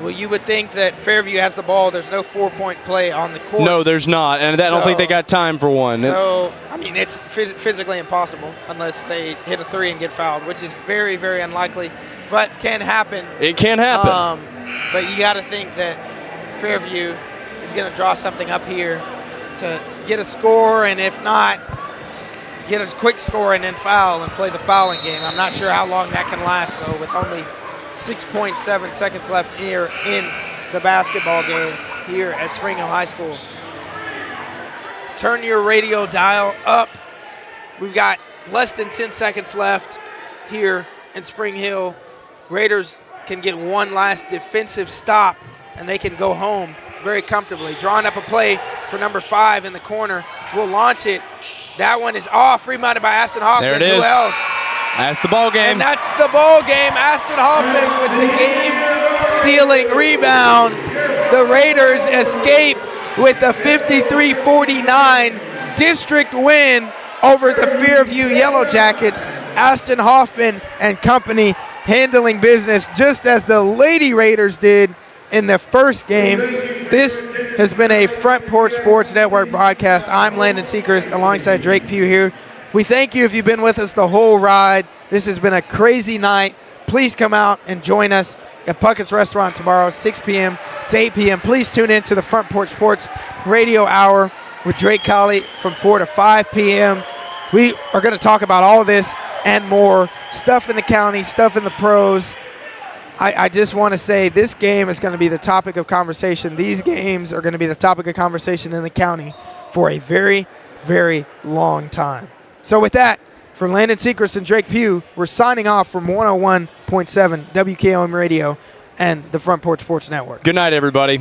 Well, you would think that Fairview has the ball. There's no 4-point play on the court. No, there's not, and I don't think they got time for one. So, I mean, it's physically impossible unless they hit a 3 and get fouled, which is very, very unlikely, but can happen. It can happen. But you got to think that Fairview is going to draw something up here to get a score, and if not, get a quick score and then foul and play the fouling game. I'm not sure how long that can last, though, with only 6.7 seconds left here in the basketball game here at Spring Hill High School. Turn your radio dial up. We've got less than 10 seconds left here in Spring Hill. Raiders can get one last defensive stop, and they can go home very comfortably. Drawing up a play for number 5 in the corner. We'll launch it. That one is off. Rebounded by Ashton Hoffman. There it is. Who else? That's the ball game. And that's the ball game. Ashton Hoffman with the game-sealing rebound. The Raiders escape with a 53-49 district win over the Fairview Yellow Jackets. Ashton Hoffman and company handling business just as the Lady Raiders did in the first game. This has been a Front Porch Sports Network broadcast. I'm Landon Sechrist alongside Drake Pugh here. We thank you if you've been with us the whole ride. This has been a crazy night. Please come out and join us at Puckett's Restaurant tomorrow, 6 p.m. to 8 p.m. Please tune in to the Front Porch Sports Radio Hour with Drake Colley from 4 to 5 p.m. We are going to talk about all of this and more, stuff in the county, stuff in the pros. I just want to say this game is going to be the topic of conversation. These games are going to be the topic of conversation in the county for a very, very long time. So with that, for Landon Sechrist and Drake Pugh, we're signing off from 101.7 WKOM Radio and the Front Porch Sports Network. Good night, everybody.